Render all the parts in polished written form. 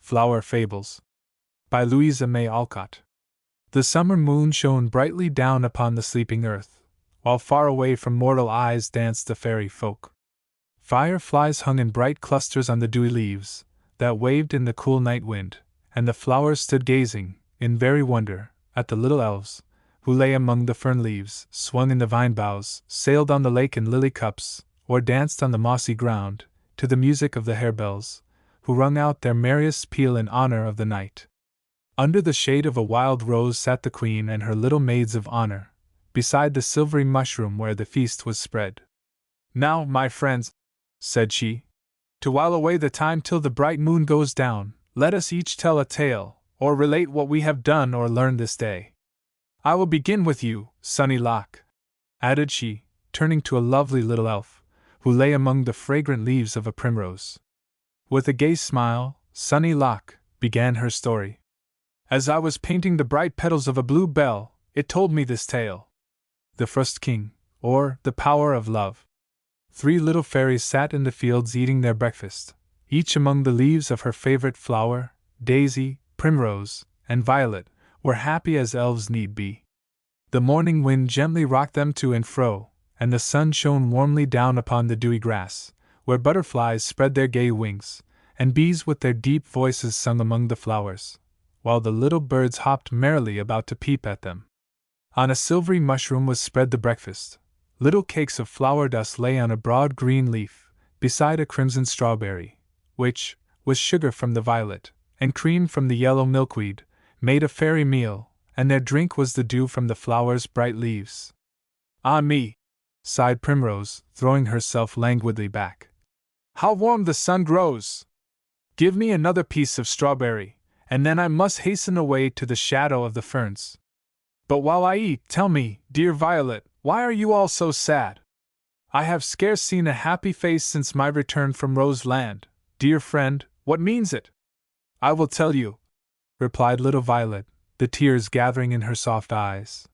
Flower Fables by Louisa May Alcott. The summer moon shone brightly down upon the sleeping earth, while far away from mortal eyes danced the fairy folk. Fireflies hung in bright clusters on the dewy leaves that waved in the cool night wind, and the flowers stood gazing, in very wonder, at the little elves, who lay among the fern leaves, swung in the vine boughs, sailed on the lake in lily cups, or danced on the mossy ground, to the music of the harebells, who rung out their merriest peal in honor of the night. Under the shade of a wild rose sat the queen and her little maids of honor, beside the silvery mushroom where the feast was spread. "Now, my friends," said she, "to while away the time till the bright moon goes down, let us each tell a tale, or relate what we have done or learned this day. I will begin with you, Sunny Lock," added she, turning to a lovely little elf, who lay among the fragrant leaves of a primrose. With a gay smile, Sunny Lock began her story. "As I was painting the bright petals of a blue bell, it told me this tale. The Frost King, or the Power of Love. 3 little fairies sat in the fields eating their breakfast, each among the leaves of her favorite flower. Daisy, Primrose, and Violet were happy as elves need be. The morning wind gently rocked them to and fro, and the sun shone warmly down upon the dewy grass, where butterflies spread their gay wings, and bees with their deep voices sung among the flowers, while the little birds hopped merrily about to peep at them. On a silvery mushroom was spread the breakfast. Little cakes of flower dust lay on a broad green leaf, beside a crimson strawberry, which, with sugar from the violet, and cream from the yellow milkweed, made a fairy meal, and their drink was the dew from the flowers' bright leaves. "Ah me!" sighed Primrose, throwing herself languidly back. "How warm the sun grows! Give me another piece of strawberry, and then I must hasten away to the shadow of the ferns. But while I eat, tell me, dear Violet, why are you all so sad? I have scarce seen a happy face since my return from Rose Land. Dear friend, what means it?" "I will tell you," replied little Violet, the tears gathering in her soft eyes.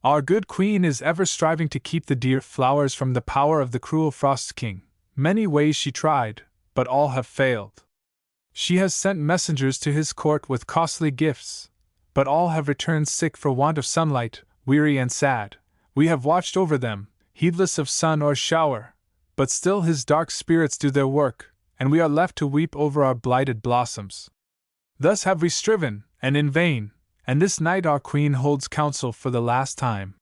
"Our good queen is ever striving to keep the dear flowers from the power of the cruel Frost King. Many ways she tried, but all have failed. She has sent messengers to his court with costly gifts, but all have returned sick for want of sunlight, weary and sad. We have watched over them, heedless of sun or shower, but still his dark spirits do their work, and we are left to weep over our blighted blossoms. Thus have we striven, and in vain, and this night our queen holds counsel for the last time.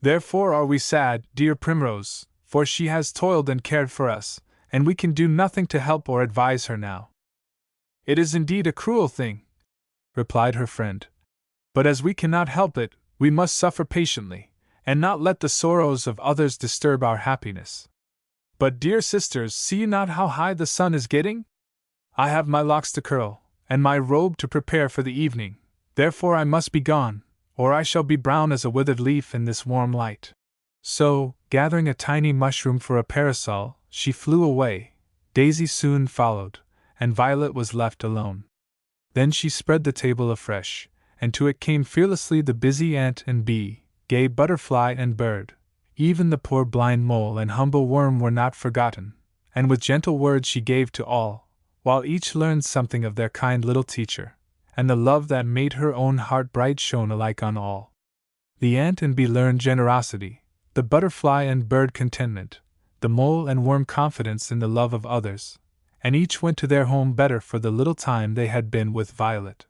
Therefore are we sad, dear Primrose, for she has toiled and cared for us, and we can do nothing to help or advise her now." "It is indeed a cruel thing," replied her friend, "but as we cannot help it, we must suffer patiently, and not let the sorrows of others disturb our happiness. But, dear sisters, see you not how high the sun is getting? I have my locks to curl, and my robe to prepare for the evening, therefore I must be gone, or I shall be brown as a withered leaf in this warm light." So, gathering a tiny mushroom for a parasol, she flew away. Daisy soon followed, and Violet was left alone. Then she spread the table afresh, and to it came fearlessly the busy ant and bee, gay butterfly and bird. Even the poor blind mole and humble worm were not forgotten, and with gentle words she gave to all, while each learned something of their kind little teacher, and the love that made her own heart bright shone alike on all. The ant and bee learned generosity, the butterfly and bird contentment, the mole and worm confidence in the love of others, and each went to their home better for the little time they had been with Violet.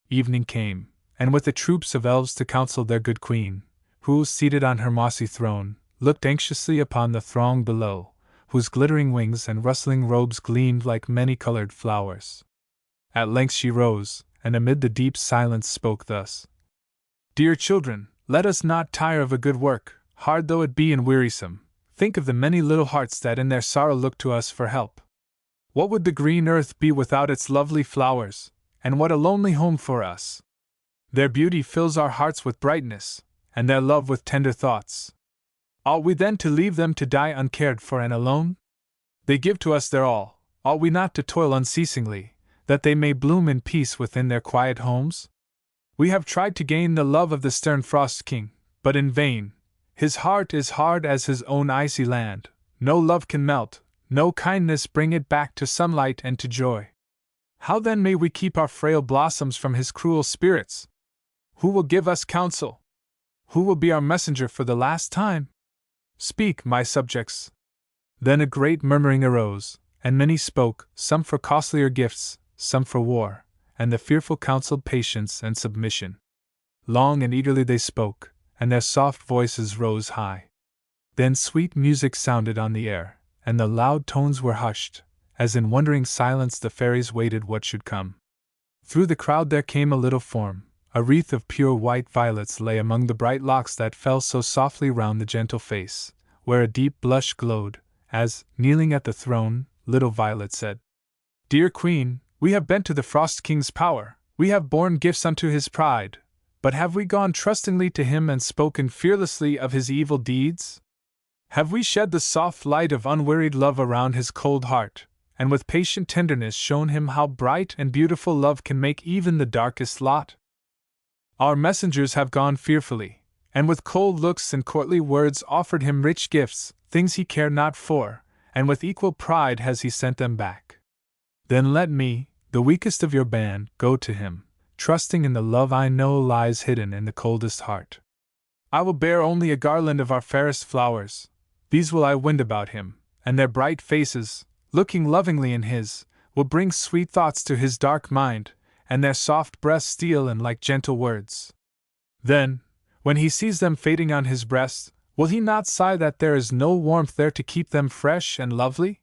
Evening came, and with the troops of elves to counsel their good queen, who, seated on her mossy throne, looked anxiously upon the throng below, whose glittering wings and rustling robes gleamed like many-colored flowers. At length she rose, and amid the deep silence spoke thus: "Dear children, let us not tire of a good work, hard though it be and wearisome. Think of the many little hearts that in their sorrow look to us for help. What would the green earth be without its lovely flowers, and what a lonely home for us? Their beauty fills our hearts with brightness, and their love with tender thoughts. Ought we then to leave them to die uncared for and alone? They give to us their all, ought we not to toil unceasingly, that they may bloom in peace within their quiet homes? We have tried to gain the love of the stern Frost King, but in vain. His heart is hard as his own icy land, no love can melt, no kindness bring it back to sunlight and to joy. How then may we keep our frail blossoms from his cruel spirits? Who will give us counsel? Who will be our messenger for the last time? Speak, my subjects. Then a great murmuring arose, and many spoke, some for costlier gifts, some for war, and the fearful counseled patience and submission. Long and eagerly they spoke, and their soft voices rose high. Then sweet music sounded on the air, and the loud tones were hushed, as in wondering silence the fairies waited what should come. Through the crowd there came a little form. A wreath of pure white violets lay among the bright locks that fell so softly round the gentle face, where a deep blush glowed, as, kneeling at the throne, little Violet said, "Dear Queen, we have bent to the Frost King's power, we have borne gifts unto his pride, but have we gone trustingly to him and spoken fearlessly of his evil deeds? Have we shed the soft light of unwearied love around his cold heart, and with patient tenderness shown him how bright and beautiful love can make even the darkest lot? Our messengers have gone fearfully, and with cold looks and courtly words offered him rich gifts, things he cared not for, and with equal pride has he sent them back. Then let me, the weakest of your band, go to him, trusting in the love I know lies hidden in the coldest heart. I will bear only a garland of our fairest flowers, these will I wind about him, and their bright faces, looking lovingly in his, will bring sweet thoughts to his dark mind, and their soft breaths steal in like gentle words. Then, when he sees them fading on his breast, will he not sigh that there is no warmth there to keep them fresh and lovely?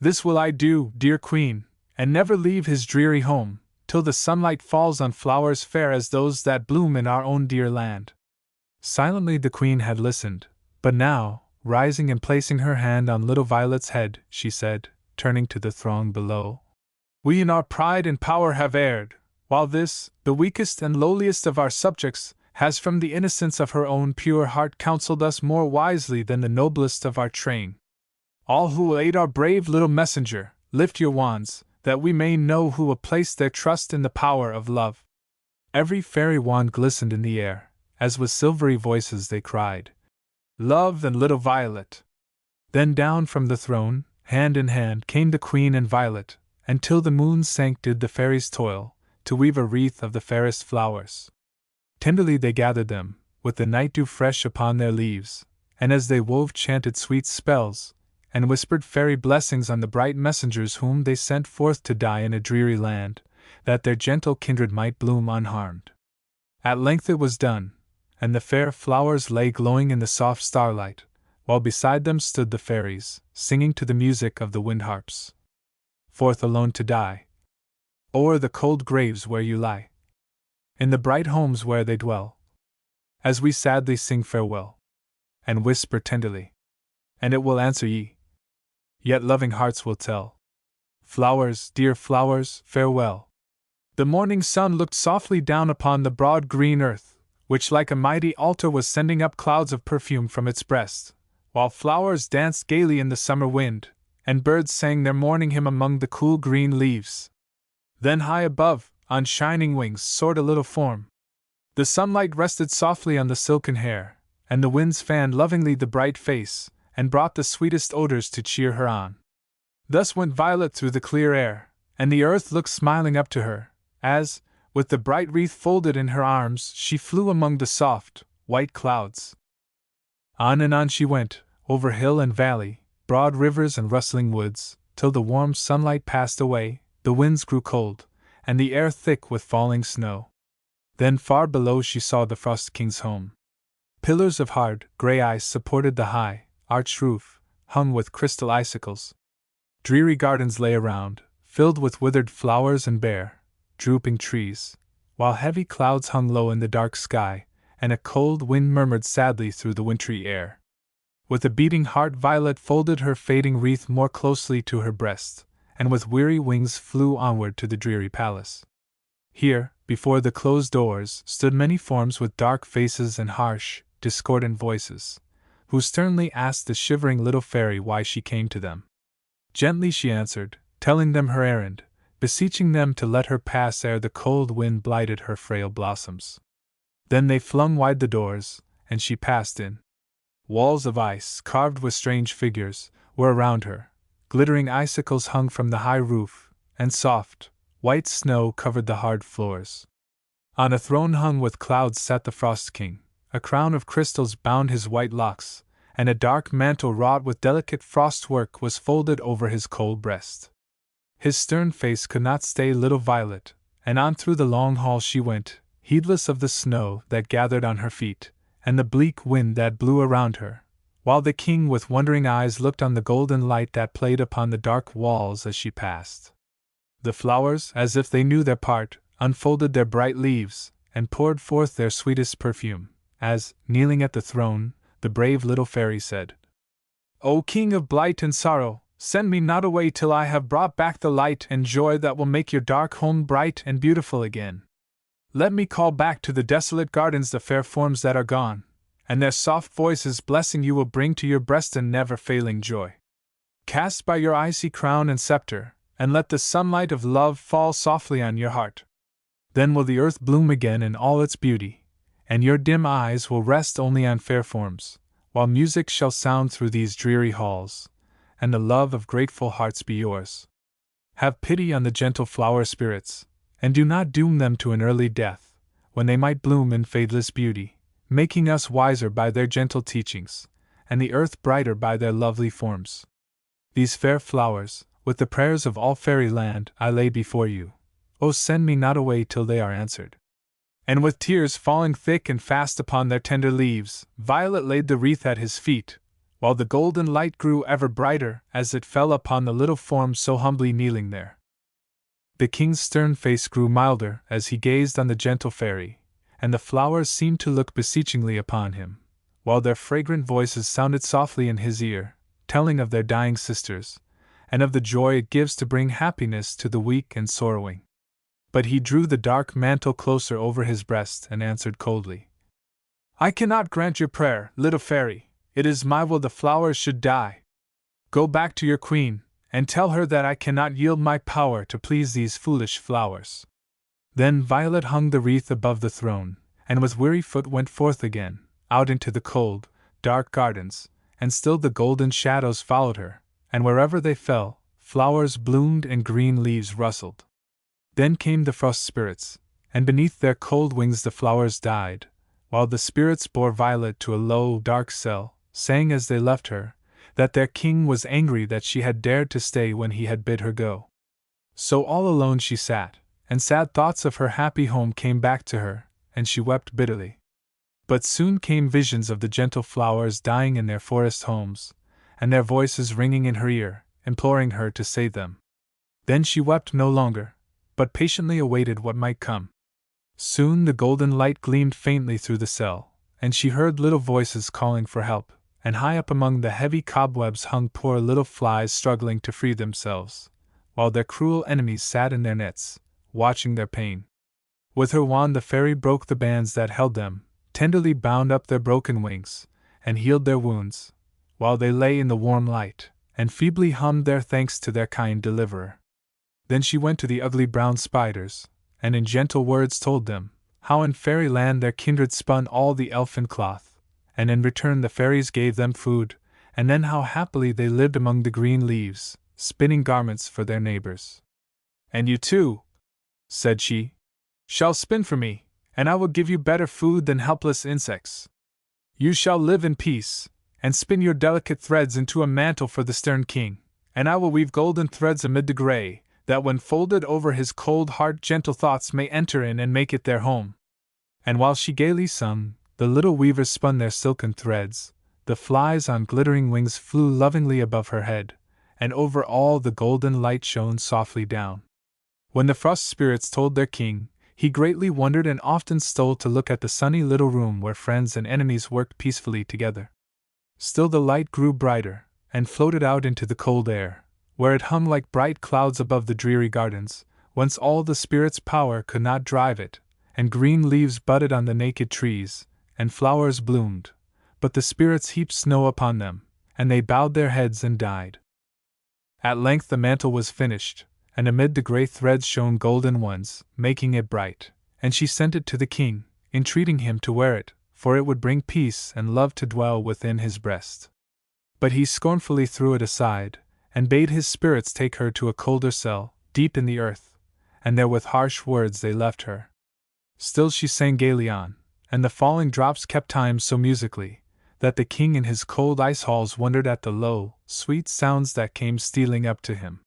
This will I do, dear Queen, and never leave his dreary home, till the sunlight falls on flowers fair as those that bloom in our own dear land." Silently the Queen had listened, but now, rising and placing her hand on little Violet's head, she said, turning to the throng below, "We in our pride and power have erred, while this, the weakest and lowliest of our subjects, has from the innocence of her own pure heart counseled us more wisely than the noblest of our train. All who will aid our brave little messenger, lift your wands, that we may know who will place their trust in the power of love." Every fairy wand glistened in the air, as with silvery voices they cried, "Love and little Violet." Then down from the throne, hand in hand, came the Queen and Violet, and till the moon sank did the fairies toil, to weave a wreath of the fairest flowers. Tenderly they gathered them, with the night dew fresh upon their leaves, and as they wove chanted sweet spells, and whispered fairy blessings on the bright messengers whom they sent forth to die in a dreary land, that their gentle kindred might bloom unharmed. At length it was done, and the fair flowers lay glowing in the soft starlight, while beside them stood the fairies, singing to the music of the wind harps. Forth alone to die, o'er the cold graves where you lie, in the bright homes where they dwell, as we sadly sing farewell, and whisper tenderly, and it will answer ye, yet loving hearts will tell, flowers, dear flowers, farewell. The morning sun looked softly down upon the broad green earth, which like a mighty altar was sending up clouds of perfume from its breast, while flowers danced gaily in the summer wind, and birds sang their morning hymn among the cool green leaves. Then high above, on shining wings, soared a little form. The sunlight rested softly on the silken hair, and the winds fanned lovingly the bright face, and brought the sweetest odors to cheer her on. Thus went Violet through the clear air, and the earth looked smiling up to her, as, with the bright wreath folded in her arms, she flew among the soft, white clouds. On and on she went, over hill and valley, broad rivers and rustling woods, till the warm sunlight passed away, the winds grew cold, and the air thick with falling snow. Then far below she saw the Frost King's home. Pillars of hard, grey ice supported the high, arched roof, hung with crystal icicles. Dreary gardens lay around, filled with withered flowers and bare, drooping trees, while heavy clouds hung low in the dark sky, and a cold wind murmured sadly through the wintry air. With a beating heart Violet folded her fading wreath more closely to her breast, and with weary wings flew onward to the dreary palace. Here, before the closed doors, stood many forms with dark faces and harsh, discordant voices, who sternly asked the shivering little fairy why she came to them. Gently she answered, telling them her errand, beseeching them to let her pass ere the cold wind blighted her frail blossoms. Then they flung wide the doors, and she passed in. Walls of ice, carved with strange figures, were around her, glittering icicles hung from the high roof, and soft, White snow covered the hard floors. On a throne hung with clouds sat the Frost King. A crown of crystals bound his white locks, and a dark mantle wrought with delicate frostwork was folded over his cold breast. His stern face could not stay little Violet, and on through the long hall she went, heedless of the snow that gathered on her feet, and the bleak wind that blew around her, while the king with wondering eyes looked on the golden light that played upon the dark walls as she passed. The flowers, as if they knew their part, unfolded their bright leaves, and poured forth their sweetest perfume, as, kneeling at the throne, the brave little fairy said, "O King of blight and sorrow, send me not away till I have brought back the light and joy that will make your dark home bright and beautiful again. Let me call back to the desolate gardens the fair forms that are gone, and their soft voices blessing you will bring to your breast a never-failing joy. Cast by your icy crown and scepter, and let the sunlight of love fall softly on your heart. Then will the earth bloom again in all its beauty, and your dim eyes will rest only on fair forms, while music shall sound through these dreary halls, and the love of grateful hearts be yours. Have pity on the gentle flower spirits, and do not doom them to an early death, when they might bloom in fadeless beauty, making us wiser by their gentle teachings, and the earth brighter by their lovely forms. These fair flowers, with the prayers of all fairyland, I lay before you. Oh, send me not away till they are answered." And with tears falling thick and fast upon their tender leaves, Violet laid the wreath at his feet, while the golden light grew ever brighter as it fell upon the little form so humbly kneeling there. The king's stern face grew milder as he gazed on the gentle fairy, and the flowers seemed to look beseechingly upon him, while their fragrant voices sounded softly in his ear, telling of their dying sisters, and of the joy it gives to bring happiness to the weak and sorrowing. But he drew the dark mantle closer over his breast and answered coldly, "I cannot grant your prayer, little fairy. It is my will the flowers should die. Go back to your queen, and tell her that I cannot yield my power to please these foolish flowers." Then Violet hung the wreath above the throne, and with weary foot went forth again, out into the cold, dark gardens, and still the golden shadows followed her, and wherever they fell, flowers bloomed and green leaves rustled. Then came the frost spirits, and beneath their cold wings the flowers died, while the spirits bore Violet to a low, dark cell, saying as they left her, that their king was angry that she had dared to stay when he had bid her go. So all alone she sat, and sad thoughts of her happy home came back to her, and she wept bitterly. But soon came visions of the gentle flowers dying in their forest homes, and their voices ringing in her ear, imploring her to save them. Then she wept no longer, but patiently awaited what might come. Soon the golden light gleamed faintly through the cell, and she heard little voices calling for help, and high up among the heavy cobwebs hung poor little flies struggling to free themselves, while their cruel enemies sat in their nets, watching their pain. With her wand the fairy broke the bands that held them, tenderly bound up their broken wings, and healed their wounds, while they lay in the warm light, and feebly hummed their thanks to their kind deliverer. Then she went to the ugly brown spiders, and in gentle words told them how in fairyland their kindred spun all the elfin cloth, and in return the fairies gave them food, and then how happily they lived among the green leaves, spinning garments for their neighbors. "And you too," said she, "shall spin for me, and I will give you better food than helpless insects. You shall live in peace, and spin your delicate threads into a mantle for the stern king, and I will weave golden threads amid the gray, that when folded over his cold heart gentle thoughts may enter in and make it their home." And while she gaily sung, the little weavers spun their silken threads, the flies on glittering wings flew lovingly above her head, and over all the golden light shone softly down. When the frost spirits told their king, he greatly wondered and often stole to look at the sunny little room where friends and enemies worked peacefully together. Still the light grew brighter, and floated out into the cold air, where it hung like bright clouds above the dreary gardens, whence all the spirit's power could not drive it, and green leaves budded on the naked trees, and flowers bloomed, but the spirits heaped snow upon them, and they bowed their heads and died. At length the mantle was finished, and amid the grey threads shone golden ones, making it bright, and she sent it to the king, entreating him to wear it, for it would bring peace and love to dwell within his breast. But he scornfully threw it aside, and bade his spirits take her to a colder cell, deep in the earth, and there with harsh words they left her. Still she sang gaily on, and the falling drops kept time so musically, that the king in his cold ice halls wondered at the low, sweet sounds that came stealing up to him.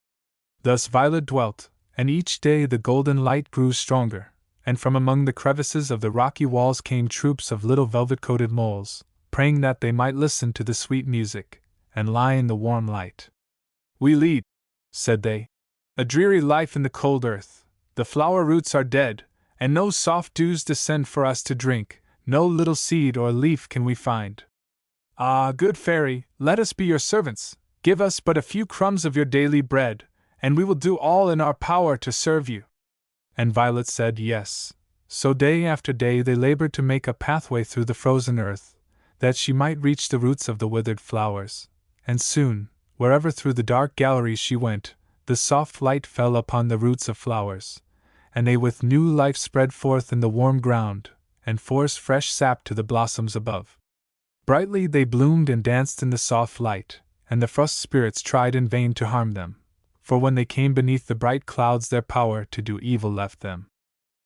Thus Violet dwelt, and each day the golden light grew stronger, and from among the crevices of the rocky walls came troops of little velvet-coated moles, praying that they might listen to the sweet music, and lie in the warm light. "We lead," said they, "a dreary life in the cold earth. The flower roots are dead, and no soft dews descend for us to drink, no little seed or leaf can we find. Ah, good fairy, let us be your servants, give us but a few crumbs of your daily bread, and we will do all in our power to serve you." And Violet said yes. So day after day they labored to make a pathway through the frozen earth, that she might reach the roots of the withered flowers, and soon, wherever through the dark galleries she went, the soft light fell upon the roots of flowers, and they with new life spread forth in the warm ground, and forced fresh sap to the blossoms above. Brightly they bloomed and danced in the soft light, and the frost spirits tried in vain to harm them, for when they came beneath the bright clouds their power to do evil left them.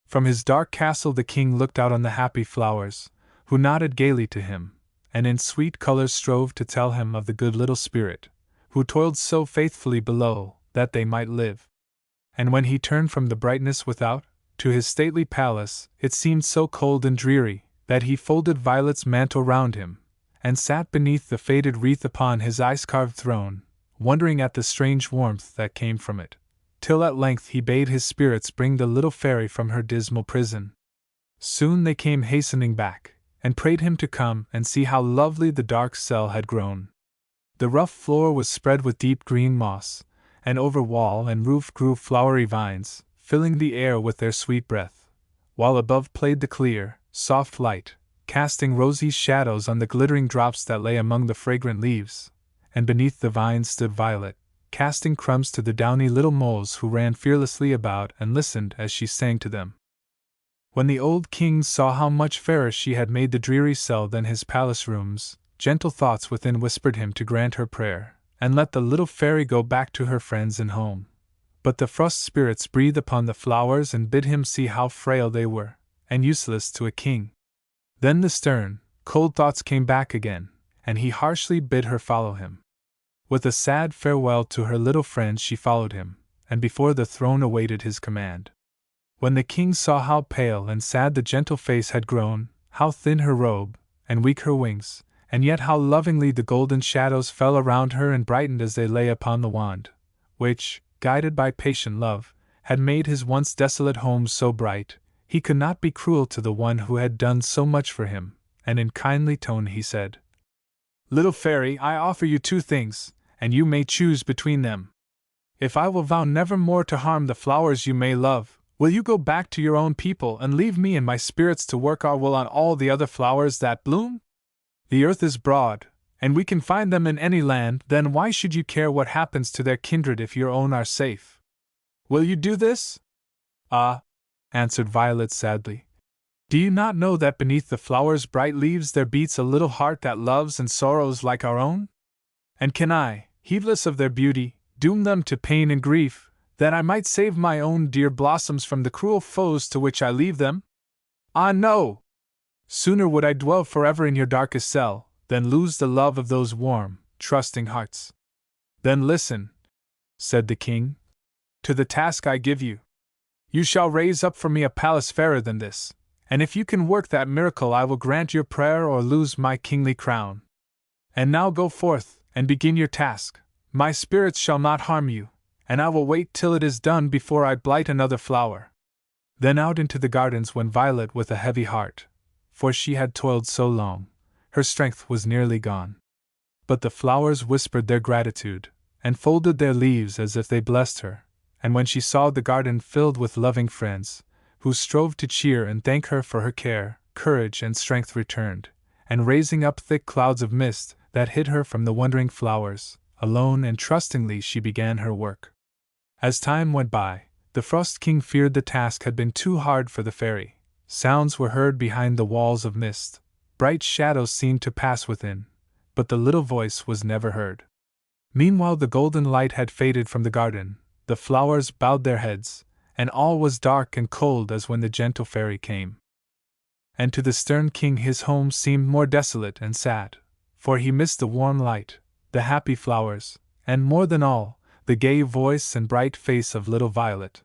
From his dark castle the king looked out on the happy flowers, who nodded gaily to him, and in sweet colors strove to tell him of the good little spirit, who toiled so faithfully below, that they might live. And when he turned from the brightness without, to his stately palace, it seemed so cold and dreary, that he folded Violet's mantle round him, and sat beneath the faded wreath upon his ice-carved throne, wondering at the strange warmth that came from it, till at length he bade his spirits bring the little fairy from her dismal prison. Soon they came hastening back, and prayed him to come and see how lovely the dark cell had grown. The rough floor was spread with deep green moss, and over wall and roof grew flowery vines, filling the air with their sweet breath, while above played the clear, soft light, casting rosy shadows on the glittering drops that lay among the fragrant leaves, and beneath the vines stood Violet, casting crumbs to the downy little moles who ran fearlessly about and listened as she sang to them. When the old king saw how much fairer she had made the dreary cell than his palace rooms, gentle thoughts within whispered him to grant her prayer, and let the little fairy go back to her friends and home. But the frost spirits breathed upon the flowers and bid him see how frail they were, and useless to a king. Then the stern, cold thoughts came back again, and he harshly bid her follow him. With a sad farewell to her little friends she followed him, and before the throne awaited his command. When the king saw how pale and sad the gentle face had grown, how thin her robe, and weak her wings, and yet how lovingly the golden shadows fell around her and brightened as they lay upon the wand, which, guided by patient love, had made his once desolate home so bright, he could not be cruel to the one who had done so much for him, and in kindly tone he said, "Little fairy, I offer you two things, and you may choose between them. If I will vow never more to harm the flowers you may love, will you go back to your own people and leave me and my spirits to work our will on all the other flowers that bloom? The earth is broad, and we can find them in any land, then why should you care what happens to their kindred if your own are safe? Will you do this?" "Ah," answered Violet sadly, "do you not know that beneath the flowers' bright leaves there beats a little heart that loves and sorrows like our own? And can I, heedless of their beauty, doom them to pain and grief, that I might save my own dear blossoms from the cruel foes to which I leave them? Ah, no! Sooner would I dwell forever in your darkest cell, than lose the love of those warm, trusting hearts." "Then listen," said the king, "to the task I give you. You shall raise up for me a palace fairer than this, and if you can work that miracle I will grant your prayer or lose my kingly crown. And now go forth, and begin your task. My spirits shall not harm you, and I will wait till it is done before I blight another flower." Then out into the gardens went Violet with a heavy heart, for she had toiled so long, her strength was nearly gone. But the flowers whispered their gratitude, and folded their leaves as if they blessed her, and when she saw the garden filled with loving friends, who strove to cheer and thank her for her care, courage and strength returned, and raising up thick clouds of mist that hid her from the wondering flowers, alone and trustingly she began her work. As time went by, the Frost King feared the task had been too hard for the fairy. Sounds were heard behind the walls of mist, bright shadows seemed to pass within, but the little voice was never heard. Meanwhile the golden light had faded from the garden, the flowers bowed their heads, and all was dark and cold as when the gentle fairy came. And to the stern king his home seemed more desolate and sad, for he missed the warm light, the happy flowers, and more than all, the gay voice and bright face of little Violet.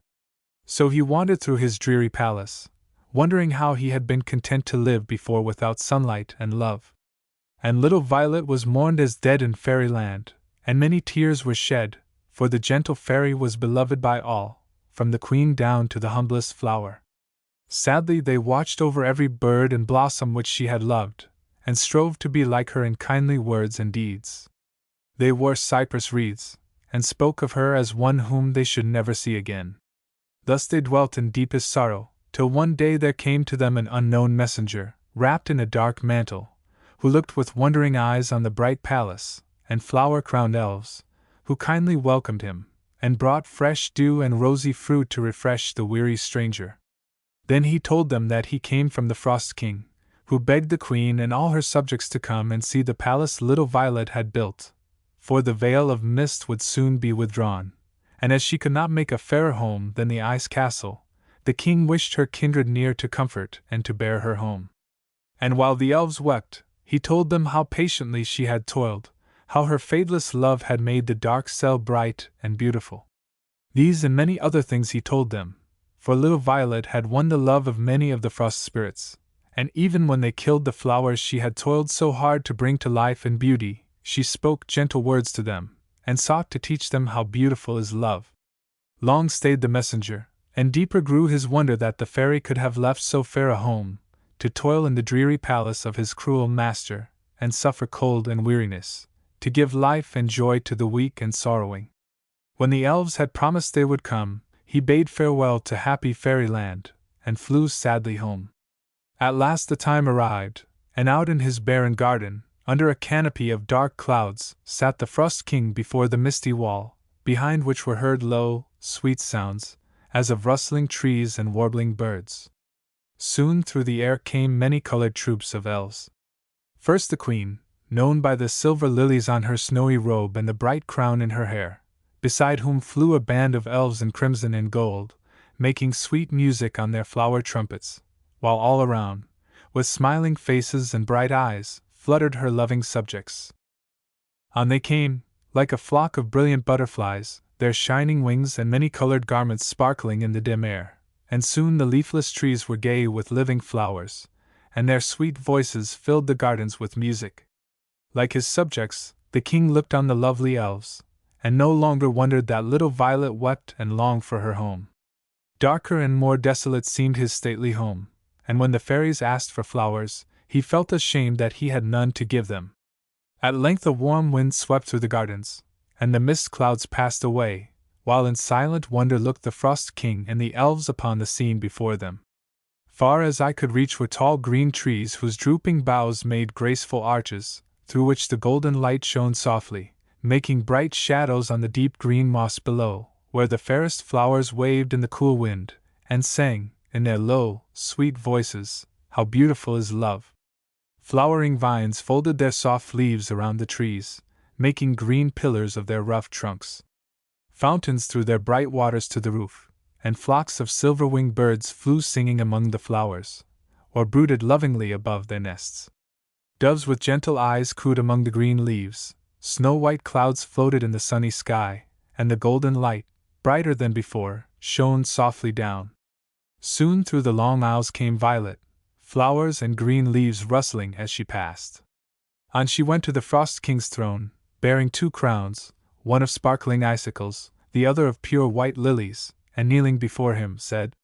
So he wandered through his dreary palace, wondering how he had been content to live before without sunlight and love. And little Violet was mourned as dead in fairyland, and many tears were shed, for the gentle fairy was beloved by all, from the queen down to the humblest flower. Sadly they watched over every bird and blossom which she had loved, and strove to be like her in kindly words and deeds. They wore cypress wreaths, and spoke of her as one whom they should never see again. Thus they dwelt in deepest sorrow, till one day there came to them an unknown messenger, wrapped in a dark mantle, who looked with wondering eyes on the bright palace, and flower-crowned elves, who kindly welcomed him, and brought fresh dew and rosy fruit to refresh the weary stranger. Then he told them that he came from the Frost King, who begged the queen and all her subjects to come and see the palace little Violet had built, for the veil of mist would soon be withdrawn, and as she could not make a fairer home than the ice castle, the king wished her kindred near to comfort and to bear her home. And while the elves wept, he told them how patiently she had toiled, how her fadeless love had made the dark cell bright and beautiful. These and many other things he told them, for little Violet had won the love of many of the frost spirits, and even when they killed the flowers she had toiled so hard to bring to life and beauty, she spoke gentle words to them, and sought to teach them how beautiful is love. Long stayed the messenger, and deeper grew his wonder that the fairy could have left so fair a home, to toil in the dreary palace of his cruel master, and suffer cold and weariness, to give life and joy to the weak and sorrowing. When the elves had promised they would come, he bade farewell to happy fairyland, and flew sadly home. At last the time arrived, and out in his barren garden, under a canopy of dark clouds, sat the Frost King before the misty wall, behind which were heard low, sweet sounds, as of rustling trees and warbling birds. Soon through the air came many-colored troops of elves. First the queen, known by the silver lilies on her snowy robe and the bright crown in her hair, beside whom flew a band of elves in crimson and gold, making sweet music on their flower trumpets, while all around, with smiling faces and bright eyes, fluttered her loving subjects. On they came, like a flock of brilliant butterflies, their shining wings and many-colored garments sparkling in the dim air, and soon the leafless trees were gay with living flowers, and their sweet voices filled the gardens with music. Like his subjects, the king looked on the lovely elves, and no longer wondered that little Violet wept and longed for her home. Darker and more desolate seemed his stately home, and when the fairies asked for flowers, he felt ashamed that he had none to give them. At length a warm wind swept through the gardens, and the mist clouds passed away, while in silent wonder looked the Frost King and the elves upon the scene before them. Far as eye could reach were tall green trees whose drooping boughs made graceful arches, through which the golden light shone softly, making bright shadows on the deep green moss below, where the fairest flowers waved in the cool wind, and sang, in their low, sweet voices, how beautiful is love. Flowering vines folded their soft leaves around the trees, making green pillars of their rough trunks. Fountains threw their bright waters to the roof, and flocks of silver-winged birds flew singing among the flowers, or brooded lovingly above their nests. Doves with gentle eyes cooed among the green leaves, snow-white clouds floated in the sunny sky, and the golden light, brighter than before, shone softly down. Soon through the long aisles came Violet, flowers and green leaves rustling as she passed. On she went to the Frost King's throne, bearing 2 crowns, one of sparkling icicles, the other of pure white lilies, and kneeling before him, said,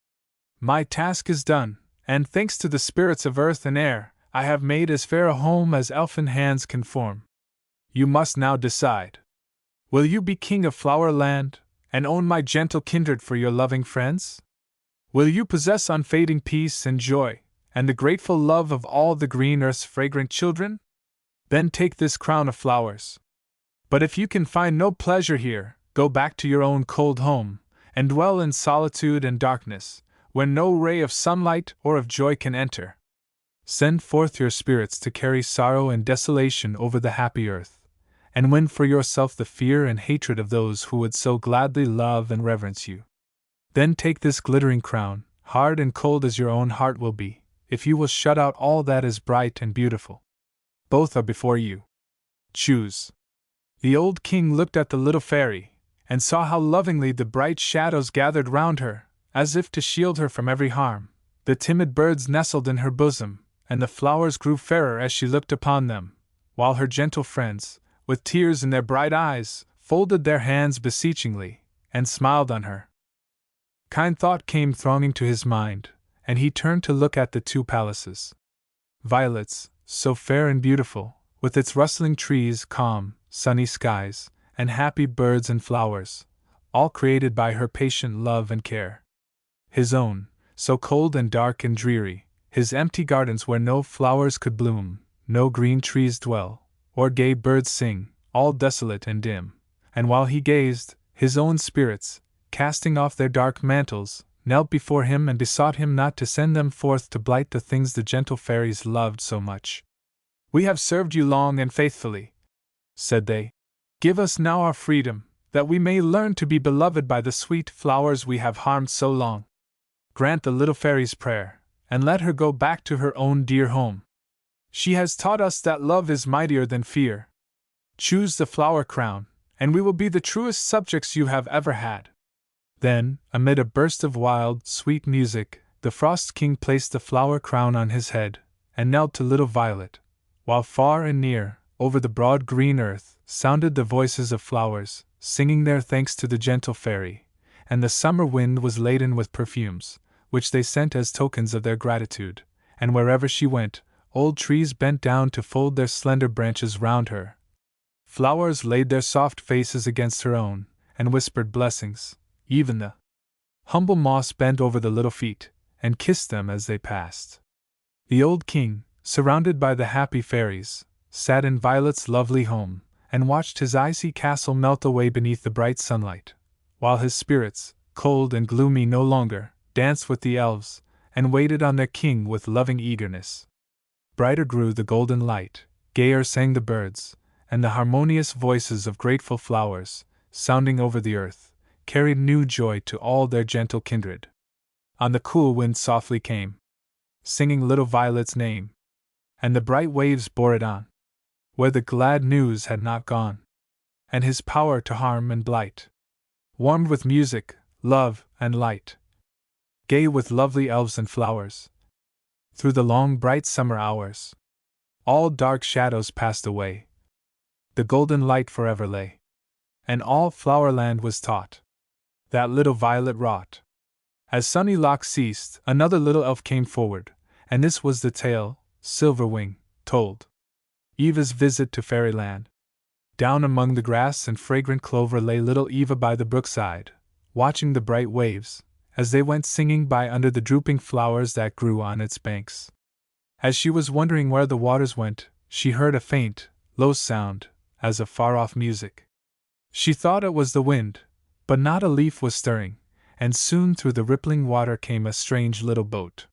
"My task is done, and thanks to the spirits of earth and air, I have made as fair a home as elfin hands can form. You must now decide. Will you be king of Flowerland, and own my gentle kindred for your loving friends? Will you possess unfading peace and joy, and the grateful love of all the green earth's fragrant children? Then take this crown of flowers. But if you can find no pleasure here, go back to your own cold home, and dwell in solitude and darkness, where no ray of sunlight or of joy can enter. Send forth your spirits to carry sorrow and desolation over the happy earth, and win for yourself the fear and hatred of those who would so gladly love and reverence you." Then take this glittering crown, hard and cold as your own heart will be, if you will shut out all that is bright and beautiful. Both are before you. Choose. The old king looked at the little fairy, and saw how lovingly the bright shadows gathered round her, as if to shield her from every harm. The timid birds nestled in her bosom, and the flowers grew fairer as she looked upon them, while her gentle friends, with tears in their bright eyes, folded their hands beseechingly, and smiled on her. Kind thought came thronging to his mind, and he turned to look at the two palaces. Violets, so fair and beautiful, with its rustling trees, calm, sunny skies, and happy birds and flowers, all created by her patient love and care. His own, so cold and dark and dreary, his empty gardens where no flowers could bloom, no green trees dwell, or gay birds sing, all desolate and dim. And while he gazed, his own spirits, casting off their dark mantles, knelt before him and besought him not to send them forth to blight the things the gentle fairies loved so much. "We have served you long and faithfully," said they. "Give us now our freedom, that we may learn to be beloved by the sweet flowers we have harmed so long. Grant the little fairy's prayer, and let her go back to her own dear home. She has taught us that love is mightier than fear. Choose the flower crown, and we will be the truest subjects you have ever had." Then, amid a burst of wild, sweet music, the Frost King placed the flower crown on his head, and knelt to little Violet, while far and near, over the broad green earth, sounded the voices of flowers, singing their thanks to the gentle fairy, and the summer wind was laden with perfumes, which they sent as tokens of their gratitude, and wherever she went, old trees bent down to fold their slender branches round her. Flowers laid their soft faces against her own, and whispered blessings. Even the humble moss bent over the little feet, and kissed them as they passed. The old king, surrounded by the happy fairies, sat in Violet's lovely home, and watched his icy castle melt away beneath the bright sunlight, while his spirits, cold and gloomy no longer, danced with the elves, and waited on their king with loving eagerness. Brighter grew the golden light, gayer sang the birds, and the harmonious voices of grateful flowers, sounding over the earth, carried new joy to all their gentle kindred. On the cool wind softly came, singing little Violet's name, and the bright waves bore it on, where the glad news had not gone, and his power to harm and blight, warmed with music, love, and light, gay with lovely elves and flowers. Through the long bright summer hours, all dark shadows passed away, the golden light forever lay, and all Flowerland was taught that little Violet wrought. As Sunny Lock ceased, another little elf came forward, and this was the tale Silverwing told. Eva's visit to Fairyland. Down among the grass and fragrant clover lay little Eva by the brookside, watching the bright waves, as they went singing by under the drooping flowers that grew on its banks. As she was wondering where the waters went, she heard a faint, low sound, as of far-off music. She thought it was the wind, but not a leaf was stirring, and soon through the rippling water came a strange little boat.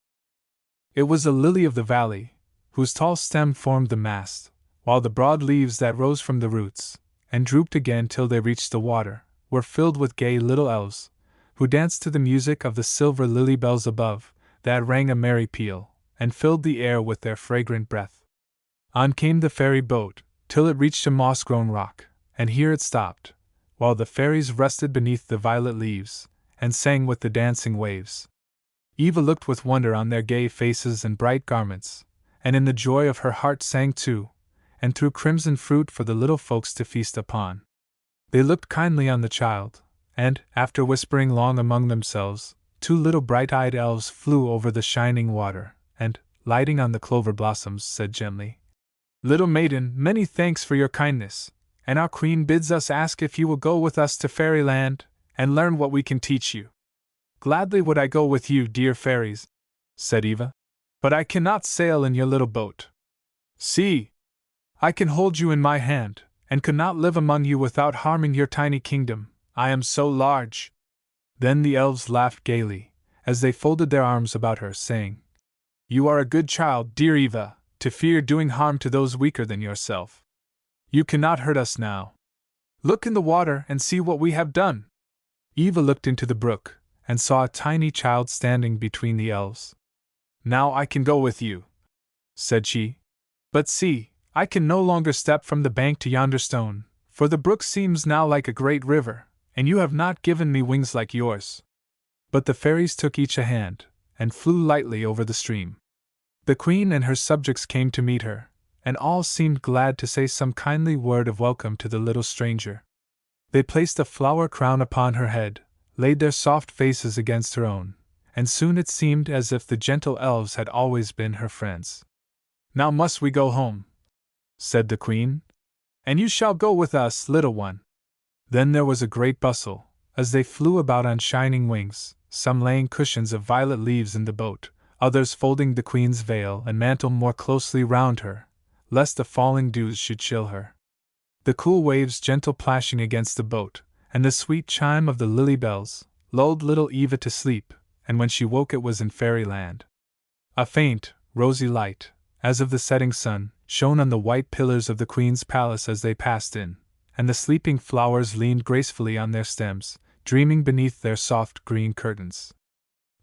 It was a lily of the valley, whose tall stem formed the mast, while the broad leaves that rose from the roots, and drooped again till they reached the water, were filled with gay little elves, who danced to the music of the silver lily bells above, that rang a merry peal, and filled the air with their fragrant breath. On came the fairy boat, till it reached a moss-grown rock, and here it stopped, while the fairies rested beneath the violet leaves, and sang with the dancing waves. Eva looked with wonder on their gay faces and bright garments, and in the joy of her heart sang too, and threw crimson fruit for the little folks to feast upon. They looked kindly on the child, and, after whispering long among themselves, two little bright-eyed elves flew over the shining water, and, lighting on the clover blossoms, said gently, "Little maiden, many thanks for your kindness, and our queen bids us ask if you will go with us to Fairyland, and learn what we can teach you." "Gladly would I go with you, dear fairies," said Eva, "but I cannot sail in your little boat. See! I can hold you in my hand, and could not live among you without harming your tiny kingdom, I am so large." Then the elves laughed gaily, as they folded their arms about her, saying, "You are a good child, dear Eva, to fear doing harm to those weaker than yourself. You cannot hurt us now. Look in the water and see what we have done." Eva looked into the brook, and saw a tiny child standing between the elves. "Now I can go with you," said she. "But see, I can no longer step from the bank to yonder stone, for the brook seems now like a great river, and you have not given me wings like yours." But the fairies took each a hand, and flew lightly over the stream. The queen and her subjects came to meet her, and all seemed glad to say some kindly word of welcome to the little stranger. They placed a flower crown upon her head, laid their soft faces against her own, and soon it seemed as if the gentle elves had always been her friends. "Now must we go home," said the queen, "and you shall go with us, little one." Then there was a great bustle, as they flew about on shining wings, some laying cushions of violet leaves in the boat, others folding the queen's veil and mantle more closely round her, lest the falling dews should chill her. The cool waves gentle plashing against the boat, and the sweet chime of the lily bells, lulled little Eva to sleep, and when she woke it was in fairyland. A faint, rosy light, as of the setting sun, shone on the white pillars of the queen's palace as they passed in, and the sleeping flowers leaned gracefully on their stems, dreaming beneath their soft green curtains.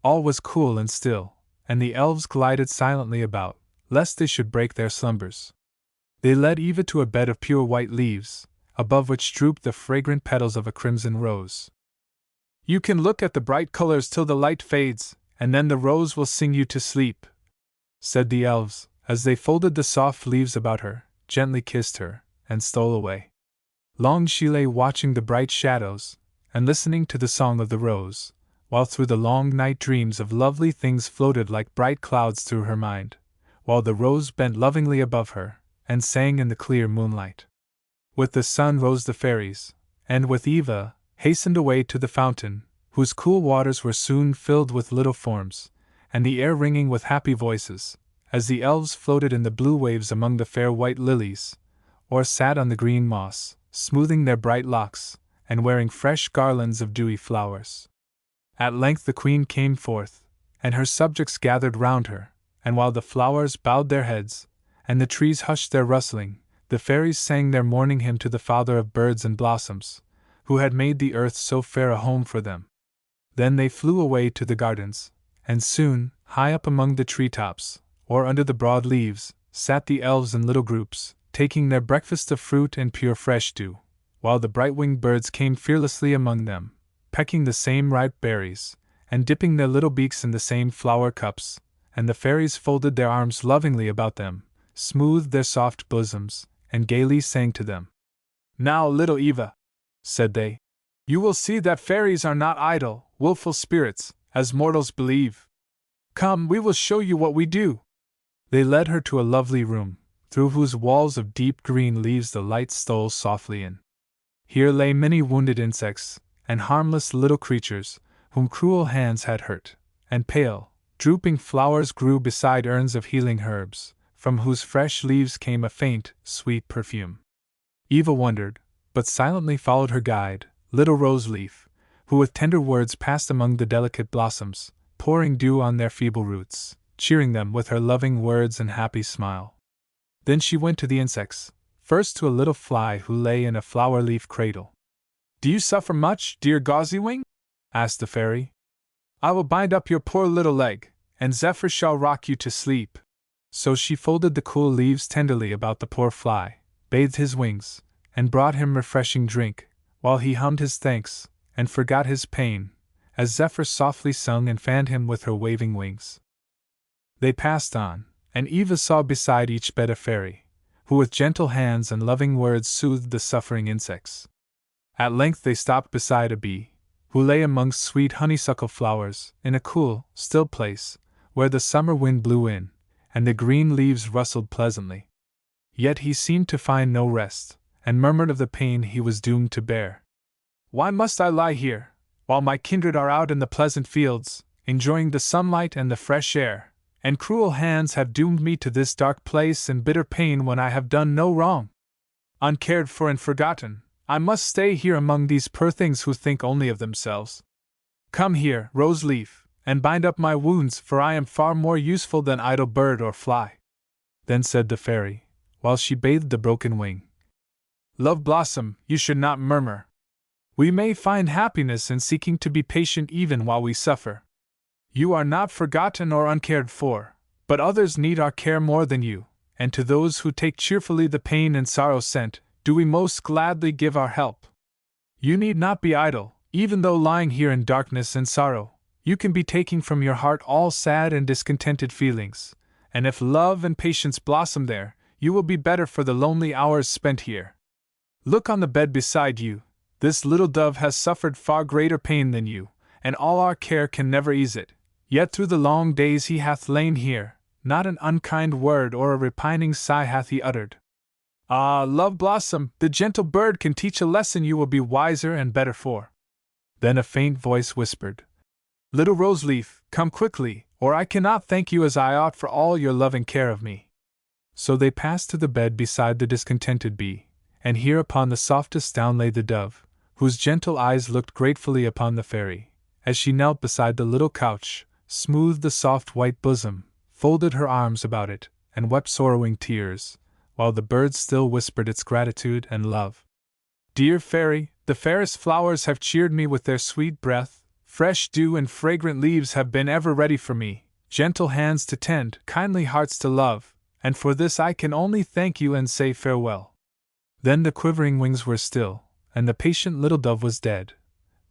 All was cool and still, and the elves glided silently about, lest they should break their slumbers. They led Eva to a bed of pure white leaves, above which drooped the fragrant petals of a crimson rose. "You can look at the bright colors till the light fades, and then the rose will sing you to sleep," said the elves, as they folded the soft leaves about her, gently kissed her, and stole away. Long she lay watching the bright shadows, and listening to the song of the rose, while through the long night dreams of lovely things floated like bright clouds through her mind, while the rose bent lovingly above her, and sang in the clear moonlight. With the sun rose the fairies, and with Eva, hastened away to the fountain, whose cool waters were soon filled with little forms, and the air ringing with happy voices, as the elves floated in the blue waves among the fair white lilies, or sat on the green moss, smoothing their bright locks, and wearing fresh garlands of dewy flowers. At length the queen came forth, and her subjects gathered round her, and while the flowers bowed their heads, and the trees hushed their rustling, the fairies sang their morning hymn to the Father of birds and blossoms, who had made the earth so fair a home for them. Then they flew away to the gardens, and soon, high up among the tree-tops, or under the broad leaves, sat the elves in little groups, taking their breakfast of fruit and pure fresh dew, while the bright-winged birds came fearlessly among them, pecking the same ripe berries, and dipping their little beaks in the same flower cups, and the fairies folded their arms lovingly about them, smoothed their soft bosoms, and gaily sang to them. "Now, little Eva," said they, "you will see that fairies are not idle, wilful spirits, as mortals believe. Come, we will show you what we do." They led her to a lovely room, through whose walls of deep green leaves the light stole softly in. Here lay many wounded insects, and harmless little creatures, whom cruel hands had hurt, and pale, drooping flowers grew beside urns of healing herbs, from whose fresh leaves came a faint, sweet perfume. Eva wondered, but silently followed her guide, little Rose Leaf, who with tender words passed among the delicate blossoms, pouring dew on their feeble roots, cheering them with her loving words and happy smile. Then she went to the insects, first to a little fly who lay in a flower-leaf cradle. "Do you suffer much, dear Gauzywing?" asked the fairy. "I will bind up your poor little leg, and Zephyr shall rock you to sleep." So she folded the cool leaves tenderly about the poor fly, bathed his wings, and brought him refreshing drink, while he hummed his thanks, and forgot his pain, as Zephyr softly sung and fanned him with her waving wings. They passed on, and Eva saw beside each bed a fairy, who with gentle hands and loving words soothed the suffering insects. At length they stopped beside a bee, who lay amongst sweet honeysuckle flowers, in a cool, still place, where the summer wind blew in, and the green leaves rustled pleasantly. Yet he seemed to find no rest, and murmured of the pain he was doomed to bear. "Why must I lie here, while my kindred are out in the pleasant fields, enjoying the sunlight and the fresh air, and cruel hands have doomed me to this dark place and bitter pain when I have done no wrong? Uncared for and forgotten, I must stay here among these poor things who think only of themselves. Come here, Rose Leaf, and bind up my wounds, for I am far more useful than idle bird or fly." Then said the fairy, while she bathed the broken wing, "Love Blossom, you should not murmur. We may find happiness in seeking to be patient even while we suffer. You are not forgotten or uncared for, but others need our care more than you, and to those who take cheerfully the pain and sorrow sent, do we most gladly give our help. You need not be idle, even though lying here in darkness and sorrow, you can be taking from your heart all sad and discontented feelings, and if love and patience blossom there, you will be better for the lonely hours spent here. Look on the bed beside you. This little dove has suffered far greater pain than you, and all our care can never ease it. Yet through the long days he hath lain here, not an unkind word or a repining sigh hath he uttered. Ah, Love Blossom, the gentle bird can teach a lesson you will be wiser and better for. Then a faint voice whispered, Little Rose Leaf, come quickly, or I cannot thank you as I ought for all your loving care of me. So they passed to the bed beside the discontented bee, and here upon the softest down lay the dove, whose gentle eyes looked gratefully upon the fairy, as she knelt beside the little couch, smoothed the soft white bosom, folded her arms about it, and wept sorrowing tears, while the bird still whispered its gratitude and love. Dear fairy, the fairest flowers have cheered me with their sweet breath, fresh dew and fragrant leaves have been ever ready for me, gentle hands to tend, kindly hearts to love, and for this I can only thank you and say farewell. Then the quivering wings were still, and the patient little dove was dead,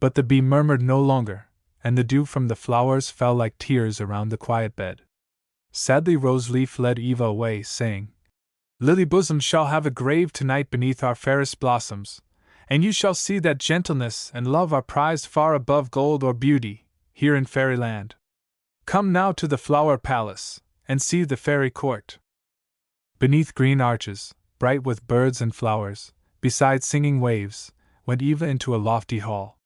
but the bee murmured no longer, and the dew from the flowers fell like tears around the quiet bed. Sadly Rose Leaf led Eva away, saying, Lily Bosom shall have a grave tonight beneath our fairest blossoms, and you shall see that gentleness and love are prized far above gold or beauty, here in Fairyland. Come now to the flower palace, and see the fairy court. Beneath green arches, bright with birds and flowers, beside singing waves, went Eva into a lofty hall.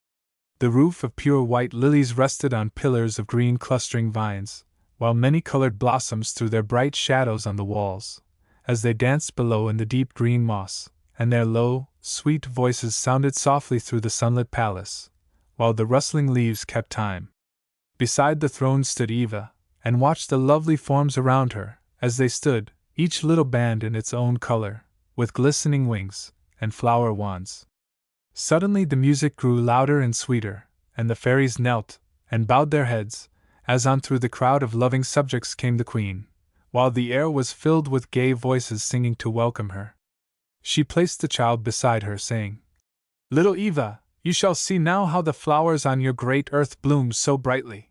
The roof of pure white lilies rested on pillars of green clustering vines, while many-colored blossoms threw their bright shadows on the walls, as they danced below in the deep green moss, and their low, sweet voices sounded softly through the sunlit palace, while the rustling leaves kept time. Beside the throne stood Eva, and watched the lovely forms around her, as they stood, each little band in its own color, with glistening wings and flower wands. Suddenly the music grew louder and sweeter, and the fairies knelt and bowed their heads, as on through the crowd of loving subjects came the queen, while the air was filled with gay voices singing to welcome her. She placed the child beside her, saying, Little Eva, you shall see now how the flowers on your great earth bloom so brightly.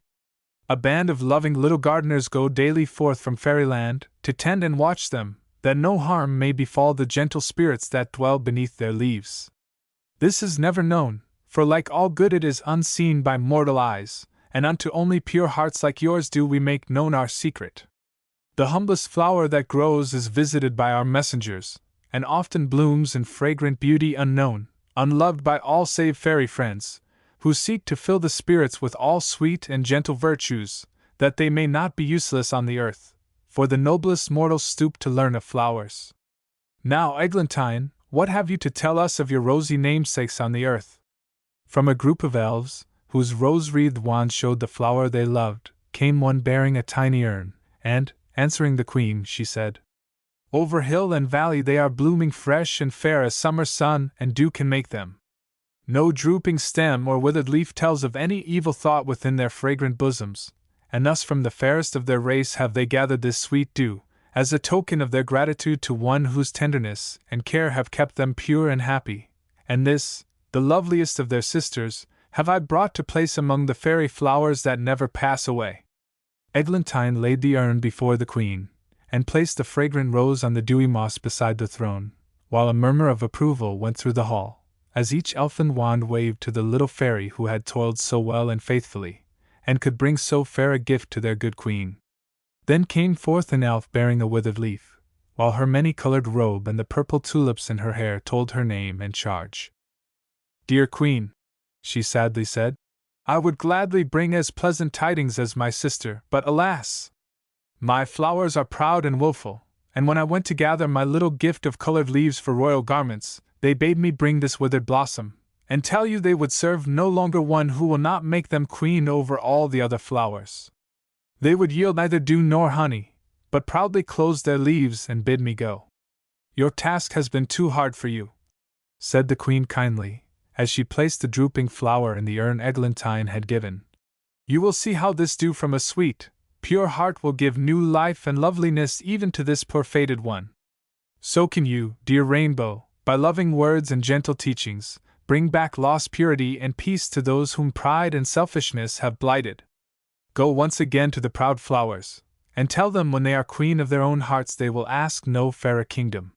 A band of loving little gardeners go daily forth from Fairyland to tend and watch them, that no harm may befall the gentle spirits that dwell beneath their leaves. This is never known, for like all good it is unseen by mortal eyes, and unto only pure hearts like yours do we make known our secret. The humblest flower that grows is visited by our messengers, and often blooms in fragrant beauty unknown, unloved by all save fairy friends, who seek to fill the spirits with all sweet and gentle virtues, that they may not be useless on the earth, for the noblest mortals stoop to learn of flowers. Now, Eglantine, what have you to tell us of your rosy namesakes on the earth? From a group of elves, whose rose-wreathed wands showed the flower they loved, came one bearing a tiny urn, and, answering the queen, she said, Over hill and valley they are blooming fresh and fair as summer sun and dew can make them. No drooping stem or withered leaf tells of any evil thought within their fragrant bosoms, and thus from the fairest of their race have they gathered this sweet dew, as a token of their gratitude to one whose tenderness and care have kept them pure and happy, and this, the loveliest of their sisters, have I brought to place among the fairy flowers that never pass away. Eglantine laid the urn before the queen, and placed the fragrant rose on the dewy moss beside the throne, while a murmur of approval went through the hall, as each elfin wand waved to the little fairy who had toiled so well and faithfully, and could bring so fair a gift to their good queen. Then came forth an elf bearing a withered leaf, while her many-colored robe and the purple tulips in her hair told her name and charge. Dear queen, she sadly said, I would gladly bring as pleasant tidings as my sister, but alas! My flowers are proud and wilful, and when I went to gather my little gift of colored leaves for royal garments, they bade me bring this withered blossom, and tell you they would serve no longer one who will not make them queen over all the other flowers. They would yield neither dew nor honey, but proudly close their leaves and bid me go. Your task has been too hard for you, said the queen kindly, as she placed the drooping flower in the urn Eglantine had given. "You will see how this dew from a sweet, pure heart will give new life and loveliness even to this poor faded one. So can you, dear Rainbow, by loving words and gentle teachings, bring back lost purity and peace to those whom pride and selfishness have blighted. Go once again to the proud flowers, and tell them when they are queen of their own hearts they will ask no fairer kingdom.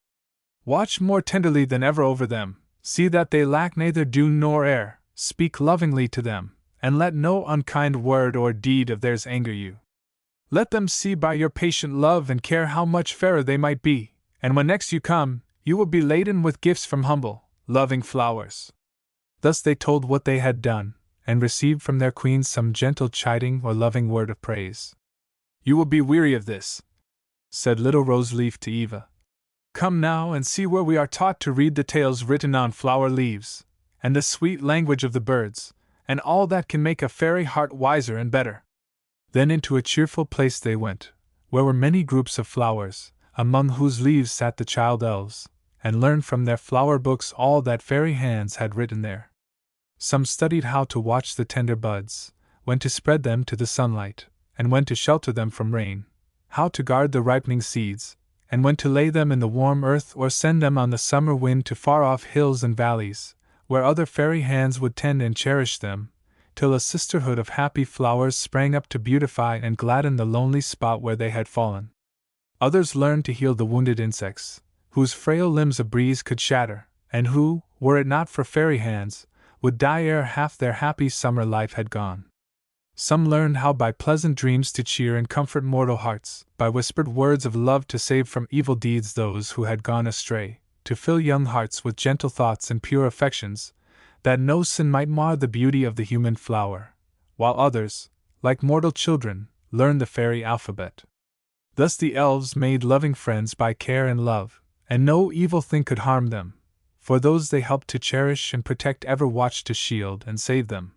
Watch more tenderly than ever over them, see that they lack neither dew nor air, speak lovingly to them, and let no unkind word or deed of theirs anger you. Let them see by your patient love and care how much fairer they might be, and when next you come, you will be laden with gifts from humble, loving flowers." Thus they told what they had done, and received from their queen some gentle chiding or loving word of praise. "You will be weary of this," said little Rose Leaf to Eva. "Come now and see where we are taught to read the tales written on flower leaves, and the sweet language of the birds, and all that can make a fairy heart wiser and better." Then into a cheerful place they went, where were many groups of flowers, among whose leaves sat the child elves, and learned from their flower books all that fairy hands had written there. Some studied how to watch the tender buds, when to spread them to the sunlight, and when to shelter them from rain, how to guard the ripening seeds, and when to lay them in the warm earth or send them on the summer wind to far-off hills and valleys, where other fairy hands would tend and cherish them, till a sisterhood of happy flowers sprang up to beautify and gladden the lonely spot where they had fallen. Others learned to heal the wounded insects, whose frail limbs a breeze could shatter, and who, were it not for fairy hands, would die ere half their happy summer life had gone. Some learned how by pleasant dreams to cheer and comfort mortal hearts, by whispered words of love to save from evil deeds those who had gone astray, to fill young hearts with gentle thoughts and pure affections, that no sin might mar the beauty of the human flower, while others, like mortal children, learned the fairy alphabet. Thus the elves made loving friends by care and love, and no evil thing could harm them, for those they helped to cherish and protect ever watched to shield and save them.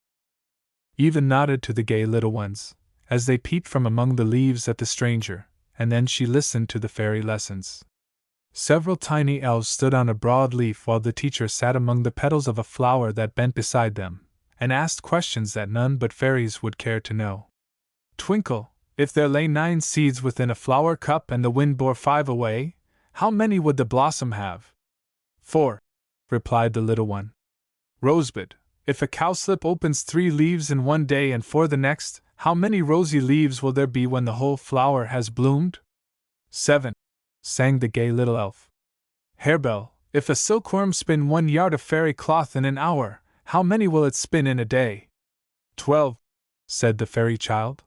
Eva nodded to the gay little ones, as they peeped from among the leaves at the stranger, and then she listened to the fairy lessons. Several tiny elves stood on a broad leaf while the teacher sat among the petals of a flower that bent beside them, and asked questions that none but fairies would care to know. "Twinkle, if there lay 9 seeds within a flower cup and the wind bore 5 away, how many would the blossom have?" "4," replied the little one. "Rosebud, if a cowslip opens 3 leaves in one day and 4 the next, how many rosy leaves will there be when the whole flower has bloomed?" "7," sang the gay little elf. "Harebell, if a silkworm spin 1 yard of fairy cloth in an hour, how many will it spin in a day?" 12, said the fairy child.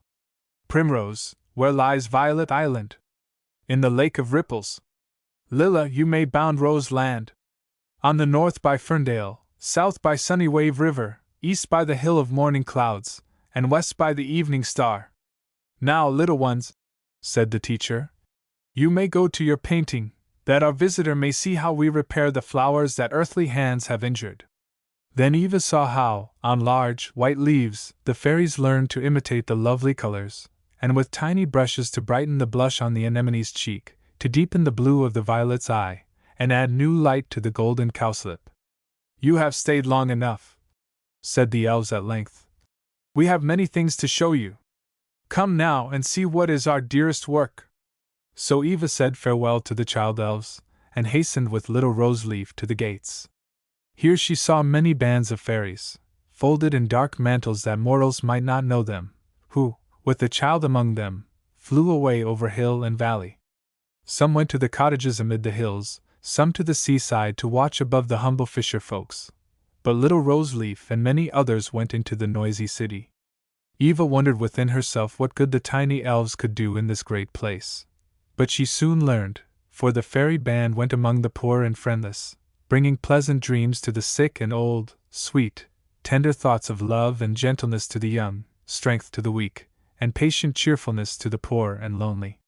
"Primrose, where lies Violet Island?" "In the Lake of Ripples." "Lilla, you may bound Rose Land." "On the north by Ferndale, south by Sunny Wave River, east by the Hill of Morning Clouds, and west by the Evening Star." "Now, little ones," said the teacher, "you may go to your painting, that our visitor may see how we repair the flowers that earthly hands have injured." Then Eva saw how, on large, white leaves, the fairies learned to imitate the lovely colors, and with tiny brushes to brighten the blush on the anemone's cheek, to deepen the blue of the violet's eye, and add new light to the golden cowslip. "You have stayed long enough," said the elves at length. "We have many things to show you. Come now and see what is our dearest work." So Eva said farewell to the child elves, and hastened with little Rose Leaf to the gates. Here she saw many bands of fairies, folded in dark mantles that mortals might not know them, who, with the child among them, flew away over hill and valley. Some went to the cottages amid the hills, some to the seaside to watch above the humble fisher folks, but little Rose Leaf and many others went into the noisy city. Eva wondered within herself what good the tiny elves could do in this great place. But she soon learned, for the fairy band went among the poor and friendless, bringing pleasant dreams to the sick and old, sweet, tender thoughts of love and gentleness to the young, strength to the weak, and patient cheerfulness to the poor and lonely.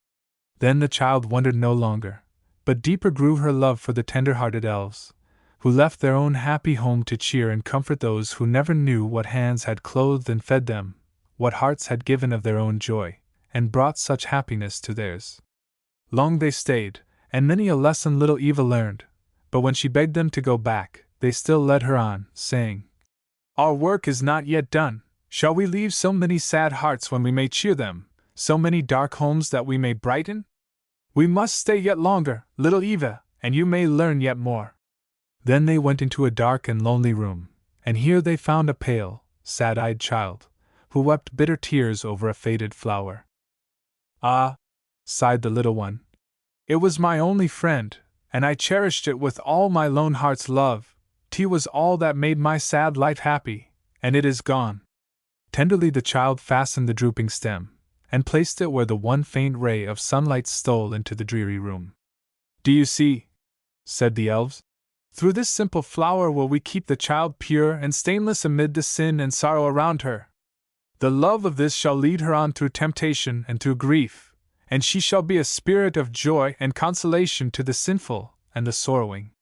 Then the child wondered no longer, but deeper grew her love for the tender-hearted elves, who left their own happy home to cheer and comfort those who never knew what hands had clothed and fed them, what hearts had given of their own joy, and brought such happiness to theirs. Long they stayed, and many a lesson little Eva learned, but when she begged them to go back, they still led her on, saying, "Our work is not yet done. Shall we leave so many sad hearts when we may cheer them, so many dark homes that we may brighten? We must stay yet longer, little Eva, and you may learn yet more." Then they went into a dark and lonely room, and here they found a pale, sad-eyed child, who wept bitter tears over a faded flower. "Ah," sighed the little one, "it was my only friend, and I cherished it with all my lone heart's love. Tea was all that made my sad life happy, and it is gone." Tenderly the child fastened the drooping stem, and placed it where the one faint ray of sunlight stole into the dreary room. "Do you see?" said the elves. "Through this simple flower will we keep the child pure and stainless amid the sin and sorrow around her. The love of this shall lead her on through temptation and through grief, and she shall be a spirit of joy and consolation to the sinful and the sorrowing."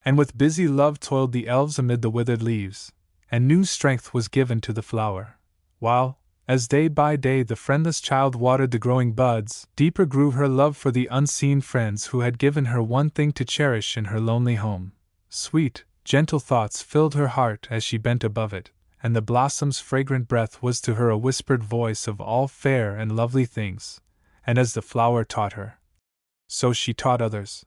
And with busy love toiled the elves amid the withered leaves, and new strength was given to the flower, while, as day by day the friendless child watered the growing buds, deeper grew her love for the unseen friends who had given her one thing to cherish in her lonely home. Sweet, gentle thoughts filled her heart as she bent above it, and the blossom's fragrant breath was to her a whispered voice of all fair and lovely things, and as the flower taught her, so she taught others.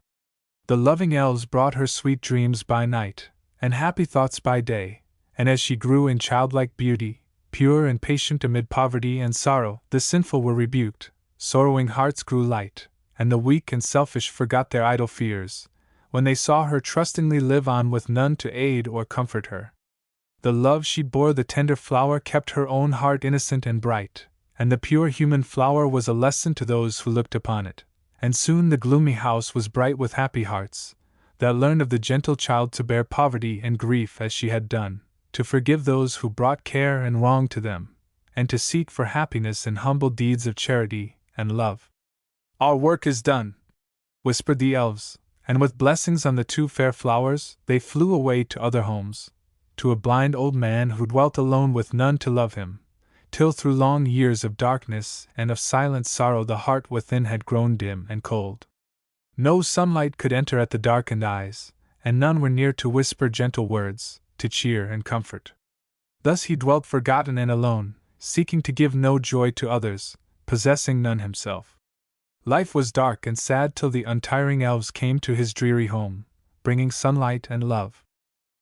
The loving elves brought her sweet dreams by night, and happy thoughts by day, and as she grew in childlike beauty, pure and patient amid poverty and sorrow, the sinful were rebuked, sorrowing hearts grew light, and the weak and selfish forgot their idle fears, when they saw her trustingly live on with none to aid or comfort her. The love she bore the tender flower kept her own heart innocent and bright, and the pure human flower was a lesson to those who looked upon it, and soon the gloomy house was bright with happy hearts, that learned of the gentle child to bear poverty and grief as she had done, to forgive those who brought care and wrong to them, and to seek for happiness in humble deeds of charity and love. "Our work is done," whispered the elves, and with blessings on the two fair flowers, they flew away to other homes, to a blind old man who dwelt alone with none to love him, till through long years of darkness and of silent sorrow the heart within had grown dim and cold. No sunlight could enter at the darkened eyes, and none were near to whisper gentle words, to cheer and comfort. Thus he dwelt forgotten and alone, seeking to give no joy to others, possessing none himself. Life was dark and sad till the untiring elves came to his dreary home, bringing sunlight and love.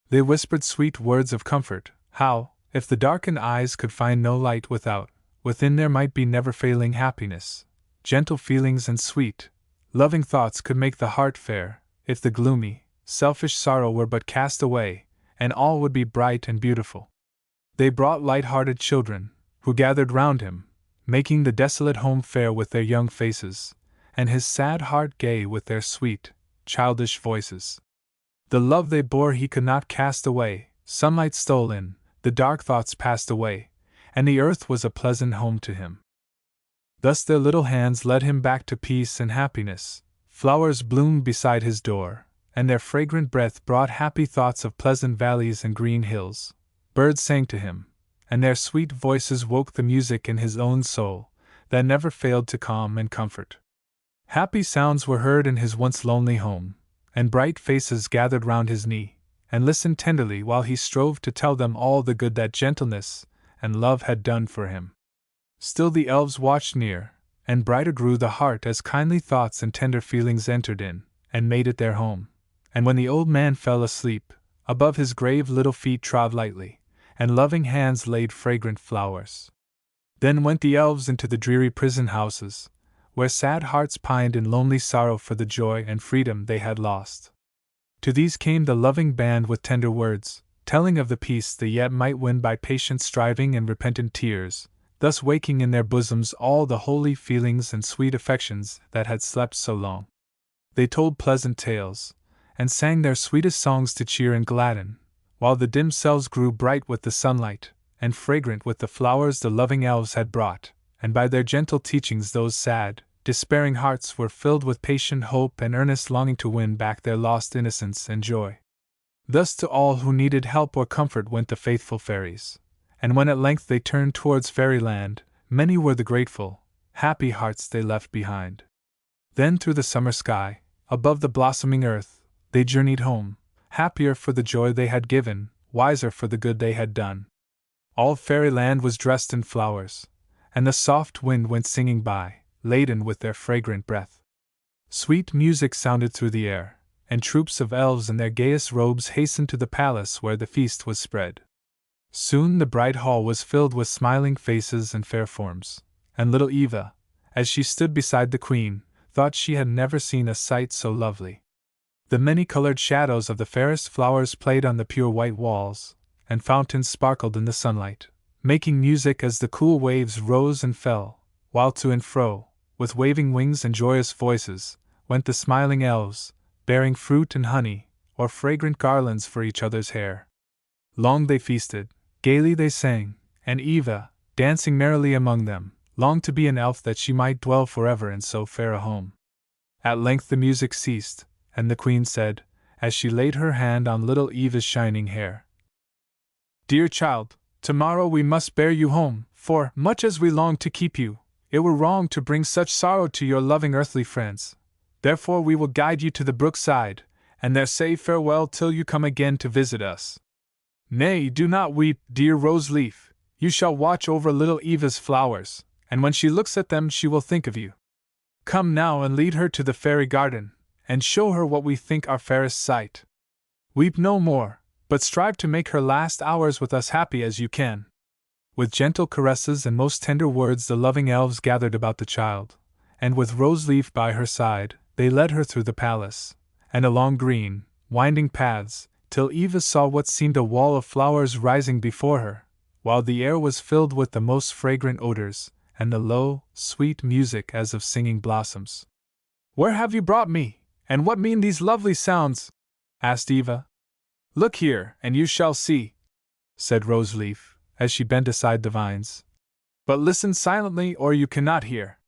They whispered sweet words of comfort, how, if the darkened eyes could find no light without, within there might be never-failing happiness, gentle feelings and sweet, loving thoughts could make the heart fair, if the gloomy, selfish sorrow were but cast away, and all would be bright and beautiful. They brought light-hearted children, who gathered round him, making the desolate home fair with their young faces, and his sad heart gay with their sweet, childish voices. The love they bore he could not cast away, sunlight stole in, the dark thoughts passed away, and the earth was a pleasant home to him. Thus their little hands led him back to peace and happiness, flowers bloomed beside his door, and their fragrant breath brought happy thoughts of pleasant valleys and green hills. Birds sang to him, and their sweet voices woke the music in his own soul, that never failed to calm and comfort. Happy sounds were heard in his once lonely home, and bright faces gathered round his knee, and listened tenderly while he strove to tell them all the good that gentleness and love had done for him. Still the elves watched near, and brighter grew the heart as kindly thoughts and tender feelings entered in, and made it their home. And when the old man fell asleep, above his grave little feet trod lightly, and loving hands laid fragrant flowers. Then went the elves into the dreary prison houses, where sad hearts pined in lonely sorrow for the joy and freedom they had lost. To these came the loving band with tender words, telling of the peace they yet might win by patient striving and repentant tears, thus waking in their bosoms all the holy feelings and sweet affections that had slept so long. They told pleasant tales, and sang their sweetest songs to cheer and gladden, while the dim cells grew bright with the sunlight, and fragrant with the flowers the loving elves had brought, and by their gentle teachings those sad, despairing hearts were filled with patient hope and earnest longing to win back their lost innocence and joy. Thus to all who needed help or comfort went the faithful fairies, and when at length they turned towards fairyland, many were the grateful, happy hearts they left behind. Then through the summer sky, above the blossoming earth, they journeyed home, happier for the joy they had given, wiser for the good they had done. All fairyland was dressed in flowers, and the soft wind went singing by, laden with their fragrant breath. Sweet music sounded through the air, and troops of elves in their gayest robes hastened to the palace where the feast was spread. Soon the bright hall was filled with smiling faces and fair forms, and little Eva, as she stood beside the queen, thought she had never seen a sight so lovely. The many-colored shadows of the fairest flowers played on the pure white walls, and fountains sparkled in the sunlight, making music as the cool waves rose and fell, while to and fro, with waving wings and joyous voices, went the smiling elves, bearing fruit and honey, or fragrant garlands for each other's hair. Long they feasted, gaily they sang, and Eva, dancing merrily among them, longed to be an elf that she might dwell forever in so fair a home. At length the music ceased, and the queen said, as she laid her hand on little Eva's shining hair, "Dear child, tomorrow we must bear you home, for, much as we long to keep you, it were wrong to bring such sorrow to your loving earthly friends. Therefore we will guide you to the brook side, and there say farewell till you come again to visit us. Nay, do not weep, dear Rose Leaf, you shall watch over little Eva's flowers, and when she looks at them she will think of you. Come now and lead her to the fairy garden, and show her what we think our fairest sight. Weep no more, but strive to make her last hours with us happy as you can." With gentle caresses and most tender words the loving elves gathered about the child, and with Rose Leaf by her side, they led her through the palace, and along green, winding paths, till Eva saw what seemed a wall of flowers rising before her, while the air was filled with the most fragrant odors, and the low, sweet music as of singing blossoms. "Where have you brought me, and what mean these lovely sounds?" asked Eva. "Look here, and you shall see," said Rose Leaf, as she bent aside the vines. "But listen silently or you cannot hear."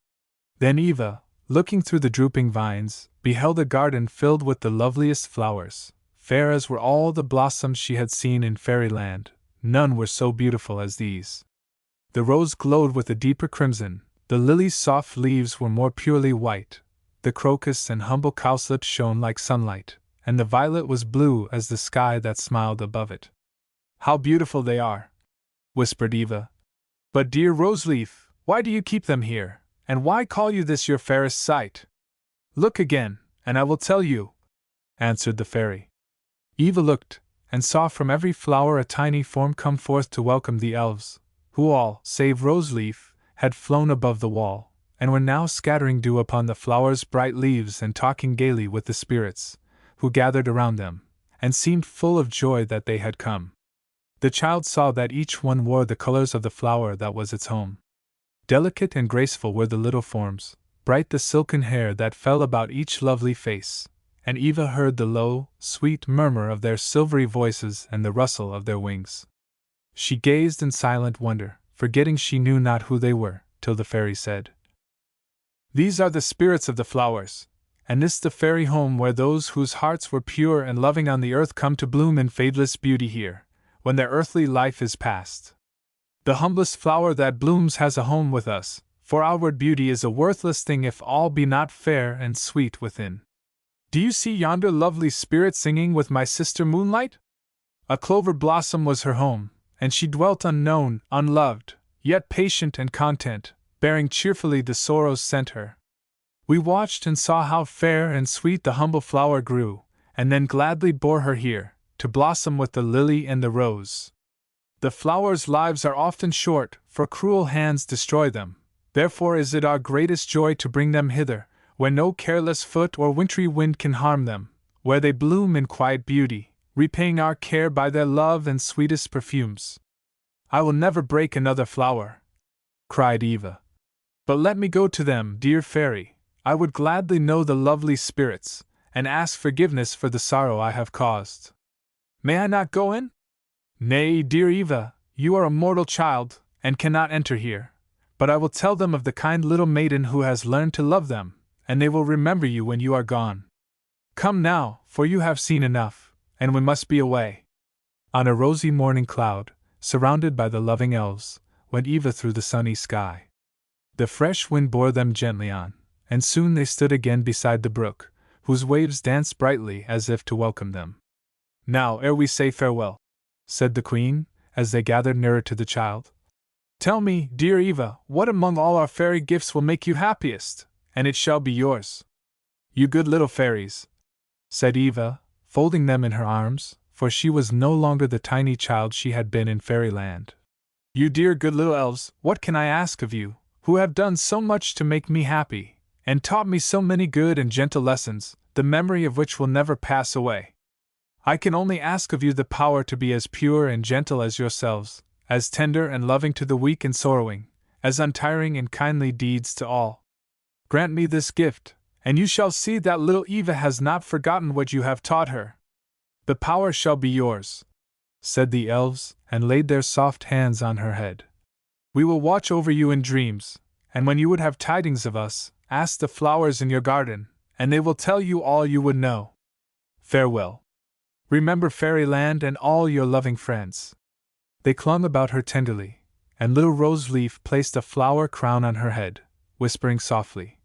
Then Eva, looking through the drooping vines, beheld a garden filled with the loveliest flowers. Fair as were all the blossoms she had seen in fairyland, none were so beautiful as these. The rose glowed with a deeper crimson, the lily's soft leaves were more purely white, the crocus and humble cowslip shone like sunlight, and the violet was blue as the sky that smiled above it. "How beautiful they are!" whispered Eva. "But dear Rose Leaf, why do you keep them here, and why call you this your fairest sight?" "Look again, and I will tell you," answered the fairy. Eva looked, and saw from every flower a tiny form come forth to welcome the elves, who all, save Rose Leaf, had flown above the wall, and were now scattering dew upon the flowers' bright leaves and talking gaily with the spirits, who gathered around them, and seemed full of joy that they had come. The child saw that each one wore the colors of the flower that was its home. Delicate and graceful were the little forms, bright the silken hair that fell about each lovely face, and Eva heard the low, sweet murmur of their silvery voices and the rustle of their wings. She gazed in silent wonder, forgetting she knew not who they were, till the fairy said, "These are the spirits of the flowers, and this the fairy home where those whose hearts were pure and loving on the earth come to bloom in fadeless beauty here, when their earthly life is past. The humblest flower that blooms has a home with us, for outward beauty is a worthless thing if all be not fair and sweet within. Do you see yonder lovely spirit singing with my sister Moonlight? A clover blossom was her home, and she dwelt unknown, unloved, yet patient and content, bearing cheerfully the sorrows sent her. We watched and saw how fair and sweet the humble flower grew, and then gladly bore her here, to blossom with the lily and the rose. The flowers' lives are often short, for cruel hands destroy them, therefore is it our greatest joy to bring them hither, where no careless foot or wintry wind can harm them, where they bloom in quiet beauty, repaying our care by their love and sweetest perfumes. I will never break another flower," cried Eva. "But let me go to them, dear fairy. I would gladly know the lovely spirits, and ask forgiveness for the sorrow I have caused. May I not go in?" "Nay, dear Eva, you are a mortal child, and cannot enter here, but I will tell them of the kind little maiden who has learned to love them, and they will remember you when you are gone. Come now, for you have seen enough, and we must be away." On a rosy morning cloud, surrounded by the loving elves, went Eva through the sunny sky. The fresh wind bore them gently on, and soon they stood again beside the brook, whose waves danced brightly as if to welcome them. Now, ere we say farewell, said the Queen, as they gathered nearer to the child, tell me, dear Eva, what among all our fairy gifts will make you happiest, and it shall be yours. You good little fairies, said Eva, folding them in her arms, for she was no longer the tiny child she had been in fairyland. You dear good little elves, what can I ask of you, who have done so much to make me happy, and taught me so many good and gentle lessons, the memory of which will never pass away? I can only ask of you the power to be as pure and gentle as yourselves, as tender and loving to the weak and sorrowing, as untiring in kindly deeds to all. Grant me this gift, and you shall see that little Eva has not forgotten what you have taught her. The power shall be yours, said the elves, and laid their soft hands on her head. We will watch over you in dreams, and when you would have tidings of us, ask the flowers in your garden, and they will tell you all you would know. Farewell. Remember Fairyland and all your loving friends. They clung about her tenderly, and little Rose Leaf placed a flower crown on her head, whispering softly,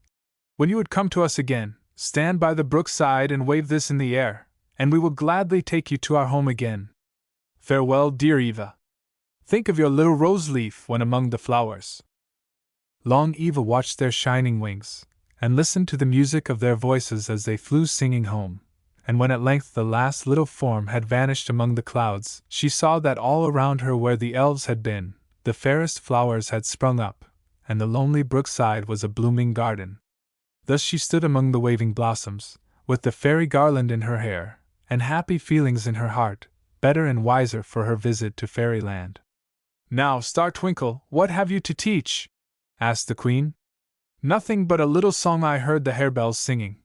when you would come to us again, stand by the brook side and wave this in the air, and we will gladly take you to our home again. Farewell, dear Eva. Think of your little Rose Leaf when among the flowers. Long Eva watched their shining wings, and listened to the music of their voices as they flew singing home, and when at length the last little form had vanished among the clouds, she saw that all around her where the elves had been, the fairest flowers had sprung up, and the lonely brookside was a blooming garden. Thus she stood among the waving blossoms, with the fairy garland in her hair, and happy feelings in her heart, better and wiser for her visit to Fairyland. Now, Star Twinkle, what have you to teach? Asked the Queen. Nothing but a little song I heard the harebells singing,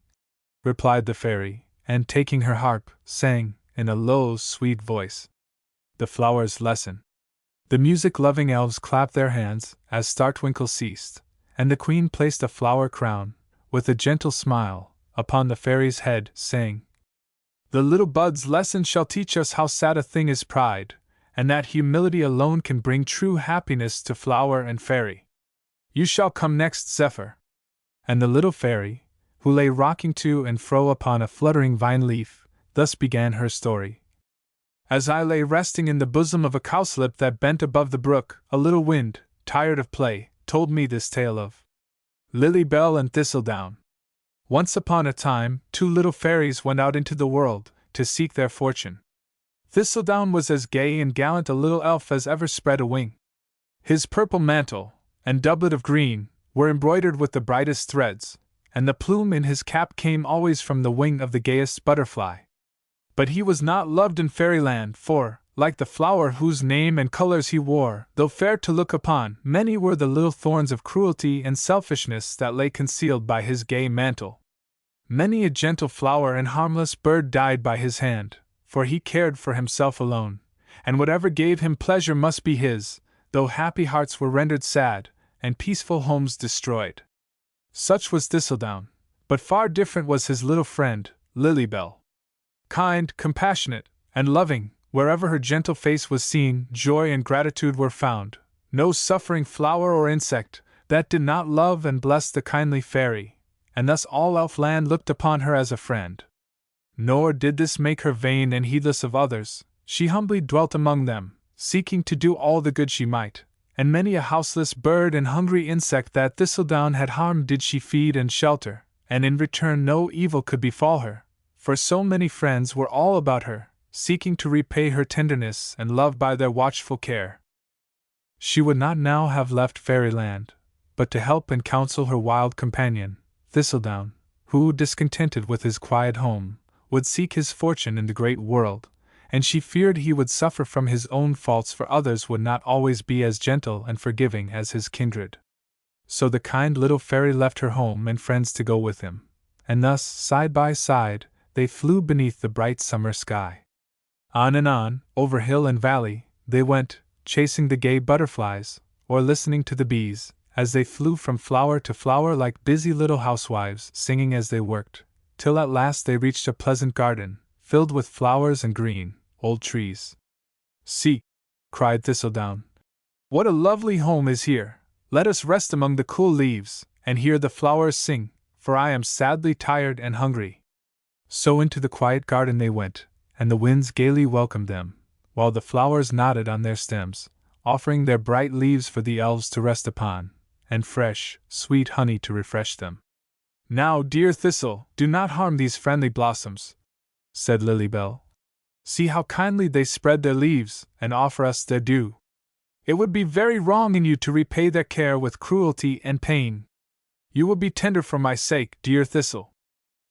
replied the fairy, and taking her harp, sang, in a low, sweet voice, the Flower's Lesson. The music-loving elves clapped their hands, as Star Twinkle ceased, and the Queen placed a flower crown, with a gentle smile, upon the fairy's head, saying, The little bud's lesson shall teach us how sad a thing is pride, and that humility alone can bring true happiness to flower and fairy. You shall come next, Zephyr. And the little fairy, who lay rocking to and fro upon a fluttering vine leaf, thus began her story. As I lay resting in the bosom of a cowslip that bent above the brook, a little wind, tired of play, told me this tale of Lily Bell and Thistledown. Once upon a time, two little fairies went out into the world to seek their fortune. Thistledown was as gay and gallant a little elf as ever spread a wing. His purple mantle and doublet of green were embroidered with the brightest threads, and the plume in his cap came always from the wing of the gayest butterfly. But he was not loved in Fairyland, for, like the flower whose name and colors he wore, though fair to look upon, many were the little thorns of cruelty and selfishness that lay concealed by his gay mantle. Many a gentle flower and harmless bird died by his hand, for he cared for himself alone, and whatever gave him pleasure must be his, though happy hearts were rendered sad, and peaceful homes destroyed. Such was Thistledown, but far different was his little friend, Lilybell. Kind, compassionate, and loving, wherever her gentle face was seen, joy and gratitude were found. No suffering flower or insect that did not love and bless the kindly fairy, and thus all Elfland looked upon her as a friend. Nor did this make her vain and heedless of others. She humbly dwelt among them, seeking to do all the good she might, and many a houseless bird and hungry insect that Thistledown had harmed did she feed and shelter, and in return no evil could befall her, for so many friends were all about her, seeking to repay her tenderness and love by their watchful care. She would not now have left Fairyland, but to help and counsel her wild companion, Thistledown, who, discontented with his quiet home, would seek his fortune in the great world, and she feared he would suffer from his own faults, for others would not always be as gentle and forgiving as his kindred. So the kind little fairy left her home and friends to go with him, and thus, side by side, they flew beneath the bright summer sky. On and on, over hill and valley, they went, chasing the gay butterflies, or listening to the bees, as they flew from flower to flower like busy little housewives, singing as they worked, till at last they reached a pleasant garden, filled with flowers and green, old trees. See, cried Thistledown, what a lovely home is here! Let us rest among the cool leaves, and hear the flowers sing, for I am sadly tired and hungry. So into the quiet garden they went, and the winds gaily welcomed them, while the flowers nodded on their stems, offering their bright leaves for the elves to rest upon, and fresh, sweet honey to refresh them. "Now, dear Thistle, do not harm these friendly blossoms," said Lilybell. "See how kindly they spread their leaves, and offer us their dew. It would be very wrong in you to repay their care with cruelty and pain. You will be tender for my sake, dear Thistle."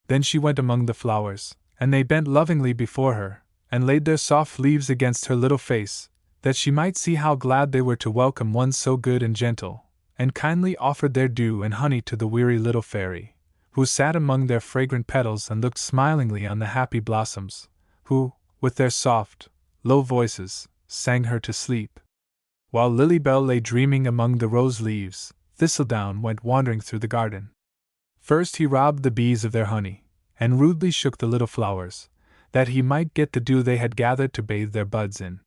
Then she went among the flowers, and they bent lovingly before her, and laid their soft leaves against her little face, that she might see how glad they were to welcome one so good and gentle, and kindly offered their dew and honey to the weary little fairy, who sat among their fragrant petals and looked smilingly on the happy blossoms, who, with their soft, low voices, sang her to sleep. While Lilybell lay dreaming among the rose leaves, Thistledown went wandering through the garden. First he robbed the bees of their honey, and rudely shook the little flowers, that he might get the dew they had gathered to bathe their buds in.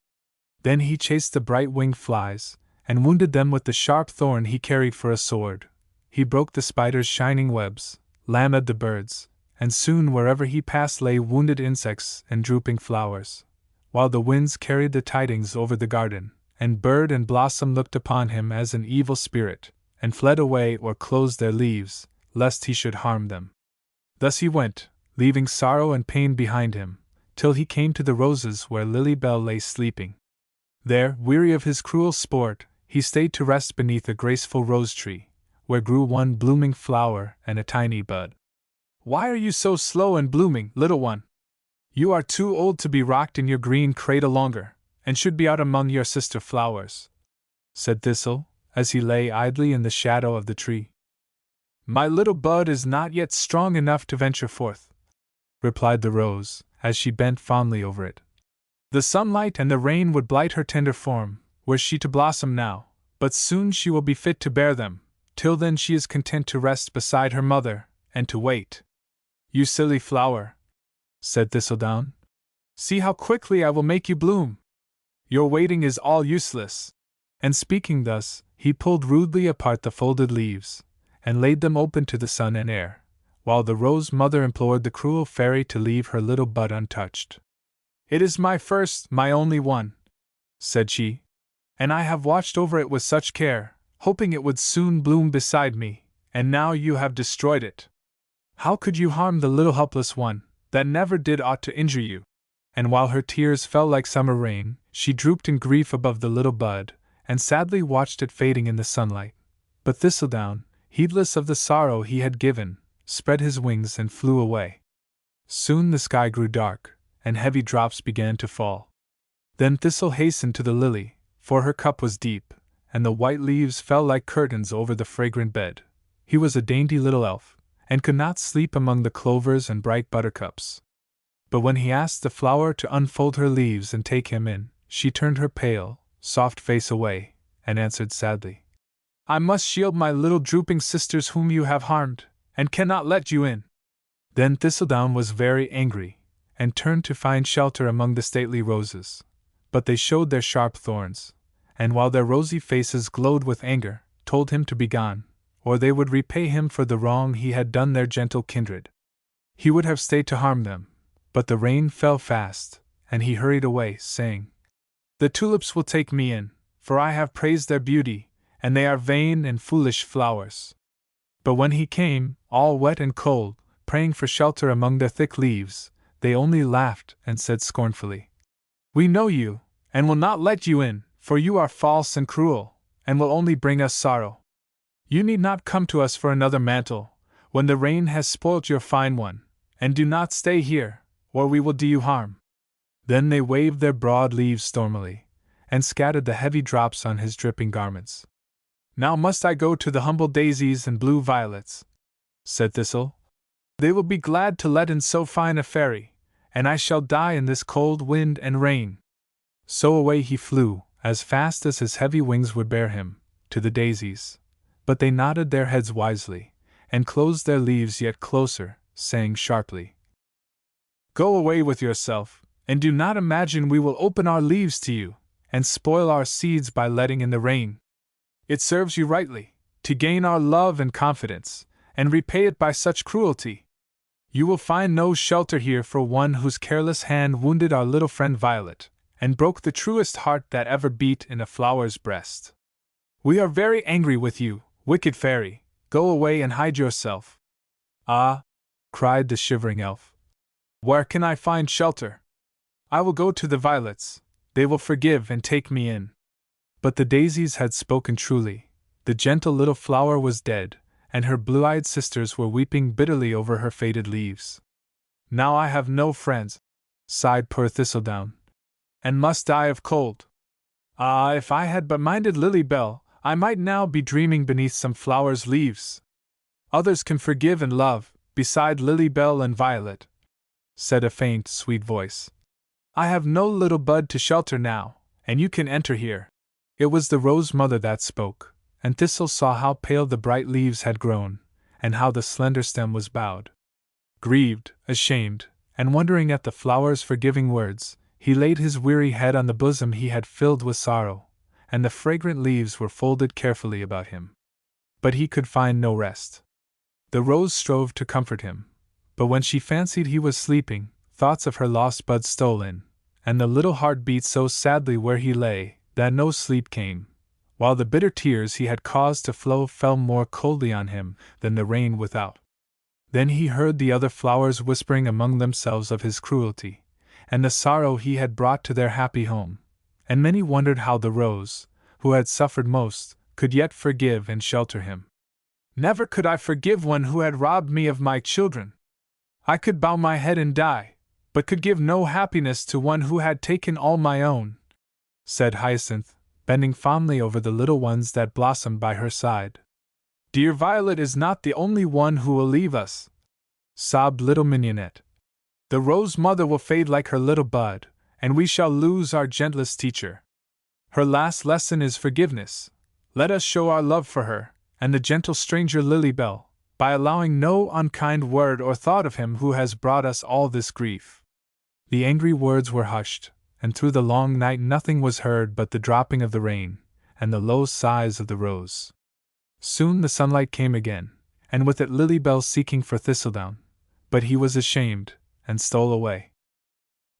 Then he chased the bright-winged flies, and wounded them with the sharp thorn he carried for a sword. He broke the spider's shining webs, lamed the birds, and soon wherever he passed lay wounded insects and drooping flowers, while the winds carried the tidings over the garden, and bird and blossom looked upon him as an evil spirit, and fled away or closed their leaves, lest he should harm them. Thus he went, leaving sorrow and pain behind him, till he came to the roses where Lilybell lay sleeping. There, weary of his cruel sport, he stayed to rest beneath a graceful rose tree, where grew one blooming flower and a tiny bud. "Why are you so slow in blooming, little one? You are too old to be rocked in your green cradle longer, and should be out among your sister flowers," said Thistle, as he lay idly in the shadow of the tree. "My little bud is not yet strong enough to venture forth," replied the rose, as she bent fondly over it. "The sunlight and the rain would blight her tender form, were she to blossom now, but soon she will be fit to bear them. Till then she is content to rest beside her mother, and to wait." "You silly flower," said Thistledown. "See how quickly I will make you bloom. Your waiting is all useless." And speaking thus, he pulled rudely apart the folded leaves, and laid them open to the sun and air, while the rose mother implored the cruel fairy to leave her little bud untouched. "It is my first, my only one," said she, "and I have watched over it with such care, hoping it would soon bloom beside me, and now you have destroyed it. How could you harm the little helpless one, that never did aught to injure you?" And while her tears fell like summer rain, she drooped in grief above the little bud, and sadly watched it fading in the sunlight. But Thistledown, heedless of the sorrow he had given, spread his wings and flew away. Soon the sky grew dark, and heavy drops began to fall. Then Thistle hastened to the lily, for her cup was deep, and the white leaves fell like curtains over the fragrant bed. He was a dainty little elf, and could not sleep among the clovers and bright buttercups. But when he asked the flower to unfold her leaves and take him in, she turned her pale, soft face away, and answered sadly, "I must shield my little drooping sisters whom you have harmed, and cannot let you in." Then Thistledown was very angry, and turned to find shelter among the stately roses. But they showed their sharp thorns, and while their rosy faces glowed with anger, told him to be gone, or they would repay him for the wrong he had done their gentle kindred. He would have stayed to harm them, but the rain fell fast, and he hurried away, saying, "The tulips will take me in, for I have praised their beauty, and they are vain and foolish flowers." But when he came, all wet and cold, praying for shelter among their thick leaves, they only laughed and said scornfully, "We know you, and will not let you in, for you are false and cruel, and will only bring us sorrow. You need not come to us for another mantle, when the rain has spoilt your fine one, and do not stay here, or we will do you harm." Then they waved their broad leaves stormily, and scattered the heavy drops on his dripping garments. "Now must I go to the humble daisies and blue violets," said Thistle. "They will be glad to let in so fine a fairy, and I shall die in this cold wind and rain." So away he flew, as fast as his heavy wings would bear him, to the daisies. But they nodded their heads wisely, and closed their leaves yet closer, saying sharply, "Go away with yourself, and do not imagine we will open our leaves to you, and spoil our seeds by letting in the rain. It serves you rightly, to gain our love and confidence, and repay it by such cruelty." You will find no shelter here for one whose careless hand wounded our little friend Violet, and broke the truest heart that ever beat in a flower's breast. We are very angry with you, wicked fairy. Go away and hide yourself." "Ah!" cried the shivering elf. "Where can I find shelter? I will go to the violets, they will forgive and take me in." But the daisies had spoken truly. The gentle little flower was dead, and her blue-eyed sisters were weeping bitterly over her faded leaves. "Now I have no friends," sighed poor Thistledown, "and must die of cold. Ah, if I had but minded Lily Bell, I might now be dreaming beneath some flower's leaves." "Others can forgive and love, beside Lily Bell and Violet," said a faint, sweet voice. "I have no little bud to shelter now, and you can enter here." It was the Rose Mother that spoke, and Thistle saw how pale the bright leaves had grown, and how the slender stem was bowed. Grieved, ashamed, and wondering at the flower's forgiving words, he laid his weary head on the bosom he had filled with sorrow, and the fragrant leaves were folded carefully about him. But he could find no rest. The rose strove to comfort him, but when she fancied he was sleeping, thoughts of her lost bud stole in, and the little heart beat so sadly where he lay that no sleep came, while the bitter tears he had caused to flow fell more coldly on him than the rain without. Then he heard the other flowers whispering among themselves of his cruelty, and the sorrow he had brought to their happy home, and many wondered how the rose, who had suffered most, could yet forgive and shelter him. "Never could I forgive one who had robbed me of my children. I could bow my head and die, but could give no happiness to one who had taken all my own," said Hyacinth, bending fondly over the little ones that blossomed by her side. "Dear Violet is not the only one who will leave us," sobbed little Mignonette. "The Rose Mother will fade like her little bud, and we shall lose our gentlest teacher. Her last lesson is forgiveness. Let us show our love for her, and the gentle stranger Lily Bell, by allowing no unkind word or thought of him who has brought us all this grief." The angry words were hushed, and through the long night nothing was heard but the dropping of the rain, and the low sighs of the rose. Soon the sunlight came again, and with it Lily Bell seeking for Thistledown, but he was ashamed, and stole away.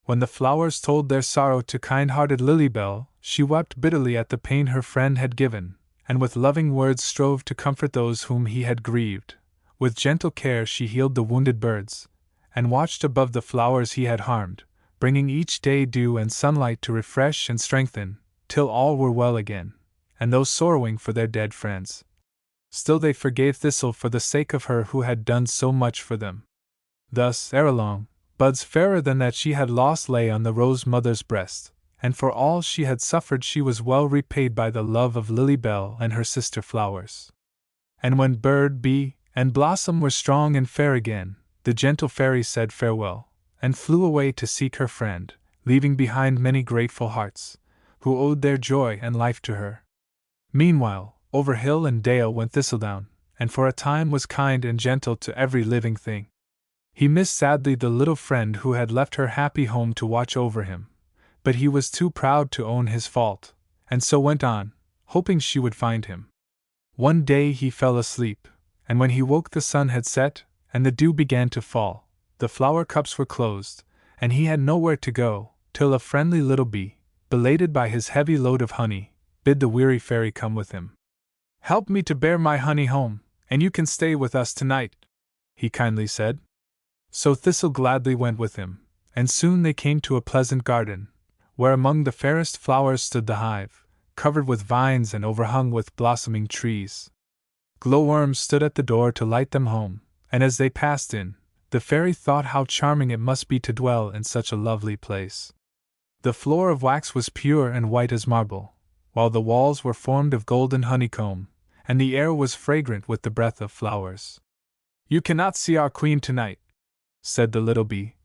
When the flowers told their sorrow to kind-hearted Lily Bell, she wept bitterly at the pain her friend had given, and with loving words strove to comfort those whom he had grieved. With gentle care she healed the wounded birds, and watched above the flowers he had harmed, bringing each day dew and sunlight to refresh and strengthen, till all were well again, and those sorrowing for their dead friends. Still they forgave Thistle for the sake of her who had done so much for them. Thus, ere long, buds fairer than that she had lost lay on the Rose Mother's breast, and for all she had suffered she was well repaid by the love of Lily Bell and her sister flowers. And when bird, bee, and blossom were strong and fair again, the gentle fairy said farewell, and flew away to seek her friend, leaving behind many grateful hearts, who owed their joy and life to her. Meanwhile, over hill and dale went Thistledown, and for a time was kind and gentle to every living thing. He missed sadly the little friend who had left her happy home to watch over him, but he was too proud to own his fault, and so went on, hoping she would find him. One day he fell asleep, and when he woke the sun had set, and the dew began to fall, the flower cups were closed, and he had nowhere to go, till a friendly little bee, belated by his heavy load of honey, bid the weary fairy come with him. "Help me to bear my honey home, and you can stay with us tonight," he kindly said. So Thistle gladly went with him, and soon they came to a pleasant garden, where among the fairest flowers stood the hive, covered with vines and overhung with blossoming trees. Glowworms stood at the door to light them home, and as they passed in, the fairy thought how charming it must be to dwell in such a lovely place. The floor of wax was pure and white as marble, while the walls were formed of golden honeycomb, and the air was fragrant with the breath of flowers. "You cannot see our queen tonight," said the little bee,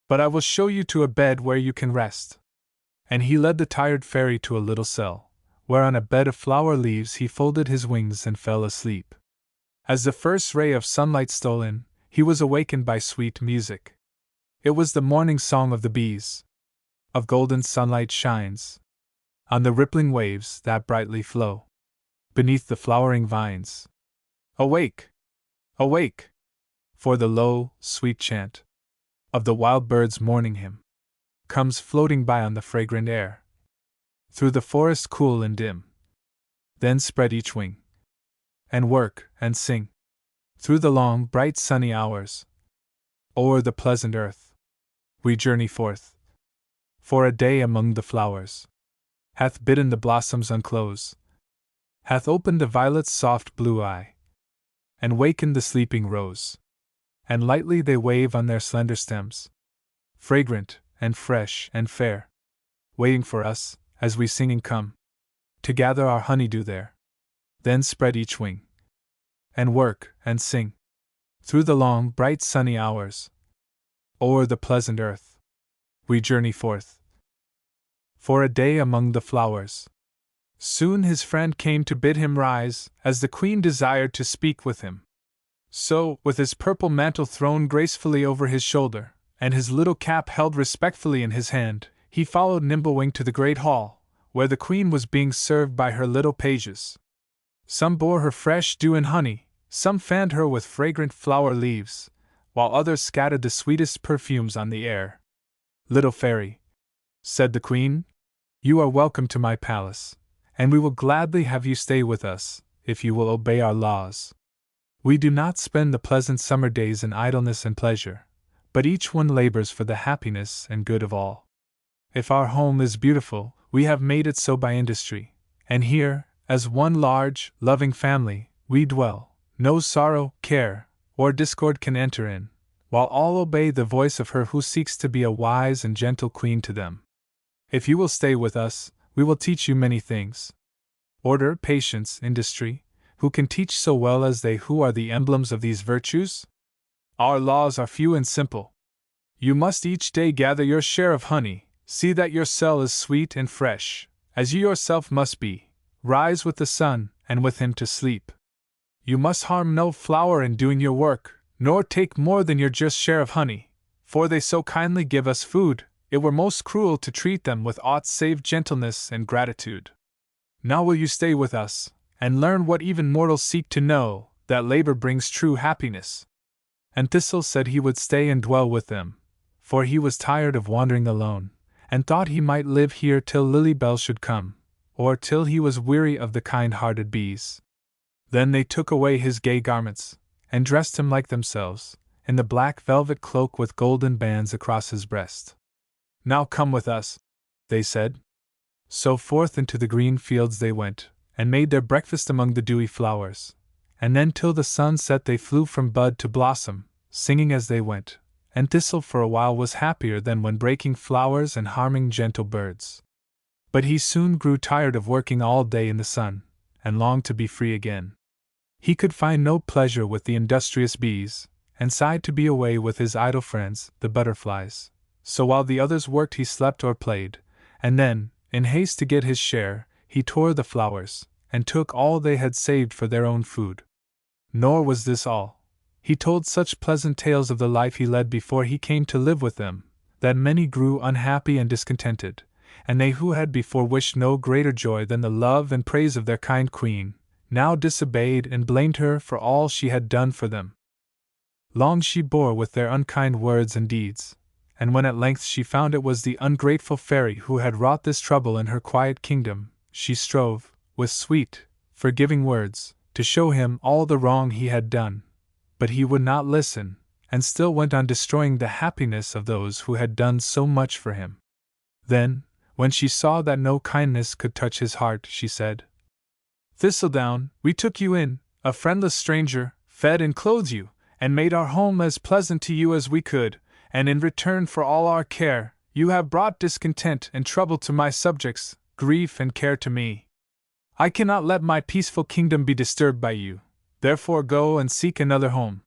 "but I will show you to a bed where you can rest." And he led the tired fairy to a little cell, where on a bed of flower leaves he folded his wings and fell asleep. As the first ray of sunlight stole in, he was awakened by sweet music. It was the morning song of the bees. Of golden sunlight shines on the rippling waves that brightly flow beneath the flowering vines. "Awake! Awake! for the low, sweet chant of the wild birds mourning him comes floating by on the fragrant air, through the forest cool and dim. Then spread each wing, and work and sing, through the long, bright, sunny hours. O'er the pleasant earth we journey forth, for a day among the flowers hath bidden the blossoms unclose, hath opened the violet's soft blue eye, and wakened the sleeping rose. And lightly they wave on their slender stems, fragrant and fresh and fair, waiting for us, as we singing come, to gather our honeydew there. Then spread each wing, and work and sing, through the long, bright, sunny hours. O'er the pleasant earth we journey forth, for a day among the flowers. Soon his friend came to bid him rise, as the queen desired to speak with him. So, with his purple mantle thrown gracefully over his shoulder, and his little cap held respectfully in his hand, he followed Nimblewing to the great hall, where the queen was being served by her little pages. Some bore her fresh dew and honey, some fanned her with fragrant flower leaves, while others scattered the sweetest perfumes on the air. "Little fairy," said the queen, "you are welcome to my palace, and we will gladly have you stay with us, if you will obey our laws. We do not spend the pleasant summer days in idleness and pleasure, but each one labors for the happiness and good of all. If our home is beautiful, we have made it so by industry, and here, as one large, loving family, we dwell. No sorrow, care, or discord can enter in, while all obey the voice of her who seeks to be a wise and gentle queen to them. If you will stay with us, we will teach you many things. Order, patience, industry. Who can teach so well as they who are the emblems of these virtues? Our laws are few and simple. You must each day gather your share of honey, see that your cell is sweet and fresh, as you yourself must be, rise with the sun, and with him to sleep. You must harm no flower in doing your work, nor take more than your just share of honey, for they so kindly give us food, it were most cruel to treat them with aught save gentleness and gratitude. Now will you stay with us, and learn what even mortals seek to know, that labor brings true happiness?" And Thistle said he would stay and dwell with them, for he was tired of wandering alone, and thought he might live here till Lilybell should come, or till he was weary of the kind-hearted bees. Then they took away his gay garments, and dressed him like themselves, in the black velvet cloak with golden bands across his breast. "Now come with us," they said. So forth into the green fields they went, and made their breakfast among the dewy flowers, and then till the sun set they flew from bud to blossom, singing as they went, and Thistle for a while was happier than when breaking flowers and harming gentle birds. But he soon grew tired of working all day in the sun, and longed to be free again. He could find no pleasure with the industrious bees, and sighed to be away with his idle friends, the butterflies. So while the others worked he slept or played, and then, in haste to get his share, he tore the flowers, and took all they had saved for their own food. Nor was this all. He told such pleasant tales of the life he led before he came to live with them, that many grew unhappy and discontented, and they who had before wished no greater joy than the love and praise of their kind queen, now disobeyed and blamed her for all she had done for them. Long she bore with their unkind words and deeds, and when at length she found it was the ungrateful fairy who had wrought this trouble in her quiet kingdom, she strove, with sweet, forgiving words, to show him all the wrong he had done. But he would not listen, and still went on destroying the happiness of those who had done so much for him. Then, when she saw that no kindness could touch his heart, she said, "Thistledown, we took you in, a friendless stranger, fed and clothed you, and made our home as pleasant to you as we could, and in return for all our care, you have brought discontent and trouble to my subjects, grief and care to me. I cannot let my peaceful kingdom be disturbed by you, therefore go and seek another home.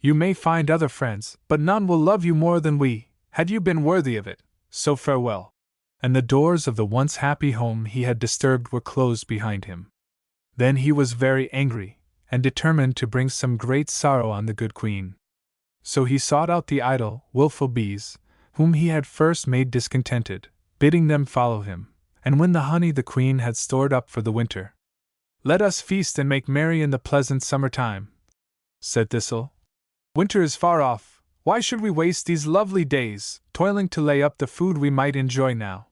You may find other friends, but none will love you more than we, had you been worthy of it, so farewell." And the doors of the once happy home he had disturbed were closed behind him. Then he was very angry, and determined to bring some great sorrow on the good queen. So he sought out the idle, wilful bees, whom he had first made discontented, bidding them follow him, and win the honey the queen had stored up for the winter. "Let us feast and make merry in the pleasant summer time," said Thistle. Winter is far off. Why should we waste these lovely days, toiling to lay up the food we might enjoy now?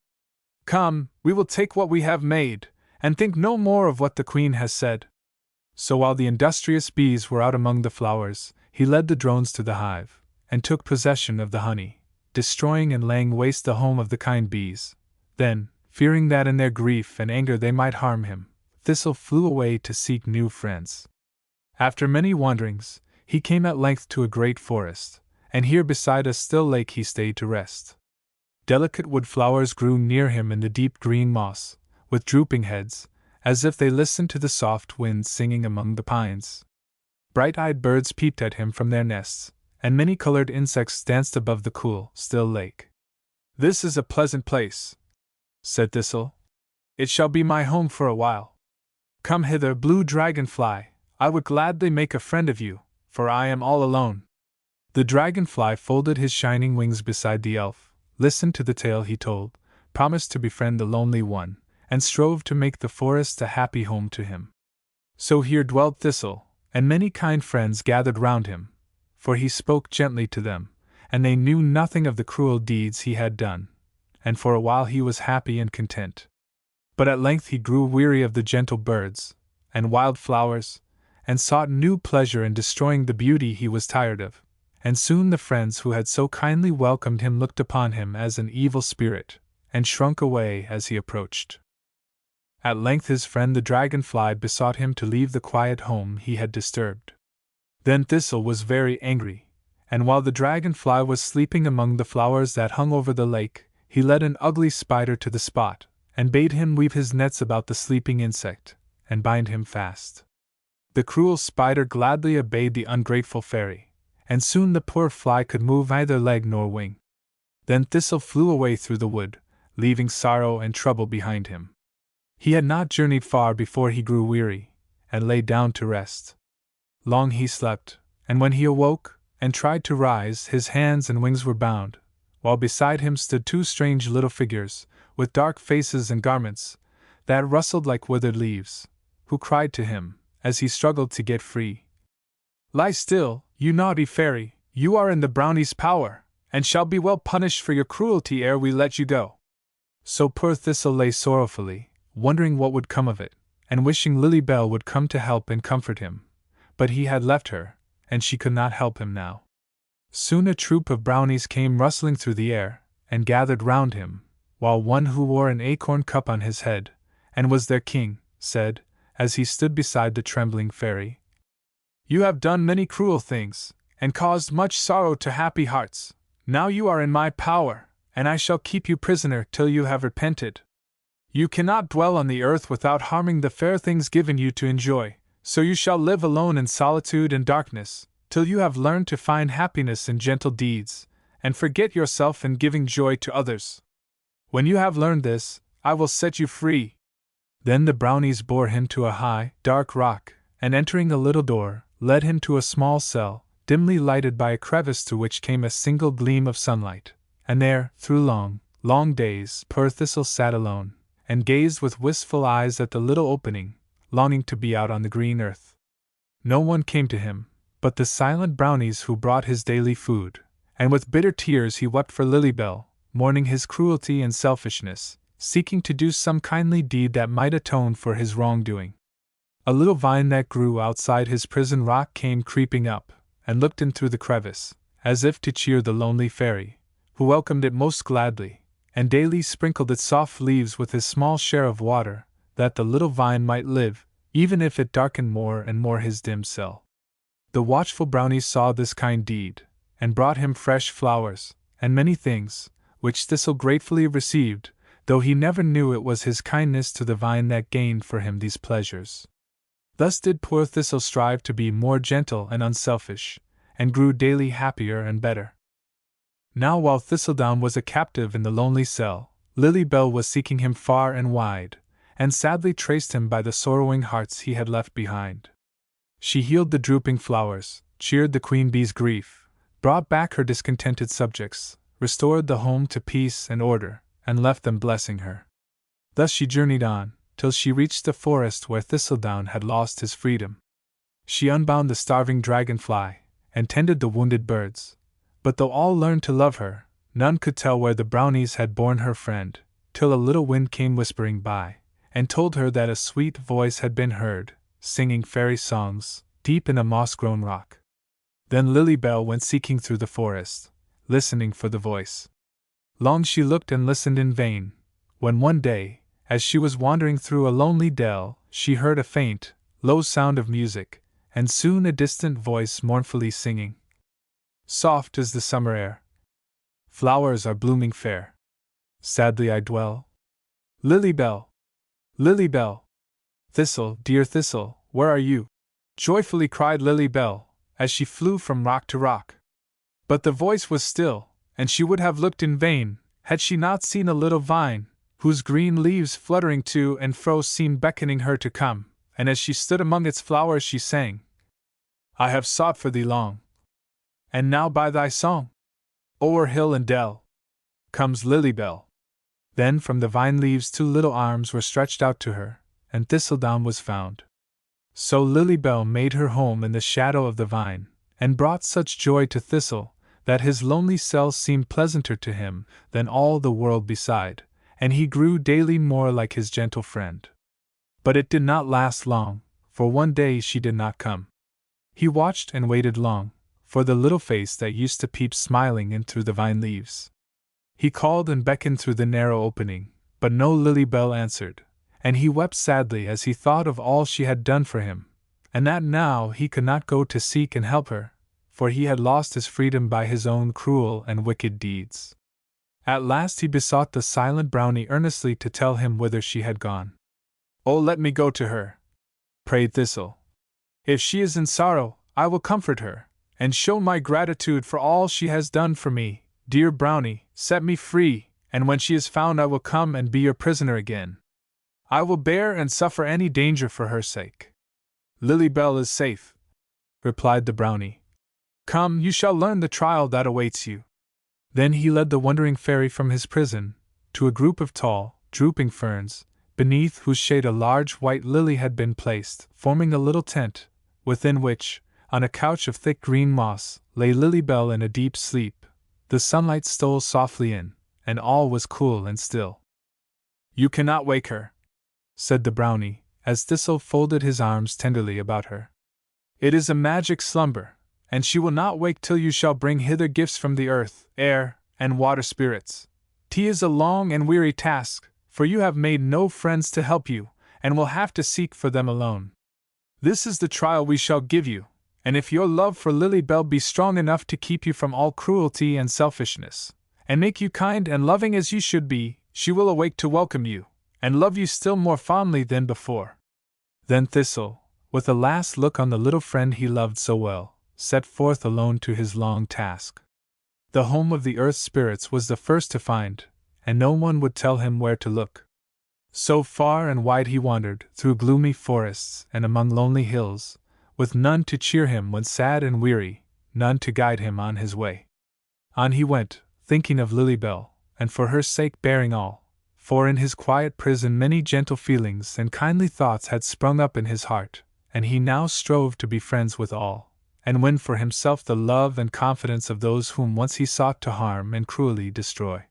Come, we will take what we have made, and think no more of what the queen has said. So while the industrious bees were out among the flowers, he led the drones to the hive, and took possession of the honey, destroying and laying waste the home of the kind bees. Then, fearing that in their grief and anger they might harm him, Thistle flew away to seek new friends. After many wanderings, he came at length to a great forest, and here beside a still lake he stayed to rest. Delicate wood flowers grew near him in the deep green moss, with drooping heads, as if they listened to the soft wind singing among the pines. Bright-eyed birds peeped at him from their nests, and many-colored insects danced above the cool, still lake. "This is a pleasant place," said Thistle. "It shall be my home for a while. Come hither, blue dragonfly, I would gladly make a friend of you, for I am all alone." The dragonfly folded his shining wings beside the elf, listened to the tale he told, promised to befriend the lonely one, and strove to make the forest a happy home to him. So here dwelt Thistle, and many kind friends gathered round him, for he spoke gently to them, and they knew nothing of the cruel deeds he had done, and for a while he was happy and content. But at length he grew weary of the gentle birds and wild flowers, and sought new pleasure in destroying the beauty he was tired of, and soon the friends who had so kindly welcomed him looked upon him as an evil spirit, and shrunk away as he approached. At length his friend the dragonfly besought him to leave the quiet home he had disturbed. Then Thistle was very angry, and while the dragonfly was sleeping among the flowers that hung over the lake, he led an ugly spider to the spot, and bade him weave his nets about the sleeping insect, and bind him fast. The cruel spider gladly obeyed the ungrateful fairy, and soon the poor fly could move neither leg nor wing. Then Thistle flew away through the wood, leaving sorrow and trouble behind him. He had not journeyed far before he grew weary, and lay down to rest. Long he slept, and when he awoke, and tried to rise, his hands and wings were bound, while beside him stood two strange little figures, with dark faces and garments that rustled like withered leaves, who cried to him, as he struggled to get free, "Lie still, you naughty fairy, you are in the brownie's power, and shall be well punished for your cruelty ere we let you go." So poor Thistle lay sorrowfully, wondering what would come of it, and wishing Lily Bell would come to help and comfort him. But he had left her, and she could not help him now. Soon a troop of brownies came rustling through the air, and gathered round him, while one who wore an acorn cup on his head, and was their king, said, as he stood beside the trembling fairy, "You have done many cruel things, and caused much sorrow to happy hearts. Now you are in my power, and I shall keep you prisoner till you have repented. You cannot dwell on the earth without harming the fair things given you to enjoy, so you shall live alone in solitude and darkness, till you have learned to find happiness in gentle deeds, and forget yourself in giving joy to others. When you have learned this, I will set you free." Then the brownies bore him to a high, dark rock, and entering a little door, led him to a small cell, dimly lighted by a crevice through which came a single gleam of sunlight, and there, through long, long days, poor Thistle sat alone, and gazed with wistful eyes at the little opening, longing to be out on the green earth. No one came to him, but the silent brownies who brought his daily food, and with bitter tears he wept for Lily Bell, mourning his cruelty and selfishness, seeking to do some kindly deed that might atone for his wrongdoing. A little vine that grew outside his prison rock came creeping up, and looked in through the crevice, as if to cheer the lonely fairy, who welcomed it most gladly, and daily sprinkled its soft leaves with his small share of water, that the little vine might live, even if it darkened more and more his dim cell. The watchful brownies saw this kind deed, and brought him fresh flowers, and many things, which Thistle gratefully received, though he never knew it was his kindness to the vine that gained for him these pleasures. Thus did poor Thistle strive to be more gentle and unselfish, and grew daily happier and better. Now while Thistledown was a captive in the lonely cell, Lily Bell was seeking him far and wide, and sadly traced him by the sorrowing hearts he had left behind. She healed the drooping flowers, cheered the queen bee's grief, brought back her discontented subjects, restored the home to peace and order, and left them blessing her. Thus she journeyed on, till she reached the forest where Thistledown had lost his freedom. She unbound the starving dragonfly, and tended the wounded birds. But though all learned to love her, none could tell where the brownies had borne her friend, till a little wind came whispering by, and told her that a sweet voice had been heard, singing fairy songs, deep in a moss-grown rock. Then Lily Bell went seeking through the forest, listening for the voice. Long she looked and listened in vain, when one day, as she was wandering through a lonely dell, she heard a faint, low sound of music, and soon a distant voice mournfully singing. Soft is the summer air. Flowers are blooming fair. Sadly I dwell. Lily Bell! Lily Bell! Thistle, dear Thistle, where are you? Joyfully cried Lily Bell, as she flew from rock to rock. But the voice was still, and she would have looked in vain, had she not seen a little vine, whose green leaves fluttering to and fro seemed beckoning her to come, and as she stood among its flowers she sang. I have sought for thee long, and now by thy song, o'er hill and dell, comes Lily Bell. Then from the vine leaves 2 little arms were stretched out to her, and thistledown was found. So Lily Bell made her home in the shadow of the vine, and brought such joy to Thistle, that his lonely cell seemed pleasanter to him than all the world beside, and he grew daily more like his gentle friend. But it did not last long, for one day she did not come. He watched and waited long, for the little face that used to peep smiling in through the vine leaves. He called and beckoned through the narrow opening, but no Lily Bell answered, and he wept sadly as he thought of all she had done for him, and that now he could not go to seek and help her, for he had lost his freedom by his own cruel and wicked deeds. At last he besought the silent brownie earnestly to tell him whither she had gone. Oh, let me go to her, prayed Thistle. If she is in sorrow, I will comfort her, and show my gratitude for all she has done for me. Dear brownie, set me free, and when she is found I will come and be your prisoner again. I will bear and suffer any danger for her sake. Lily Bell is safe, replied the brownie. Come, you shall learn the trial that awaits you. Then he led the wondering fairy from his prison, to a group of tall, drooping ferns, beneath whose shade a large white lily had been placed, forming a little tent, within which, on a couch of thick green moss, lay Lily Bell in a deep sleep. The sunlight stole softly in, and all was cool and still. You cannot wake her, said the brownie, as Thistle folded his arms tenderly about her. It is a magic slumber, and she will not wake till you shall bring hither gifts from the earth, air, and water spirits. 'Tis a long and weary task, for you have made no friends to help you, and will have to seek for them alone. This is the trial we shall give you, and if your love for Lily Bell be strong enough to keep you from all cruelty and selfishness, and make you kind and loving as you should be, she will awake to welcome you, and love you still more fondly than before. Then Thistle, with a last look on the little friend he loved so well, set forth alone to his long task. The home of the earth spirits was the first to find, and no one would tell him where to look. So far and wide he wandered, through gloomy forests and among lonely hills, with none to cheer him when sad and weary, none to guide him on his way. On he went, thinking of Lily Bell, and for her sake bearing all, for in his quiet prison many gentle feelings and kindly thoughts had sprung up in his heart, and he now strove to be friends with all, and win for himself the love and confidence of those whom once he sought to harm and cruelly destroy.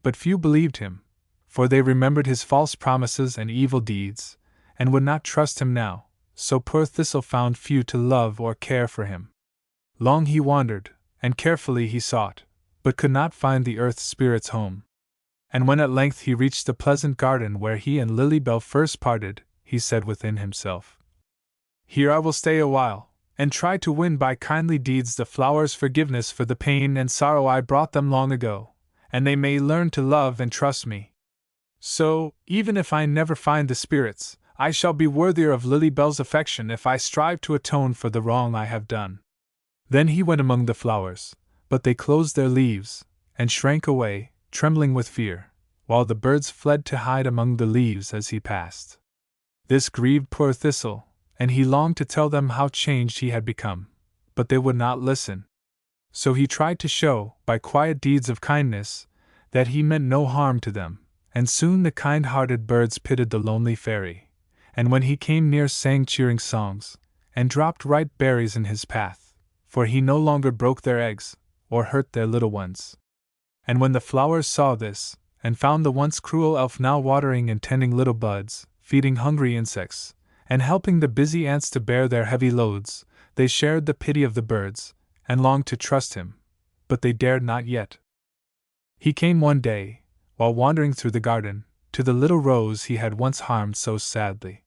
But few believed him, for they remembered his false promises and evil deeds, and would not trust him now. So poor Thistle found few to love or care for him. Long he wandered, and carefully he sought, but could not find the earth spirit's home. And when at length he reached the pleasant garden where he and Lily Bell first parted, he said within himself, Here I will stay a while, and try to win by kindly deeds the flowers' forgiveness for the pain and sorrow I brought them long ago, and they may learn to love and trust me. So, even if I never find the spirits, I shall be worthier of Lily Bell's affection if I strive to atone for the wrong I have done. Then he went among the flowers, but they closed their leaves, and shrank away, trembling with fear, while the birds fled to hide among the leaves as he passed. This grieved poor Thistle, and he longed to tell them how changed he had become, but they would not listen. So he tried to show, by quiet deeds of kindness, that he meant no harm to them, and soon the kind-hearted birds pitied the lonely fairy, and when he came near sang cheering songs, and dropped ripe berries in his path, for he no longer broke their eggs, or hurt their little ones. And when the flowers saw this, and found the once cruel elf now watering and tending little buds, feeding hungry insects, and helping the busy ants to bear their heavy loads, they shared the pity of the birds, and longed to trust him, but they dared not yet. He came one day, while wandering through the garden, to the little rose he had once harmed so sadly.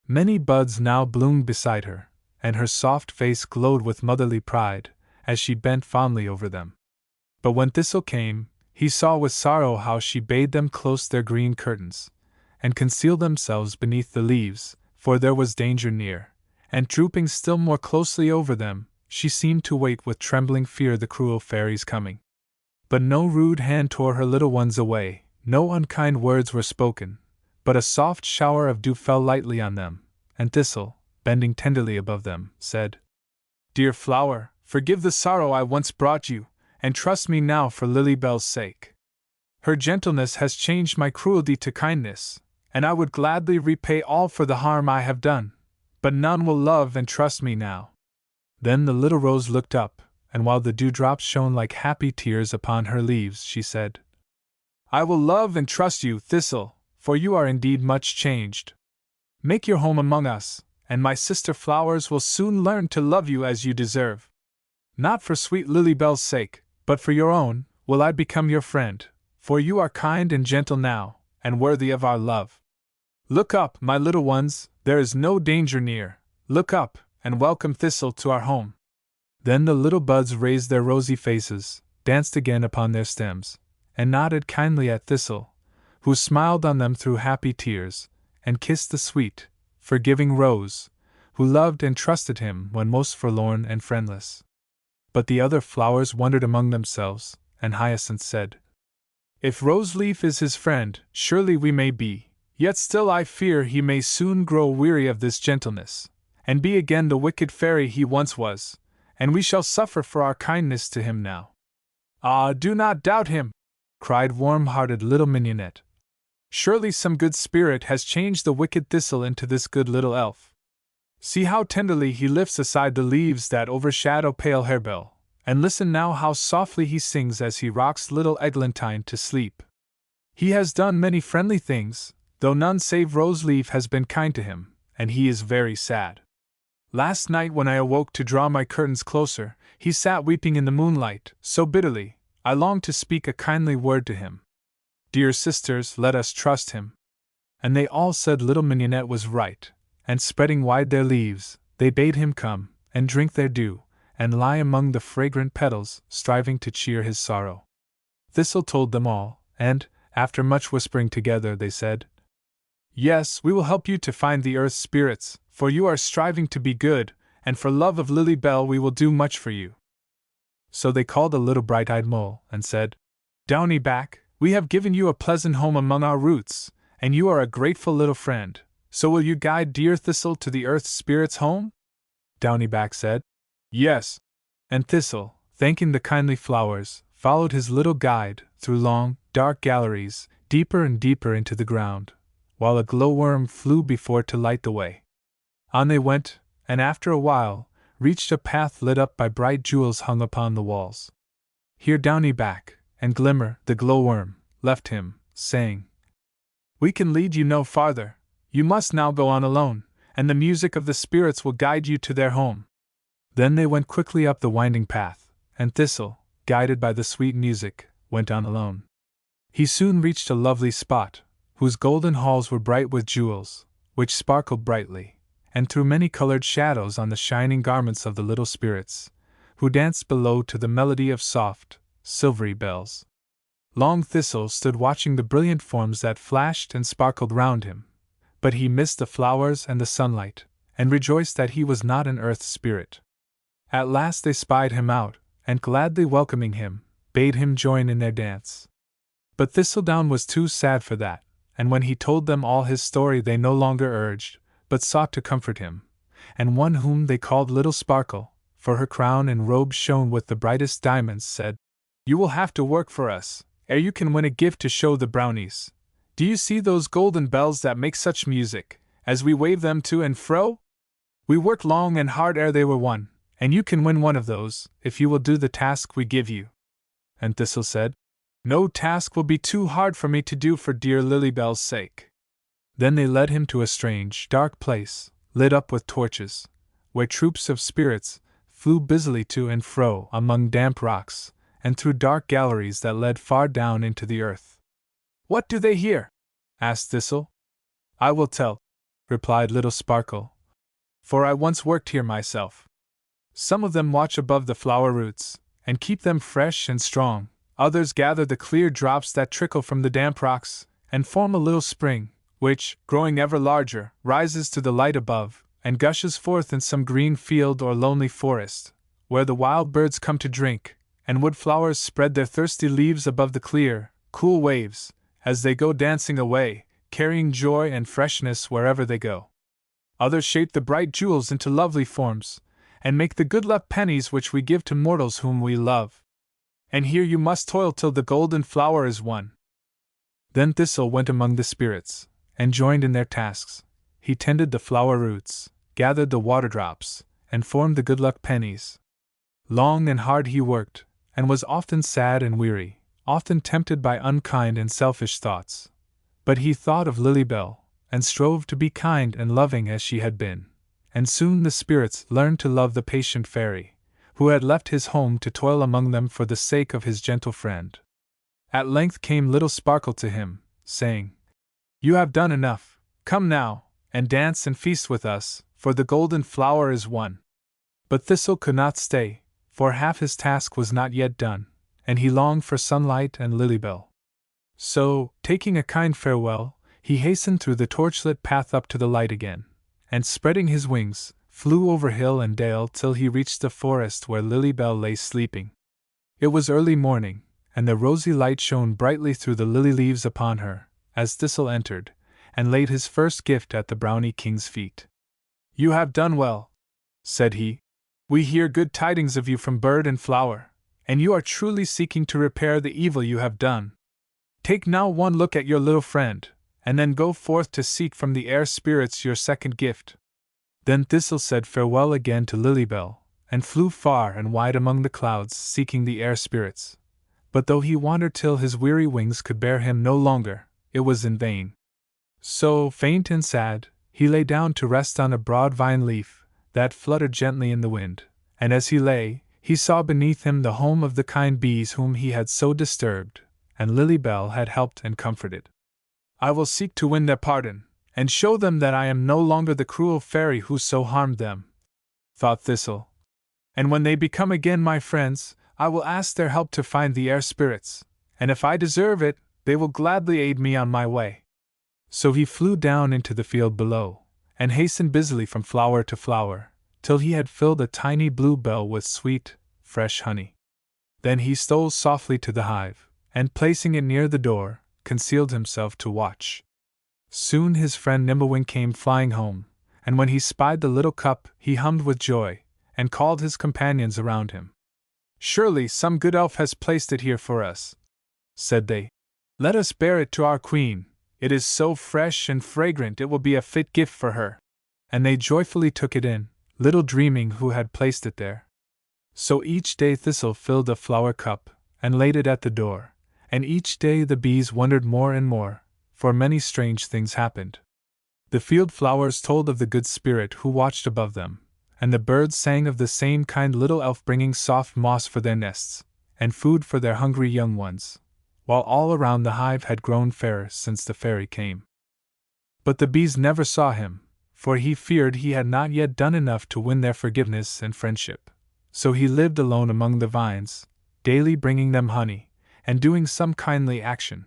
Many buds now bloomed beside her, and her soft face glowed with motherly pride, as she bent fondly over them. But when Thistle came, he saw with sorrow how she bade them close their green curtains, and conceal themselves beneath the leaves, for there was danger near, and drooping still more closely over them, she seemed to wait with trembling fear the cruel fairy's coming. But no rude hand tore her little ones away, no unkind words were spoken, but a soft shower of dew fell lightly on them, and Thistle, bending tenderly above them, said, "Dear flower, forgive the sorrow I once brought you, and trust me now for Lily Bell's sake. Her gentleness has changed my cruelty to kindness, and I would gladly repay all for the harm I have done, but none will love and trust me now." Then the little rose looked up, and while the dewdrops shone like happy tears upon her leaves, she said, "I will love and trust you, Thistle, for you are indeed much changed. Make your home among us, and my sister flowers will soon learn to love you as you deserve. Not for sweet Lily Bell's sake, but for your own, will I become your friend, for you are kind and gentle now, and worthy of our love. Look up, my little ones, there is no danger near. Look up, and welcome Thistle to our home." Then the little buds raised their rosy faces, danced again upon their stems, and nodded kindly at Thistle, who smiled on them through happy tears, and kissed the sweet, forgiving rose, who loved and trusted him when most forlorn and friendless. But the other flowers wondered among themselves, and Hyacinth said, "If Roseleaf is his friend, surely we may be, yet still I fear he may soon grow weary of this gentleness, and be again the wicked fairy he once was, and we shall suffer for our kindness to him now." "Ah, do not doubt him!" cried warm-hearted little Mignonette. "Surely some good spirit has changed the wicked Thistle into this good little elf. See how tenderly he lifts aside the leaves that overshadow pale Harebell, and listen now how softly he sings as he rocks little Eglantine to sleep. He has done many friendly things, though none save Roseleaf has been kind to him, and he is very sad. Last night when I awoke to draw my curtains closer, he sat weeping in the moonlight, so bitterly, I longed to speak a kindly word to him. Dear sisters, let us trust him." And they all said little Mignonette was right, and spreading wide their leaves, they bade him come, and drink their dew, and lie among the fragrant petals, striving to cheer his sorrow. Thistle told them all, and, after much whispering together, they said, "Yes, we will help you to find the earth's spirits, for you are striving to be good, and for love of Lily Bell we will do much for you." So they called a little bright-eyed mole, and said, "Downy Back, we have given you a pleasant home among our roots, and you are a grateful little friend, so will you guide dear Thistle to the earth's spirits' home?" Downy Back said, "Yes." And Thistle, thanking the kindly flowers, followed his little guide through long, dark galleries, deeper and deeper into the ground, while a glowworm flew before to light the way. On they went, and after a while, reached a path lit up by bright jewels hung upon the walls. Here Downy Back, and Glimmer, the glowworm, left him, saying, "We can lead you no farther, you must now go on alone, and the music of the spirits will guide you to their home." Then they went quickly up the winding path, and Thistle, guided by the sweet music, went on alone. He soon reached a lovely spot, whose golden halls were bright with jewels, which sparkled brightly, and threw many colored shadows on the shining garments of the little spirits, who danced below to the melody of soft, silvery bells. Long Thistle stood watching the brilliant forms that flashed and sparkled round him, but he missed the flowers and the sunlight, and rejoiced that he was not an earth spirit. At last they spied him out, and gladly welcoming him, bade him join in their dance. But Thistledown was too sad for that, and when he told them all his story they no longer urged, but sought to comfort him, and one whom they called Little Sparkle, for her crown and robe shone with the brightest diamonds, said, "You will have to work for us, ere you can win a gift to show the brownies. Do you see those golden bells that make such music, as we wave them to and fro? We worked long and hard ere they were won, and you can win one of those, if you will do the task we give you. And Thistle said, No task will be too hard for me to do for dear Lilybell's sake. Then they led him to a strange, dark place, lit up with torches, where troops of spirits flew busily to and fro among damp rocks, and through dark galleries that led far down into the earth. What do they here? Asked Thistle. I will tell, replied Little Sparkle, for I once worked here myself. Some of them watch above the flower roots, and keep them fresh and strong. Others gather the clear drops that trickle from the damp rocks, and form a little spring, which, growing ever larger, rises to the light above, and gushes forth in some green field or lonely forest, where the wild birds come to drink, and woodflowers spread their thirsty leaves above the clear, cool waves, as they go dancing away, carrying joy and freshness wherever they go. Others shape the bright jewels into lovely forms, and make the good luck pennies which we give to mortals whom we love. And here you must toil till the golden flower is won. Then Thistle went among the spirits, and joined in their tasks. He tended the flower roots, gathered the water drops, and formed the good luck pennies. Long and hard he worked, and was often sad and weary, often tempted by unkind and selfish thoughts. But he thought of Lilybell, and strove to be kind and loving as she had been, and soon the spirits learned to love the patient fairy, who had left his home to toil among them for the sake of his gentle friend. At length came Little Sparkle to him, saying, You have done enough, come now, and dance and feast with us, for the golden flower is won. But Thistle could not stay, for half his task was not yet done, and he longed for sunlight and Lilybell. So, taking a kind farewell, he hastened through the torchlit path up to the light again, and spreading his wings, flew over hill and dale till he reached the forest where Lilybell lay sleeping. It was early morning, and the rosy light shone brightly through the lily leaves upon her, as Thistle entered, and laid his first gift at the Brownie King's feet. You have done well, said he. We hear good tidings of you from bird and flower, and you are truly seeking to repair the evil you have done. Take now one look at your little friend, and then go forth to seek from the air spirits your second gift. Then Thistle said farewell again to Lilybell, and flew far and wide among the clouds seeking the air spirits. But though he wandered till his weary wings could bear him no longer, it was in vain. So, faint and sad, he lay down to rest on a broad vine leaf that fluttered gently in the wind, and as he lay, he saw beneath him the home of the kind bees whom he had so disturbed, and Lilybell had helped and comforted. I will seek to win their pardon, and show them that I am no longer the cruel fairy who so harmed them, thought Thistle. And when they become again my friends, I will ask their help to find the air spirits, and if I deserve it, they will gladly aid me on my way. So he flew down into the field below, and hastened busily from flower to flower, till he had filled a tiny blue bell with sweet, fresh honey. Then he stole softly to the hive, and placing it near the door, concealed himself to watch. Soon his friend Nimblewing came flying home, and when he spied the little cup, he hummed with joy, and called his companions around him. Surely some good elf has placed it here for us, said they. Let us bear it to our queen. It is so fresh and fragrant it will be a fit gift for her. And they joyfully took it in, little dreaming who had placed it there. So each day Thistle filled a flower cup, and laid it at the door, and each day the bees wondered more and more, for many strange things happened. The field flowers told of the good spirit who watched above them, and the birds sang of the same kind little elf bringing soft moss for their nests, and food for their hungry young ones, while all around the hive had grown fairer since the fairy came. But the bees never saw him, for he feared he had not yet done enough to win their forgiveness and friendship. So he lived alone among the vines, daily bringing them honey, and doing some kindly action.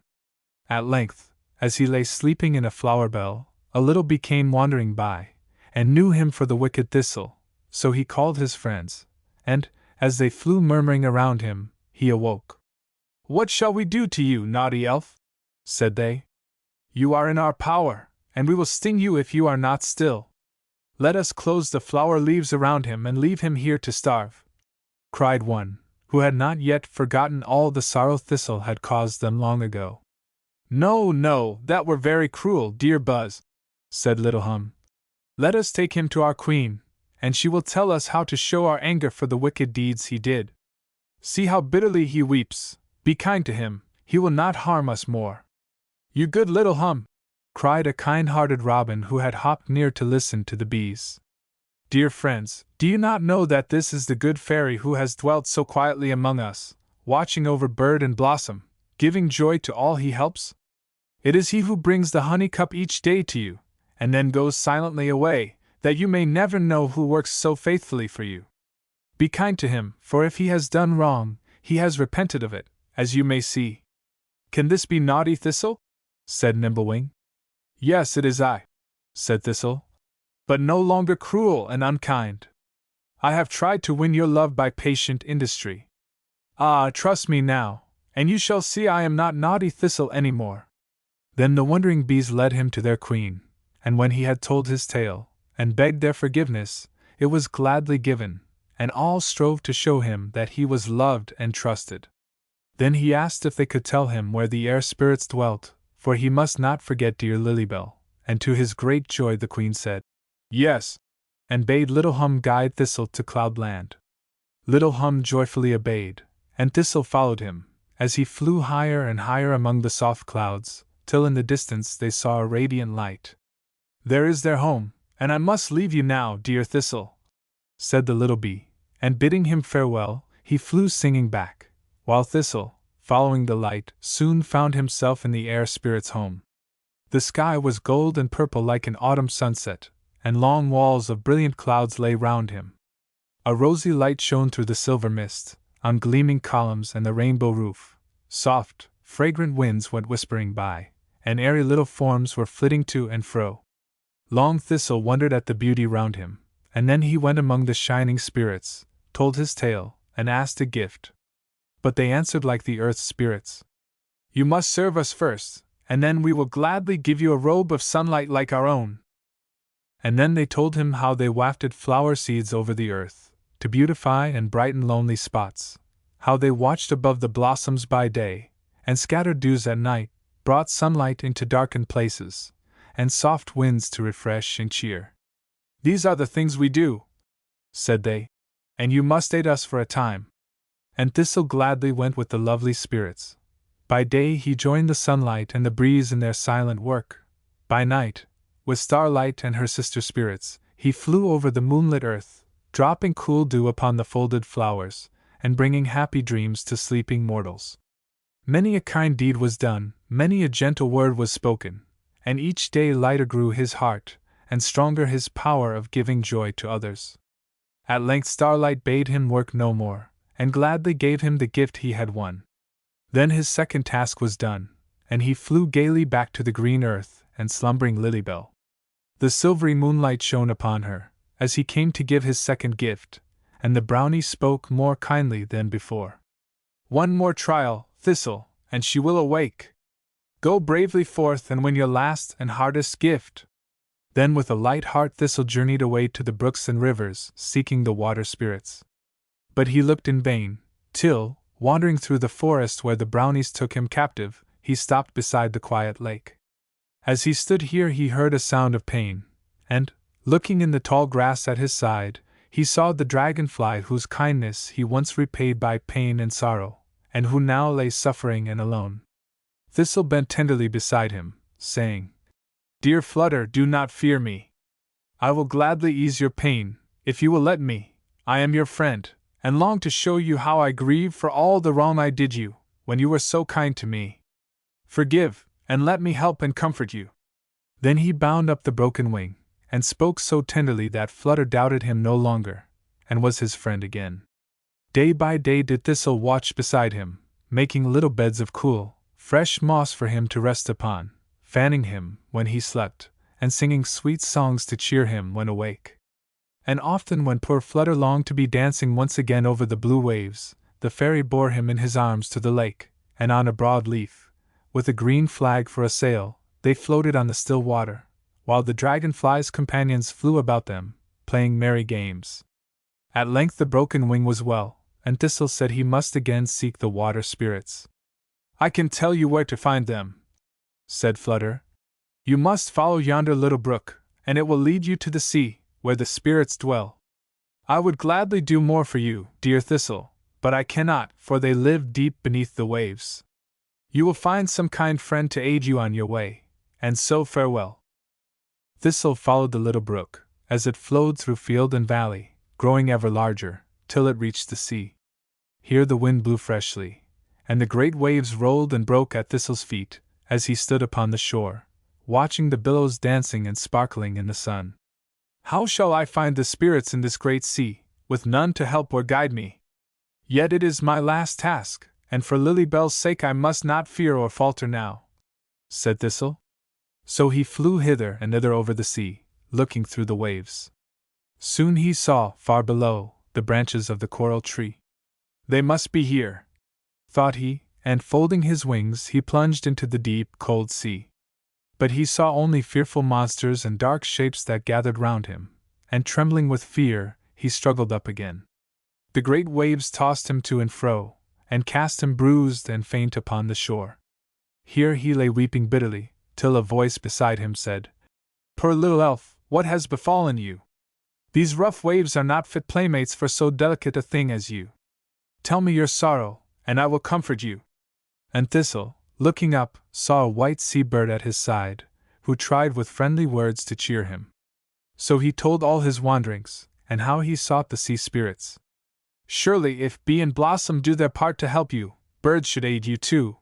At length, as he lay sleeping in a flower bell, a little bee came wandering by, and knew him for the wicked Thistle, so he called his friends, and, as they flew murmuring around him, he awoke. What shall we do to you, naughty elf? Said they. You are in our power, and we will sting you if you are not still. Let us close the flower leaves around him and leave him here to starve, cried one, who had not yet forgotten all the sorrow Thistle had caused them long ago. No, no, that were very cruel, dear Buzz, said Little Hum. Let us take him to our queen, and she will tell us how to show our anger for the wicked deeds he did. See how bitterly he weeps. Be kind to him, he will not harm us more." "You good little hum!" cried a kind-hearted robin who had hopped near to listen to the bees. "Dear friends, do you not know that this is the good fairy who has dwelt so quietly among us, watching over bird and blossom, giving joy to all he helps? It is he who brings the honey cup each day to you, and then goes silently away, that you may never know who works so faithfully for you. Be kind to him, for if he has done wrong, he has repented of it, as you may see." "Can this be naughty Thistle?" said Nimblewing. "Yes, it is I," said Thistle, "but no longer cruel and unkind. I have tried to win your love by patient industry. Ah, trust me now, and you shall see I am not naughty Thistle any more." Then the wondering bees led him to their queen, and when he had told his tale, and begged their forgiveness, it was gladly given, and all strove to show him that he was loved and trusted. Then he asked if they could tell him where the air spirits dwelt, for he must not forget dear Lilybell, and to his great joy the queen said, "Yes," and bade Little Hum guide Thistle to Cloudland. Little Hum joyfully obeyed, and Thistle followed him, as he flew higher and higher among the soft clouds, till in the distance they saw a radiant light. "There is their home, and I must leave you now, dear Thistle," said the little bee, and bidding him farewell, he flew singing back, while Thistle, following the light, soon found himself in the air spirit's home. The sky was gold and purple like an autumn sunset, and long walls of brilliant clouds lay round him. A rosy light shone through the silver mist, on gleaming columns and the rainbow roof. Soft, fragrant winds went whispering by, and airy little forms were flitting to and fro. Long Thistle wondered at the beauty round him, and then he went among the shining spirits, told his tale, and asked a gift. But they answered like the earth's spirits. "You must serve us first, and then we will gladly give you a robe of sunlight like our own." And then they told him how they wafted flower seeds over the earth, to beautify and brighten lonely spots, how they watched above the blossoms by day, and scattered dews at night, brought sunlight into darkened places, and soft winds to refresh and cheer. "These are the things we do," said they, "and you must aid us for a time." And Thistle gladly went with the lovely spirits. By day he joined the sunlight and the breeze in their silent work. By night, with Starlight and her sister spirits, he flew over the moonlit earth, dropping cool dew upon the folded flowers, and bringing happy dreams to sleeping mortals. Many a kind deed was done, many a gentle word was spoken, and each day lighter grew his heart, and stronger his power of giving joy to others. At length Starlight bade him work no more, and gladly gave him the gift he had won. Then his second task was done, and he flew gaily back to the green earth and slumbering Lilybell. The silvery moonlight shone upon her, as he came to give his second gift, and the brownie spoke more kindly than before. "One more trial, Thistle, and she will awake. Go bravely forth and win your last and hardest gift." Then with a light heart Thistle journeyed away to the brooks and rivers, seeking the water spirits. But he looked in vain, till, wandering through the forest where the brownies took him captive, he stopped beside the quiet lake. As he stood here he heard a sound of pain, and, looking in the tall grass at his side, he saw the dragonfly whose kindness he once repaid by pain and sorrow, and who now lay suffering and alone. Thistle bent tenderly beside him, saying, "Dear Flutter, do not fear me. I will gladly ease your pain, if you will let me. I am your friend, and long to show you how I grieve for all the wrong I did you, when you were so kind to me. Forgive, and let me help and comfort you." Then he bound up the broken wing, and spoke so tenderly that Flutter doubted him no longer, and was his friend again. Day by day did Thistle watch beside him, making little beds of cool, fresh moss for him to rest upon, fanning him when he slept, and singing sweet songs to cheer him when awake. And often when poor Flutter longed to be dancing once again over the blue waves, the fairy bore him in his arms to the lake, and on a broad leaf, with a green flag for a sail, they floated on the still water, while the dragonfly's companions flew about them, playing merry games. At length the broken wing was well, and Thistle said he must again seek the water spirits. "I can tell you where to find them," said Flutter. "You must follow yonder little brook, and it will lead you to the sea, where the spirits dwell. I would gladly do more for you, dear Thistle, but I cannot, for they live deep beneath the waves. You will find some kind friend to aid you on your way, and so farewell." Thistle followed the little brook, as it flowed through field and valley, growing ever larger, till it reached the sea. Here the wind blew freshly, and the great waves rolled and broke at Thistle's feet, as he stood upon the shore, watching the billows dancing and sparkling in the sun. "How shall I find the spirits in this great sea, with none to help or guide me? Yet it is my last task, and for Lilybell's sake I must not fear or falter now," said Thistle. So he flew hither and thither over the sea, looking through the waves. Soon he saw, far below, the branches of the coral tree. "They must be here," thought he, and folding his wings he plunged into the deep, cold sea. But he saw only fearful monsters and dark shapes that gathered round him, and trembling with fear, he struggled up again. The great waves tossed him to and fro, and cast him bruised and faint upon the shore. Here he lay weeping bitterly, till a voice beside him said, "Poor little elf, what has befallen you? These rough waves are not fit playmates for so delicate a thing as you. Tell me your sorrow, and I will comfort you." And Thistle, looking up, saw a white sea-bird at his side, who tried with friendly words to cheer him. So he told all his wanderings, and how he sought the sea spirits. "Surely, if bee and blossom do their part to help you, birds should aid you too,"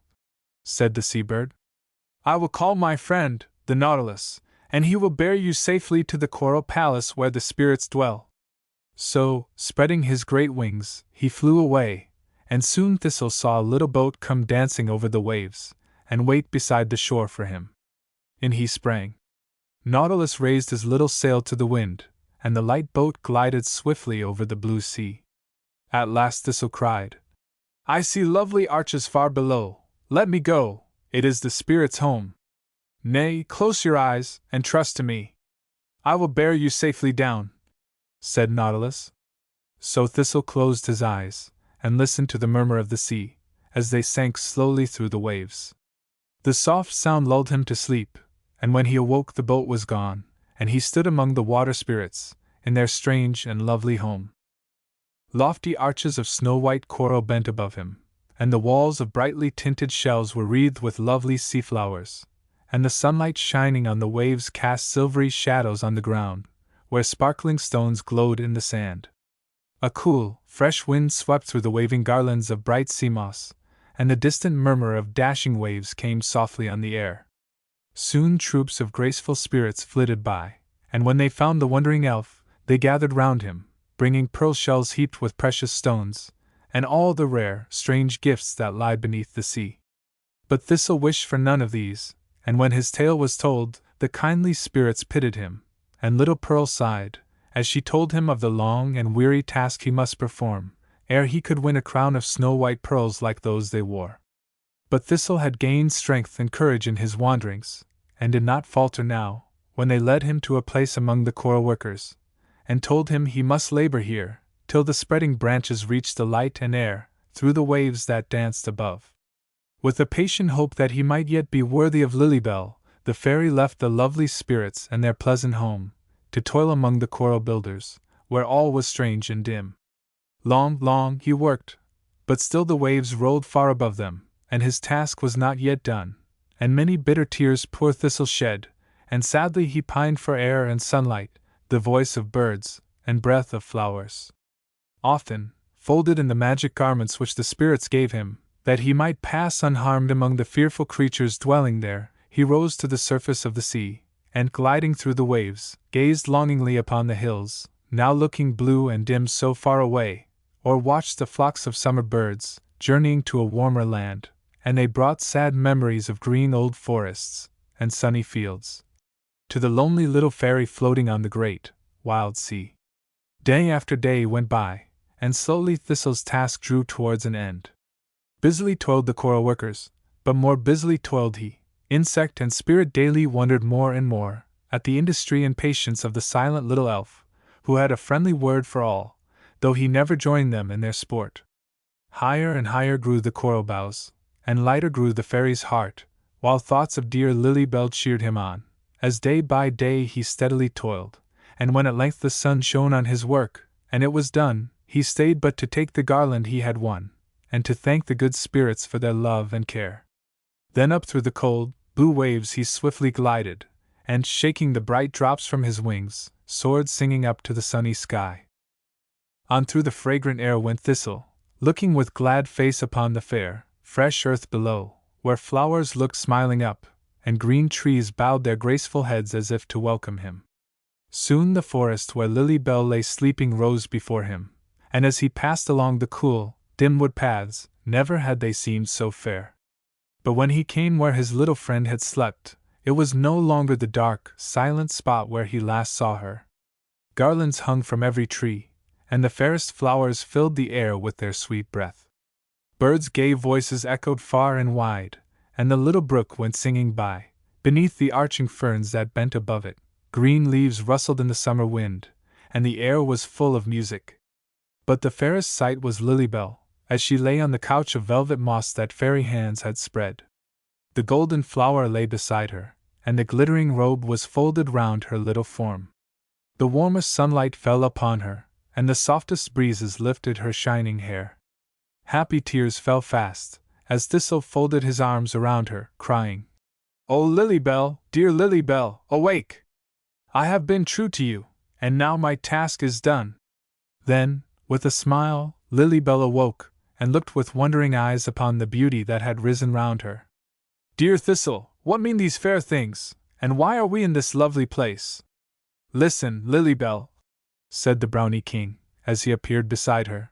said the sea-bird. "I will call my friend, the Nautilus, and he will bear you safely to the coral palace where the spirits dwell." So, spreading his great wings, he flew away, and soon Thistle saw a little boat come dancing over the waves, and wait beside the shore for him. In he sprang. Nautilus raised his little sail to the wind, and the light boat glided swiftly over the blue sea. At last Thistle cried, "I see lovely arches far below, let me go, it is the spirits' home." "Nay, close your eyes, and trust to me. I will bear you safely down," said Nautilus. So Thistle closed his eyes, and listened to the murmur of the sea, as they sank slowly through the waves. The soft sound lulled him to sleep, and when he awoke the boat was gone, and he stood among the water spirits, in their strange and lovely home. Lofty arches of snow-white coral bent above him, and the walls of brightly tinted shells were wreathed with lovely sea flowers, and the sunlight shining on the waves cast silvery shadows on the ground, where sparkling stones glowed in the sand. A cool, fresh wind swept through the waving garlands of bright sea moss, and the distant murmur of dashing waves came softly on the air. Soon troops of graceful spirits flitted by, and when they found the wondering elf, they gathered round him, bringing pearl shells heaped with precious stones, and all the rare, strange gifts that lie beneath the sea. But Thistle wished for none of these, and when his tale was told, the kindly spirits pitied him, and little Pearl sighed, as she told him of the long and weary task he must perform, ere he could win a crown of snow-white pearls like those they wore. But Thistle had gained strength and courage in his wanderings, and did not falter now, when they led him to a place among the coral workers, and told him he must labor here, till the spreading branches reached the light and air, through the waves that danced above. With a patient hope that he might yet be worthy of Lilybell, the fairy left the lovely spirits and their pleasant home, to toil among the coral builders, where all was strange and dim. Long he worked, but still the waves rolled far above them, and his task was not yet done, and many bitter tears poor Thistle shed, and sadly he pined for air and sunlight, the voice of birds, and breath of flowers. Often, folded in the magic garments which the spirits gave him, that he might pass unharmed among the fearful creatures dwelling there, he rose to the surface of the sea, and gliding through the waves, gazed longingly upon the hills, now looking blue and dim so far away, or watched the flocks of summer birds, journeying to a warmer land, and they brought sad memories of green old forests, and sunny fields, to the lonely little fairy floating on the great, wild sea. Day after day went by, and slowly Thistle's task drew towards an end. Busily toiled the coral workers, but more busily toiled he. Insect and spirit daily wondered more and more at the industry and patience of the silent little elf, who had a friendly word for all, though he never joined them in their sport. Higher and higher grew the coral boughs, and lighter grew the fairy's heart, while thoughts of dear Lilybell cheered him on, as day by day he steadily toiled, and when at length the sun shone on his work, and it was done. He stayed but to take the garland he had won, and to thank the good spirits for their love and care. Then up through the cold, blue waves he swiftly glided, and, shaking the bright drops from his wings, soared singing up to the sunny sky. On through the fragrant air went Thistle, looking with glad face upon the fair, fresh earth below, where flowers looked smiling up, and green trees bowed their graceful heads as if to welcome him. Soon the forest where Lily Bell lay sleeping rose before him, and as he passed along the cool, dim wood paths, never had they seemed so fair. But when he came where his little friend had slept, it was no longer the dark, silent spot where he last saw her. Garlands hung from every tree, and the fairest flowers filled the air with their sweet breath. Birds' gay voices echoed far and wide, and the little brook went singing by, beneath the arching ferns that bent above it. Green leaves rustled in the summer wind, and the air was full of music. But the fairest sight was Lily Bell, as she lay on the couch of velvet moss that fairy hands had spread. The golden flower lay beside her, and the glittering robe was folded round her little form. The warmest sunlight fell upon her, and the softest breezes lifted her shining hair. Happy tears fell fast, as Thistle folded his arms around her, crying, "O Lily Bell, dear Lily Bell, awake! I have been true to you, and now my task is done." Then, with a smile, Lily Bell awoke, and looked with wondering eyes upon the beauty that had risen round her. "Dear Thistle, what mean these fair things, and why are we in this lovely place?" "Listen, Lily Bell," said the Brownie King, as he appeared beside her.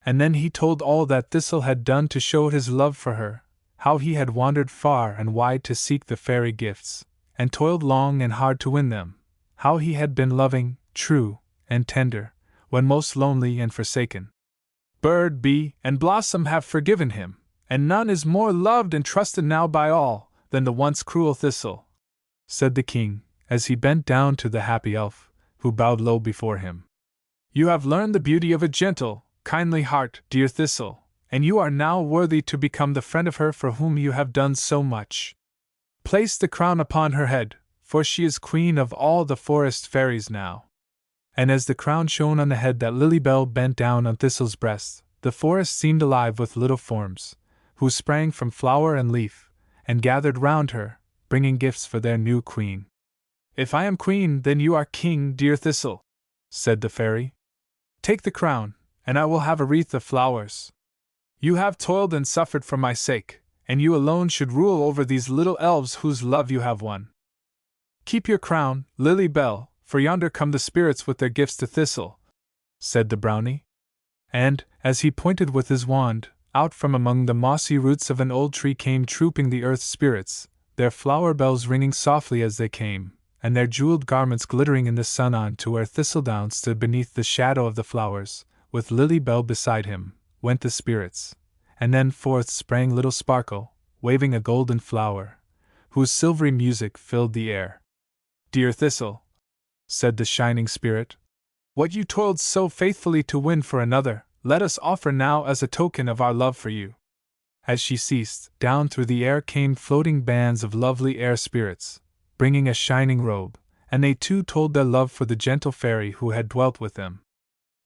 And then he told all that Thistle had done to show his love for her, how he had wandered far and wide to seek the fairy gifts, and toiled long and hard to win them, how he had been loving, true, and tender, when most lonely and forsaken. Bird, bee, and blossom have forgiven him, and none is more loved and trusted now by all than the once cruel Thistle, said the king, as he bent down to the happy elf, who bowed low before him. You have learned the beauty of a gentle, kindly heart, dear Thistle, and you are now worthy to become the friend of her for whom you have done so much. Place the crown upon her head, for she is queen of all the forest fairies now. And as the crown shone on the head that Lily Bell bent down on Thistle's breast, the forest seemed alive with little forms, who sprang from flower and leaf, and gathered round her, bringing gifts for their new queen. If I am queen, then you are king, dear Thistle, said the fairy. Take the crown, and I will have a wreath of flowers. You have toiled and suffered for my sake, and you alone should rule over these little elves whose love you have won. Keep your crown, Lily Bell, for yonder come the spirits with their gifts to Thistle, said the brownie. And, as he pointed with his wand, out from among the mossy roots of an old tree came trooping the earth spirits, their flower bells ringing softly as they came, and their jeweled garments glittering in the sun on to where Thistledown stood beneath the shadow of the flowers, with Lily Bell beside him, went the spirits, and then forth sprang little Sparkle, waving a golden flower, whose silvery music filled the air. Dear Thistle, said the shining spirit, what you toiled so faithfully to win for another, let us offer now as a token of our love for you. As she ceased, down through the air came floating bands of lovely air spirits, bringing a shining robe, and they too told their love for the gentle fairy who had dwelt with them.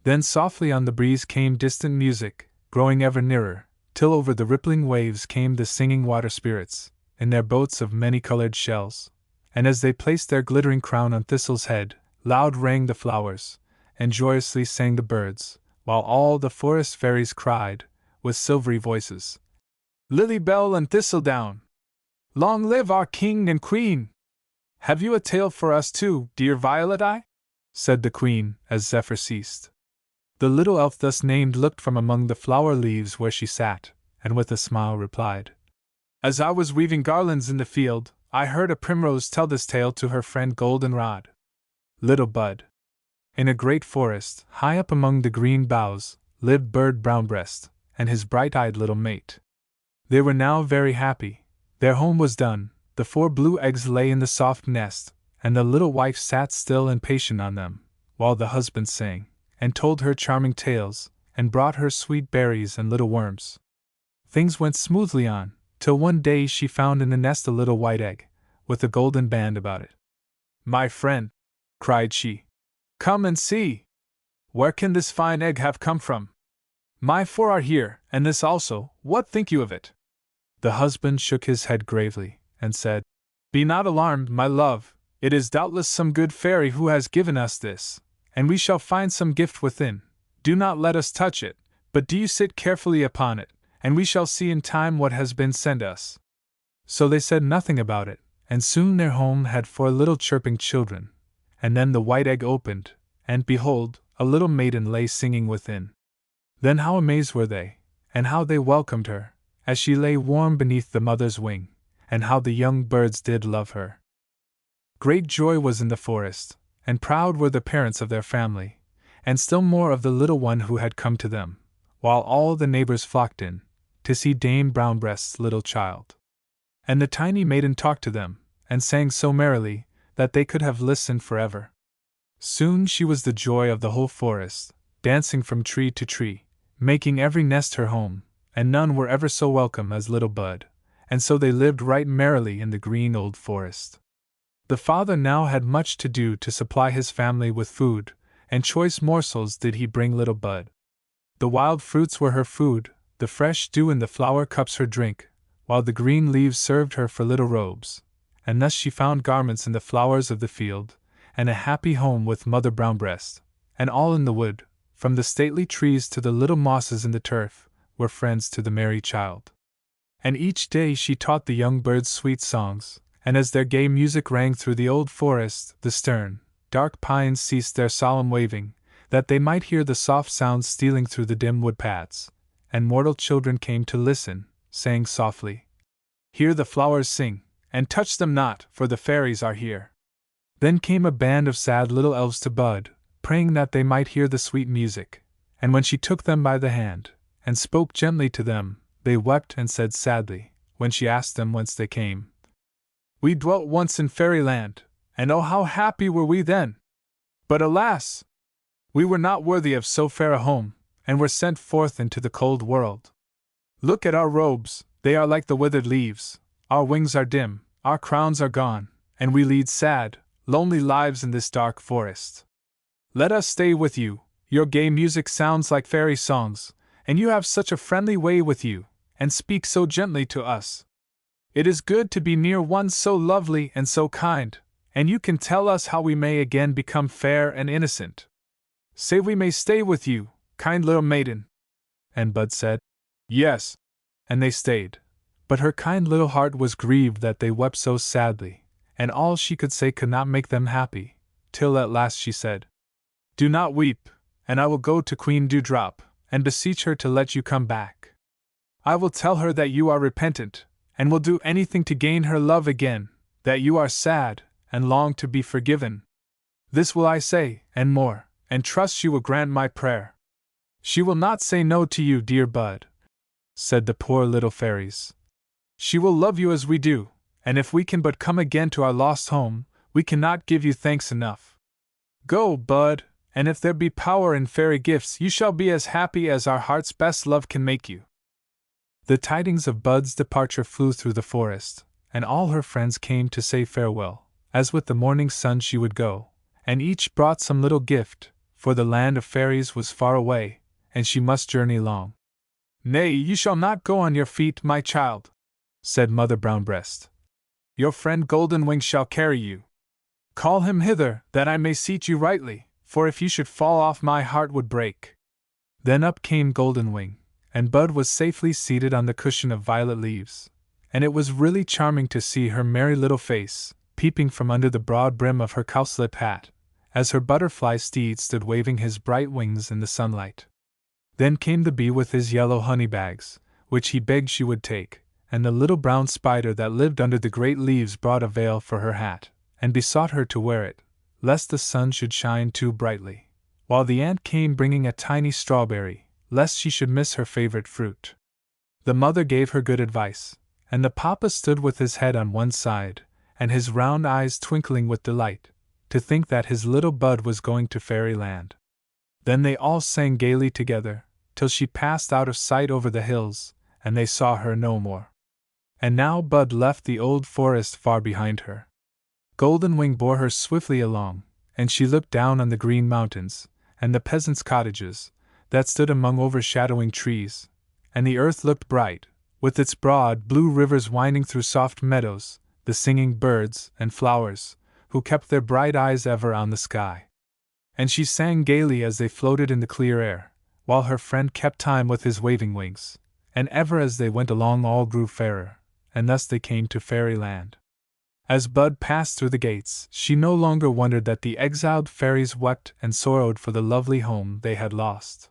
Then softly on the breeze came distant music, growing ever nearer, till over the rippling waves came the singing water spirits, in their boats of many-colored shells, and as they placed their glittering crown on Thistle's head, loud rang the flowers, and joyously sang the birds, while all the forest fairies cried, with silvery voices, Lily Bell and Thistledown! Long live our king and queen! Have you a tale for us too, dear Violet Eye? Said the queen, as Zephyr ceased. The little elf thus named looked from among the flower leaves where she sat, and with a smile replied, As I was weaving garlands in the field, I heard a primrose tell this tale to her friend Goldenrod. Little Bud. In a great forest, high up among the green boughs, lived Bird Brownbreast, and his bright-eyed little mate. They were now very happy. Their home was done, the 4 blue eggs lay in the soft nest, and the little wife sat still and patient on them, while the husband sang, and told her charming tales, and brought her sweet berries and little worms. Things went smoothly on, till one day she found in the nest a little white egg, with a golden band about it. My friend, cried she, come and see! Where can this fine egg have come from? My four are here, and this also, what think you of it? The husband shook his head gravely, and said, Be not alarmed, my love, it is doubtless some good fairy who has given us this, and we shall find some gift within. Do not let us touch it, but do you sit carefully upon it, and we shall see in time what has been sent us. So they said nothing about it, and soon their home had 4 little chirping children. And then the white egg opened, and behold, a little maiden lay singing within. Then how amazed were they, and how they welcomed her, as she lay warm beneath the mother's wing, and how the young birds did love her. Great joy was in the forest, and proud were the parents of their family, and still more of the little one who had come to them, while all the neighbors flocked in, to see Dame Brownbreast's little child. And the tiny maiden talked to them, and sang so merrily, that they could have listened forever. Soon she was the joy of the whole forest, dancing from tree to tree, making every nest her home, and none were ever so welcome as little Bud, and so they lived right merrily in the green old forest. The father now had much to do to supply his family with food, and choice morsels did he bring little Bud. The wild fruits were her food, the fresh dew in the flower cups her drink, while the green leaves served her for little robes, and thus she found garments in the flowers of the field, and a happy home with Mother Brownbreast, and all in the wood, from the stately trees to the little mosses in the turf, were friends to the merry child. And each day she taught the young birds sweet songs, and as their gay music rang through the old forest, the stern, dark pines ceased their solemn waving, that they might hear the soft sounds stealing through the dim wood paths, and mortal children came to listen, saying softly, Hear the flowers sing, and touch them not, for the fairies are here. Then came a band of sad little elves to Bud, praying that they might hear the sweet music, and when she took them by the hand, and spoke gently to them, they wept and said sadly, when she asked them whence they came, We dwelt once in fairyland, and oh how happy were we then! But alas! We were not worthy of so fair a home, and were sent forth into the cold world. Look at our robes, they are like the withered leaves, our wings are dim, our crowns are gone, and we lead sad, lonely lives in this dark forest. Let us stay with you, your gay music sounds like fairy songs, and you have such a friendly way with you, and speak so gently to us. It is good to be near one so lovely and so kind, and you can tell us how we may again become fair and innocent. Say we may stay with you, kind little maiden. And Bud said, Yes. And they stayed. But her kind little heart was grieved that they wept so sadly, and all she could say could not make them happy, till at last she said, Do not weep, and I will go to Queen Dewdrop, and beseech her to let you come back. I will tell her that you are repentant, and will do anything to gain her love again, that you are sad, and long to be forgiven. This will I say, and more, and trust she will grant my prayer. She will not say no to you, dear Bud, said the poor little fairies. She will love you as we do, and if we can but come again to our lost home, we cannot give you thanks enough. Go, Bud, and if there be power in fairy gifts, you shall be as happy as our heart's best love can make you. The tidings of Bud's departure flew through the forest, and all her friends came to say farewell, as with the morning sun she would go, and each brought some little gift, for the land of fairies was far away, and she must journey long. Nay, you shall not go on your feet, my child, said Mother Brownbreast. Your friend Goldenwing shall carry you. Call him hither, that I may seat you rightly, for if you should fall off my heart would break. Then up came Goldenwing, and Bud was safely seated on the cushion of violet leaves, and it was really charming to see her merry little face, peeping from under the broad brim of her cowslip hat, as her butterfly steed stood waving his bright wings in the sunlight. Then came the bee with his yellow honey bags, which he begged she would take, and the little brown spider that lived under the great leaves brought a veil for her hat, and besought her to wear it, lest the sun should shine too brightly, while the ant came bringing a tiny strawberry, lest she should miss her favorite fruit. The mother gave her good advice, and the papa stood with his head on one side, and his round eyes twinkling with delight, to think that his little Bud was going to fairyland. Then they all sang gaily together, till she passed out of sight over the hills, and they saw her no more. And now Bud left the old forest far behind her. Goldenwing bore her swiftly along, and she looked down on the green mountains, and the peasants' cottages, that stood among overshadowing trees, and the earth looked bright, with its broad blue rivers winding through soft meadows, the singing birds and flowers, who kept their bright eyes ever on the sky. And she sang gaily as they floated in the clear air, while her friend kept time with his waving wings, and ever as they went along all grew fairer, and thus they came to fairyland. As Bud passed through the gates, she no longer wondered that the exiled fairies wept and sorrowed for the lovely home they had lost.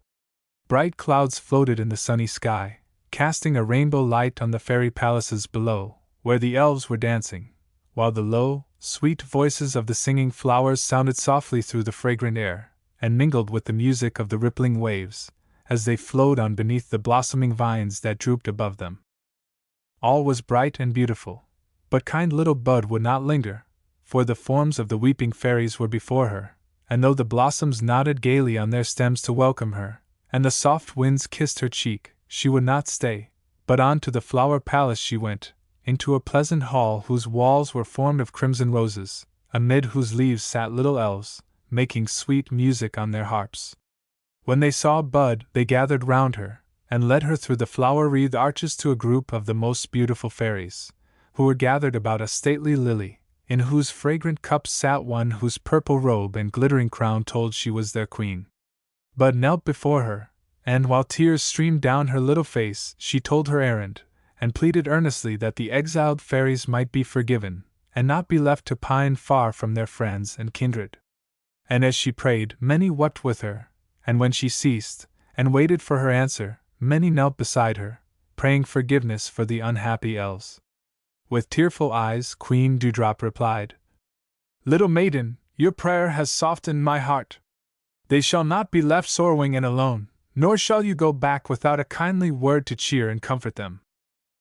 Bright clouds floated in the sunny sky, casting a rainbow light on the fairy palaces below, where the elves were dancing, while the low, sweet voices of the singing flowers sounded softly through the fragrant air, and mingled with the music of the rippling waves, as they flowed on beneath the blossoming vines that drooped above them. All was bright and beautiful, but kind little Bud would not linger, for the forms of the weeping fairies were before her, and though the blossoms nodded gaily on their stems to welcome her, and the soft winds kissed her cheek, she would not stay, but on to the flower palace she went, into a pleasant hall whose walls were formed of crimson roses, amid whose leaves sat little elves, making sweet music on their harps. When they saw Bud, they gathered round her, and led her through the flower-wreathed arches to a group of the most beautiful fairies, who were gathered about a stately lily, in whose fragrant cups sat one whose purple robe and glittering crown told she was their queen. Bud knelt before her, and while tears streamed down her little face, she told her errand, and pleaded earnestly that the exiled fairies might be forgiven, and not be left to pine far from their friends and kindred. And as she prayed, many wept with her, and when she ceased, and waited for her answer, many knelt beside her, praying forgiveness for the unhappy elves. With tearful eyes, Queen Dewdrop replied, "Little maiden, your prayer has softened my heart. They shall not be left sorrowing and alone, nor shall you go back without a kindly word to cheer and comfort them.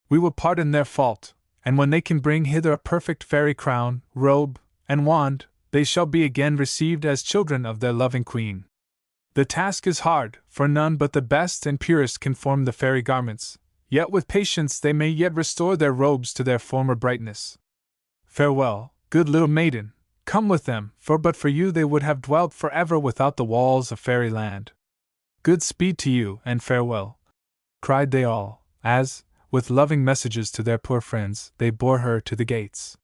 We will pardon their fault, and when they can bring hither a perfect fairy crown, robe, and wand, they shall be again received as children of their loving queen. The task is hard, for none but the best and purest can form the fairy garments, yet with patience they may yet restore their robes to their former brightness. Farewell, good little maiden, come with them, for but for you they would have dwelt forever without the walls of fairyland. Good speed to you, and farewell," cried they all, as, with loving messages to their poor friends, they bore her to the gates.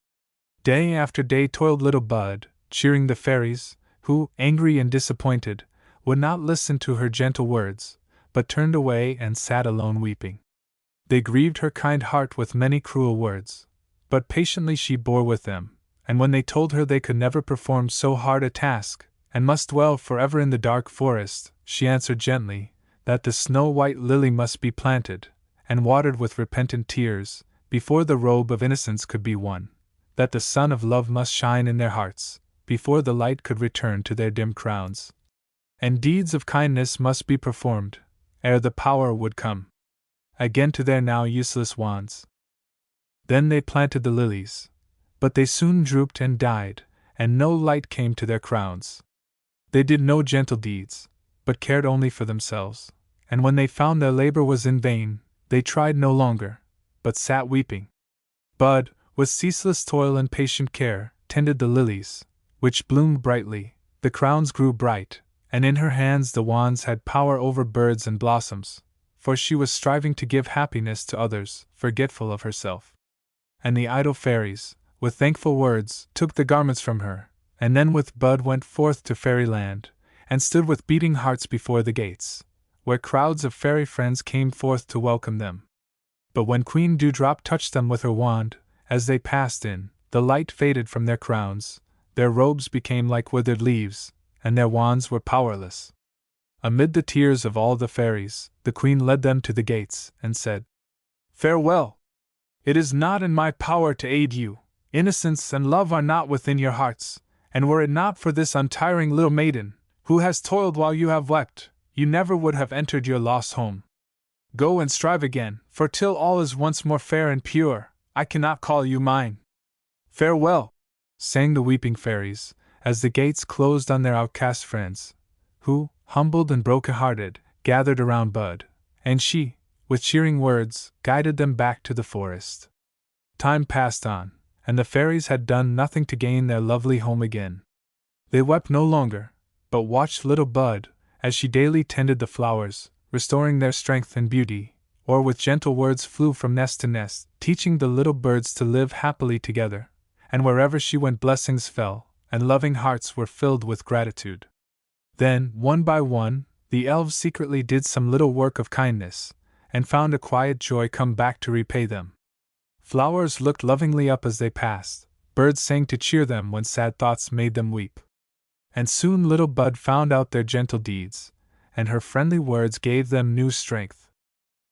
Day after day toiled little Bud, cheering the fairies, who, angry and disappointed, would not listen to her gentle words, but turned away and sat alone weeping. They grieved her kind heart with many cruel words, but patiently she bore with them, and when they told her they could never perform so hard a task, and must dwell forever in the dark forest, she answered gently that the snow-white lily must be planted, and watered with repentant tears, before the robe of innocence could be won, that the sun of love must shine in their hearts, before the light could return to their dim crowns, and deeds of kindness must be performed, ere the power would come again to their now useless wands. Then they planted the lilies, but they soon drooped and died, and no light came to their crowns. They did no gentle deeds, but cared only for themselves, and when they found their labor was in vain, they tried no longer, but sat weeping. Bud, with ceaseless toil and patient care, tended the lilies, which bloomed brightly, the crowns grew bright, and in her hands the wands had power over birds and blossoms, for she was striving to give happiness to others, forgetful of herself. And the idle fairies, with thankful words, took the garments from her, and then with Bud went forth to fairyland, and stood with beating hearts before the gates, where crowds of fairy friends came forth to welcome them. But when Queen Dewdrop touched them with her wand, as they passed in, the light faded from their crowns, their robes became like withered leaves, and their wands were powerless. Amid the tears of all the fairies, the queen led them to the gates, and said, "Farewell! It is not in my power to aid you. Innocence and love are not within your hearts, and were it not for this untiring little maiden, who has toiled while you have wept, you never would have entered your lost home. Go and strive again, for till all is once more fair and pure, I cannot call you mine. Farewell!" sang the weeping fairies, as the gates closed on their outcast friends, who, humbled and broken-hearted, gathered around Bud, and she, with cheering words, guided them back to the forest. Time passed on, and the fairies had done nothing to gain their lovely home again. They wept no longer, but watched little Bud, as she daily tended the flowers, restoring their strength and beauty, or with gentle words flew from nest to nest, teaching the little birds to live happily together, and wherever she went blessings fell, and loving hearts were filled with gratitude. Then, one by one, the elves secretly did some little work of kindness, and found a quiet joy come back to repay them. Flowers looked lovingly up as they passed, birds sang to cheer them when sad thoughts made them weep. And soon little Bud found out their gentle deeds, and her friendly words gave them new strength.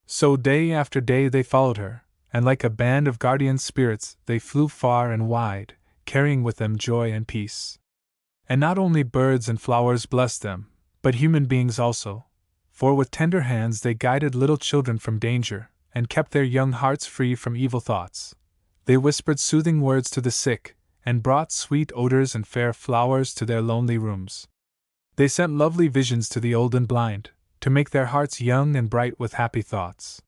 So day after day they followed her, and like a band of guardian spirits they flew far and wide, carrying with them joy and peace. And not only birds and flowers blessed them, but human beings also, for with tender hands they guided little children from danger, and kept their young hearts free from evil thoughts. They whispered soothing words to the sick, and brought sweet odors and fair flowers to their lonely rooms. They sent lovely visions to the old and blind, to make their hearts young and bright with happy thoughts.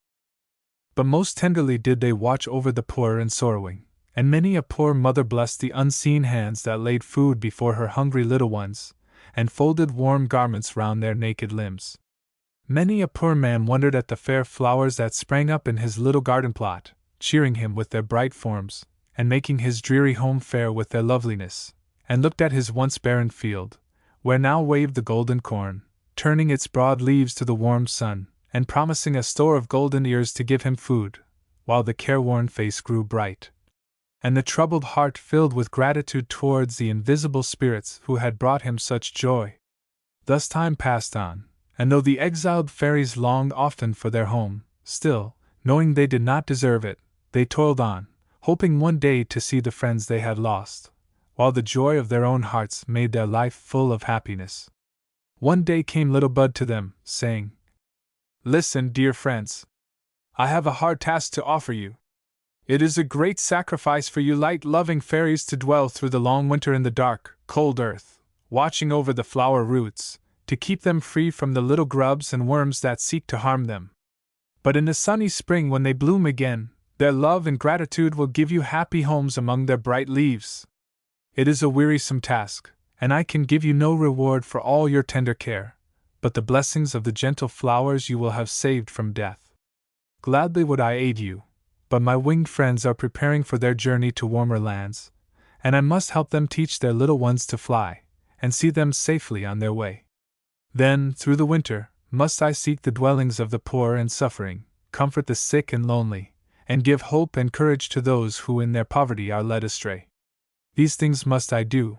But most tenderly did they watch over the poor and sorrowing, and many a poor mother blessed the unseen hands that laid food before her hungry little ones, and folded warm garments round their naked limbs. Many a poor man wondered at the fair flowers that sprang up in his little garden plot, cheering him with their bright forms, and making his dreary home fair with their loveliness, and looked at his once barren field, where now waved the golden corn, turning its broad leaves to the warm sun, and promising a store of golden ears to give him food, while the careworn face grew bright, and the troubled heart filled with gratitude towards the invisible spirits who had brought him such joy. Thus time passed on, and though the exiled fairies longed often for their home, still, knowing they did not deserve it, they toiled on, hoping one day to see the friends they had lost, while the joy of their own hearts made their life full of happiness. One day came little Bud to them, saying, "Listen, dear friends. I have a hard task to offer you. It is a great sacrifice for you light-loving fairies to dwell through the long winter in the dark, cold earth, watching over the flower roots, to keep them free from the little grubs and worms that seek to harm them. But in the sunny spring when they bloom again, their love and gratitude will give you happy homes among their bright leaves. It is a wearisome task, and I can give you no reward for all your tender care, but the blessings of the gentle flowers you will have saved from death. Gladly would I aid you, but my winged friends are preparing for their journey to warmer lands, and I must help them teach their little ones to fly, and see them safely on their way. Then, through the winter, must I seek the dwellings of the poor and suffering, comfort the sick and lonely, and give hope and courage to those who in their poverty are led astray. These things must I do,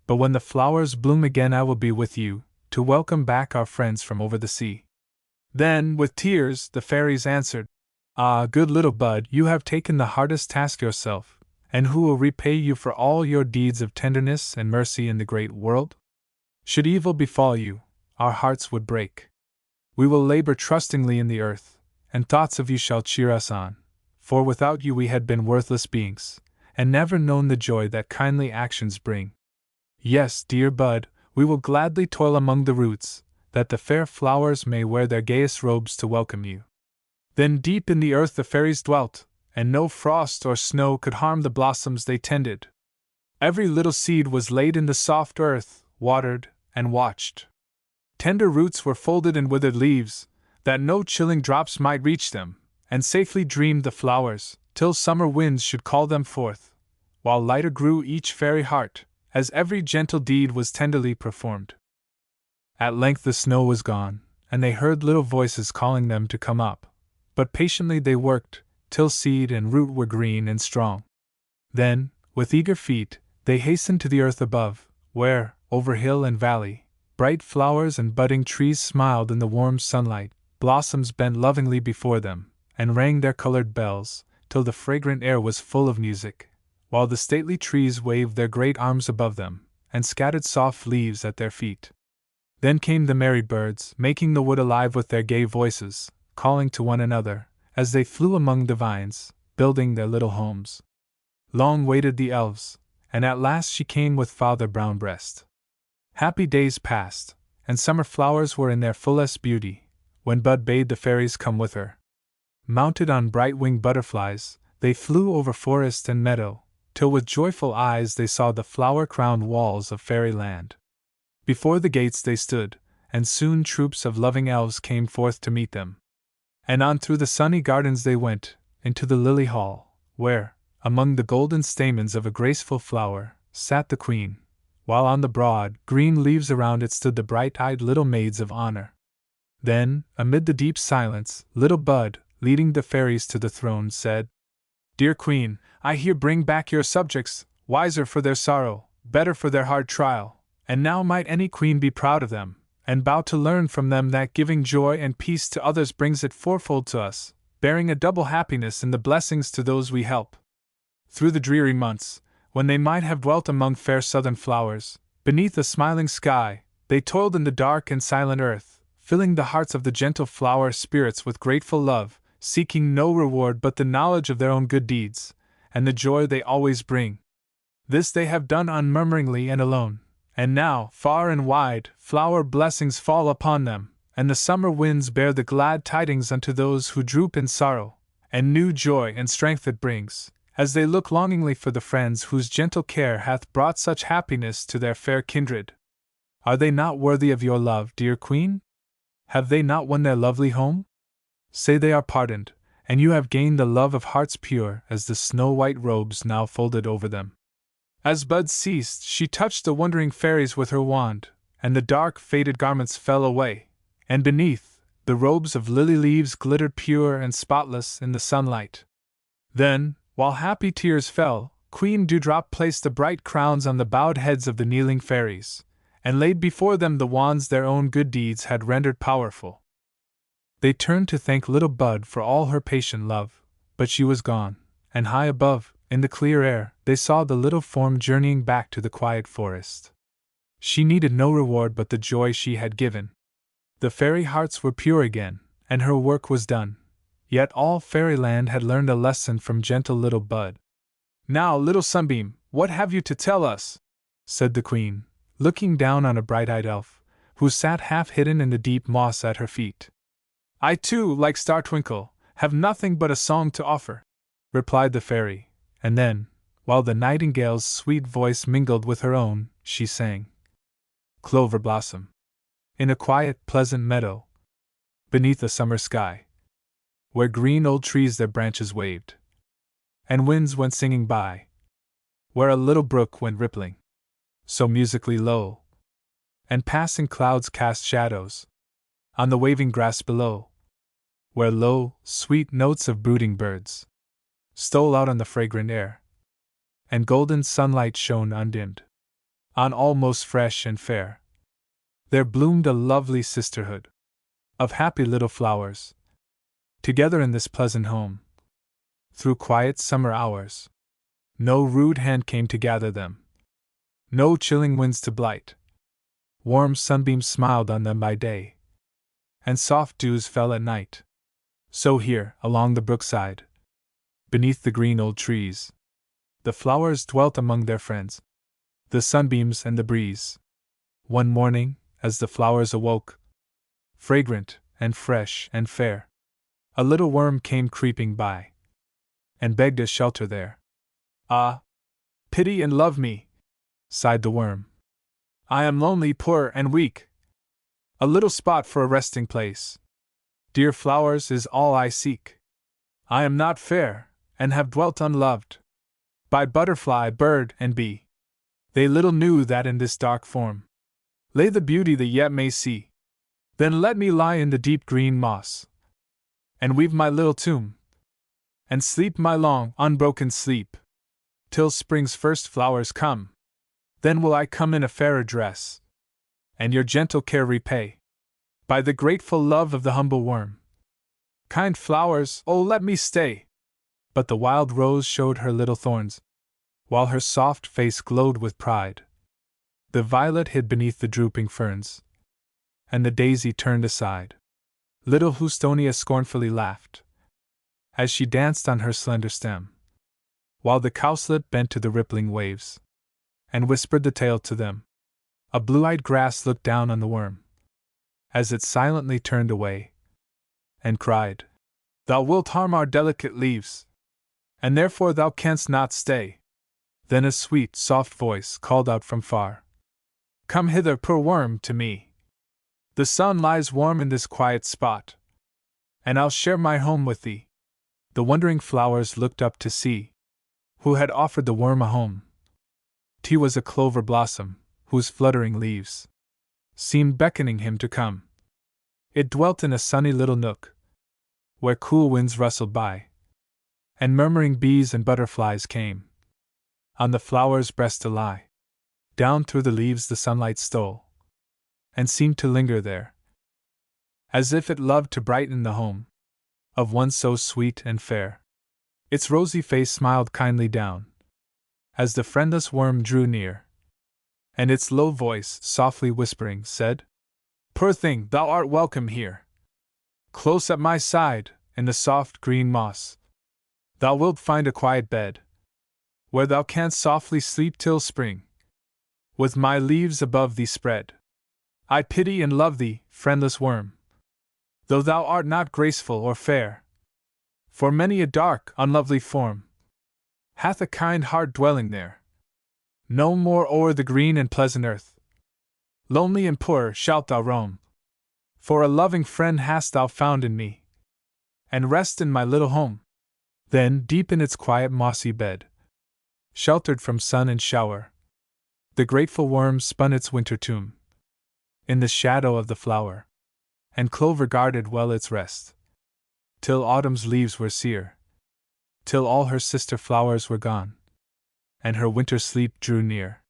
but when the flowers bloom again I will be with you, to welcome back our friends from over the sea." Then, with tears, the fairies answered, "Ah, good little Bud, you have taken the hardest task yourself, and who will repay you for all your deeds of tenderness and mercy in the great world? Should evil befall you, our hearts would break. We will labor trustingly in the earth, and thoughts of you shall cheer us on, for without you we had been worthless beings, and never known the joy that kindly actions bring. Yes, dear Bud, we will gladly toil among the roots, that the fair flowers may wear their gayest robes to welcome you." Then deep in the earth the fairies dwelt, and no frost or snow could harm the blossoms they tended. Every little seed was laid in the soft earth, watered, and watched. Tender roots were folded in withered leaves, that no chilling drops might reach them, and safely dreamed the flowers, till summer winds should call them forth, while lighter grew each fairy heart, as every gentle deed was tenderly performed. At length the snow was gone, and they heard little voices calling them to come up, but patiently they worked, till seed and root were green and strong. Then, with eager feet, they hastened to the earth above, where, over hill and valley, bright flowers and budding trees smiled in the warm sunlight, blossoms bent lovingly before them, and rang their colored bells, till the fragrant air was full of music, while the stately trees waved their great arms above them, and scattered soft leaves at their feet. Then came the merry birds, making the wood alive with their gay voices, calling to one another, as they flew among the vines, building their little homes. Long waited the elves, and at last she came with Father Brown Breast. Happy days passed, and summer flowers were in their fullest beauty, when Bud bade the fairies come with her. Mounted on bright-winged butterflies, they flew over forest and meadow, till with joyful eyes they saw the flower-crowned walls of fairyland. Before the gates they stood, and soon troops of loving elves came forth to meet them. And on through the sunny gardens they went, into the lily hall, where, among the golden stamens of a graceful flower, sat the queen, while on the broad, green leaves around it stood the bright-eyed little maids of honor. Then, amid the deep silence, little Bud, leading the fairies to the throne, said, "Dear Queen, I here bring back your subjects, wiser for their sorrow, better for their hard trial, and now might any queen be proud of them, and bow to learn from them that giving joy and peace to others brings it fourfold to us, bearing a double happiness in the blessings to those we help. Through the dreary months, when they might have dwelt among fair southern flowers, beneath a smiling sky, they toiled in the dark and silent earth, filling the hearts of the gentle flower spirits with grateful love, seeking no reward but the knowledge of their own good deeds, and the joy they always bring. This they have done unmurmuringly and alone, and now, far and wide, flower blessings fall upon them, and the summer winds bear the glad tidings unto those who droop in sorrow, and new joy and strength it brings, as they look longingly for the friends whose gentle care hath brought such happiness to their fair kindred. Are they not worthy of your love, dear Queen? Have they not won their lovely home? Say they are pardoned, and you have gained the love of hearts pure as the snow-white robes now folded over them." As Bud ceased, she touched the wondering fairies with her wand, and the dark, faded garments fell away, and beneath, the robes of lily leaves glittered pure and spotless in the sunlight. Then, while happy tears fell, Queen Dewdrop placed the bright crowns on the bowed heads of the kneeling fairies, and laid before them the wands their own good deeds had rendered powerful. They turned to thank little Bud for all her patient love, but she was gone, and high above, in the clear air, they saw the little form journeying back to the quiet forest. She needed no reward but the joy she had given. The fairy hearts were pure again, and her work was done. Yet all fairyland had learned a lesson from gentle little Bud. "Now, little Sunbeam, what have you to tell us?" said the Queen, looking down on a bright-eyed elf, who sat half-hidden in the deep moss at her feet. "I too, like Star Twinkle, have nothing but a song to offer," replied the fairy, and then, while the nightingale's sweet voice mingled with her own, she sang, "Clover Blossom," in a quiet, pleasant meadow, beneath a summer sky, where green old trees their branches waved, and winds went singing by, where a little brook went rippling, so musically low, and passing clouds cast shadows on the waving grass below, where low, sweet notes of brooding birds stole out on the fragrant air, and golden sunlight shone undimmed on all most fresh and fair. There bloomed a lovely sisterhood of happy little flowers, together in this pleasant home, through quiet summer hours. No rude hand came to gather them, no chilling winds to blight. Warm sunbeams smiled on them by day, and soft dews fell at night. So here, along the brookside, beneath the green old trees, the flowers dwelt among their friends, the sunbeams and the breeze. One morning, as the flowers awoke, fragrant and fresh and fair, a little worm came creeping by, and begged a shelter there. "Ah, pity and love me," sighed the worm. "I am lonely, poor, and weak. A little spot for a resting place. Dear flowers is all I seek. I am not fair, and have dwelt unloved by butterfly, bird, and bee. They little knew that in this dark form lay the beauty they yet may see. Then let me lie in the deep green moss, and weave my little tomb, and sleep my long, unbroken sleep, till spring's first flowers come. Then will I come in a fairer dress, and your gentle care repay, by the grateful love of the humble worm. Kind flowers, oh let me stay!" But the wild rose showed her little thorns, while her soft face glowed with pride. The violet hid beneath the drooping ferns, and the daisy turned aside. Little Houstonia scornfully laughed, as she danced on her slender stem, while the cowslip bent to the rippling waves, and whispered the tale to them. A blue-eyed grass looked down on the worm, as it silently turned away, and cried, "Thou wilt harm our delicate leaves, and therefore thou canst not stay." Then a sweet, soft voice called out from far, "Come hither, poor worm, to me. The sun lies warm in this quiet spot, and I'll share my home with thee. The wondering flowers looked up to see who had offered the worm a home. 'T was a clover blossom, whose fluttering leaves seemed beckoning him to come. It dwelt in a sunny little nook, where cool winds rustled by, and murmuring bees and butterflies came on the flower's breast to lie. Down through the leaves the sunlight stole, and seemed to linger there, as if it loved to brighten the home of one so sweet and fair. Its rosy face smiled kindly down, as the friendless worm drew near, and its low voice, softly whispering, said, "Poor thing, thou art welcome here. Close at my side, in the soft green moss, thou wilt find a quiet bed, where thou canst softly sleep till spring, with my leaves above thee spread. I pity and love thee, friendless worm, though thou art not graceful or fair, for many a dark, unlovely form hath a kind heart dwelling there. No more o'er the green and pleasant earth, lonely and poor, shalt thou roam, for a loving friend hast thou found in me, and rest in my little home." Then, deep in its quiet mossy bed, sheltered from sun and shower, the grateful worm spun its winter tomb in the shadow of the flower, and clover guarded well its rest, till autumn's leaves were sere, till all her sister flowers were gone, and her winter sleep drew near.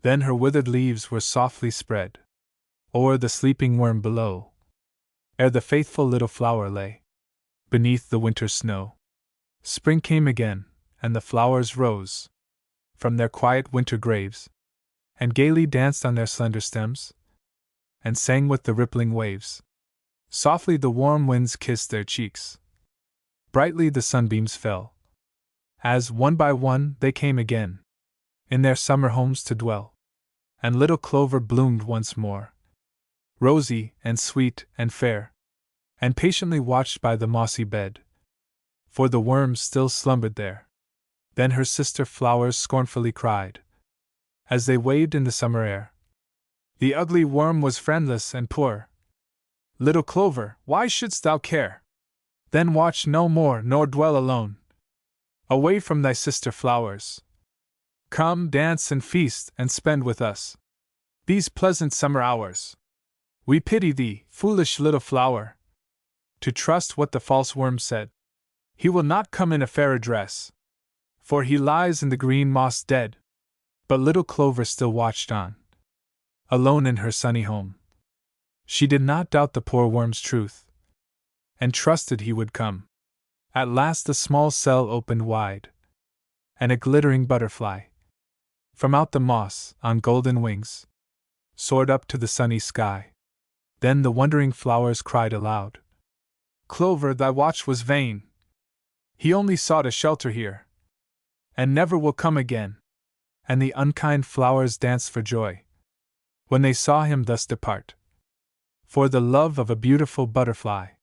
Then her withered leaves were softly spread o'er the sleeping worm below, ere the faithful little flower lay beneath the winter snow. Spring came again, and the flowers rose from their quiet winter graves, and gaily danced on their slender stems, and sang with the rippling waves. Softly the warm winds kissed their cheeks, brightly the sunbeams fell, as, one by one, they came again in their summer homes to dwell. And little clover bloomed once more, rosy and sweet and fair, and patiently watched by the mossy bed, for the worms still slumbered there. Then her sister flowers scornfully cried, as they waved in the summer air, "The ugly worm was friendless and poor. Little clover, why shouldst thou care? Then watch no more, nor dwell alone away from thy sister flowers. Come, dance and feast and spend with us these pleasant summer hours. We pity thee, foolish little flower, to trust what the false worm said. He will not come in a fairer dress, for he lies in the green moss dead." But little clover still watched on, alone in her sunny home. She did not doubt the poor worm's truth, and trusted he would come. At last the small cell opened wide, and a glittering butterfly, from out the moss, on golden wings, soared up to the sunny sky. Then the wondering flowers cried aloud, "Clover, thy watch was vain. He only sought a shelter here, and never will come again." And the unkind flowers danced for joy when they saw him thus depart. For the love of a beautiful butterfly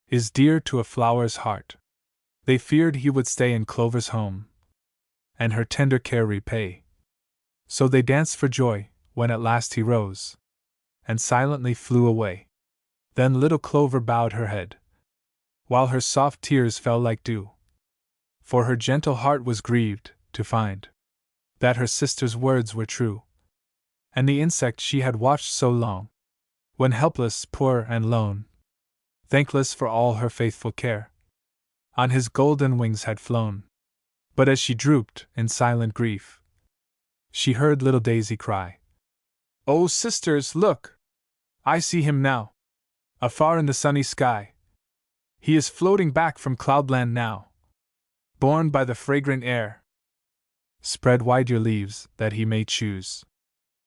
is dear to a flower's heart. They feared he would stay in Clover's home, and her tender care repay. So they danced for joy, when at last he rose, and silently flew away. Then little Clover bowed her head, while her soft tears fell like dew, for her gentle heart was grieved to find that her sister's words were true, and the insect she had watched so long, when helpless, poor, and lone, thankless for all her faithful care, on his golden wings had flown. But as she drooped in silent grief, she heard little Daisy cry, "Oh, sisters, look! I see him now, afar in the sunny sky. He is floating back from cloudland now, borne by the fragrant air. Spread wide your leaves, that he may choose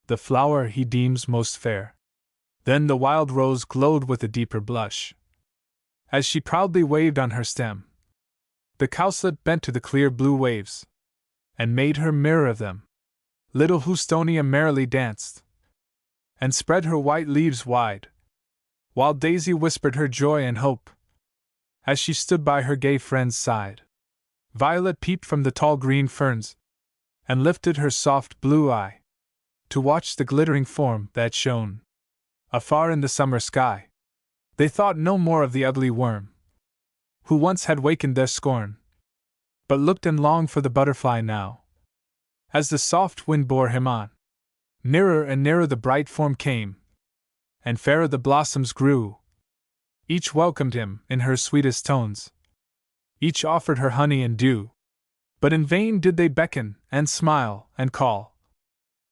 the flower he deems most fair." Then the wild rose glowed with a deeper blush, as she proudly waved on her stem. The cowslip bent to the clear blue waves, and made her mirror of them. Little Houstonia merrily danced, and spread her white leaves wide, while Daisy whispered her joy and hope, as she stood by her gay friend's side. Violet peeped from the tall green ferns, and lifted her soft blue eye to watch the glittering form that shone afar in the summer sky. They thought no more of the ugly worm, who once had wakened their scorn, but looked and longed for the butterfly now. As the soft wind bore him on, nearer and nearer the bright form came, and fairer the blossoms grew. Each welcomed him in her sweetest tones, each offered her honey and dew. But in vain did they beckon, and smile, and call,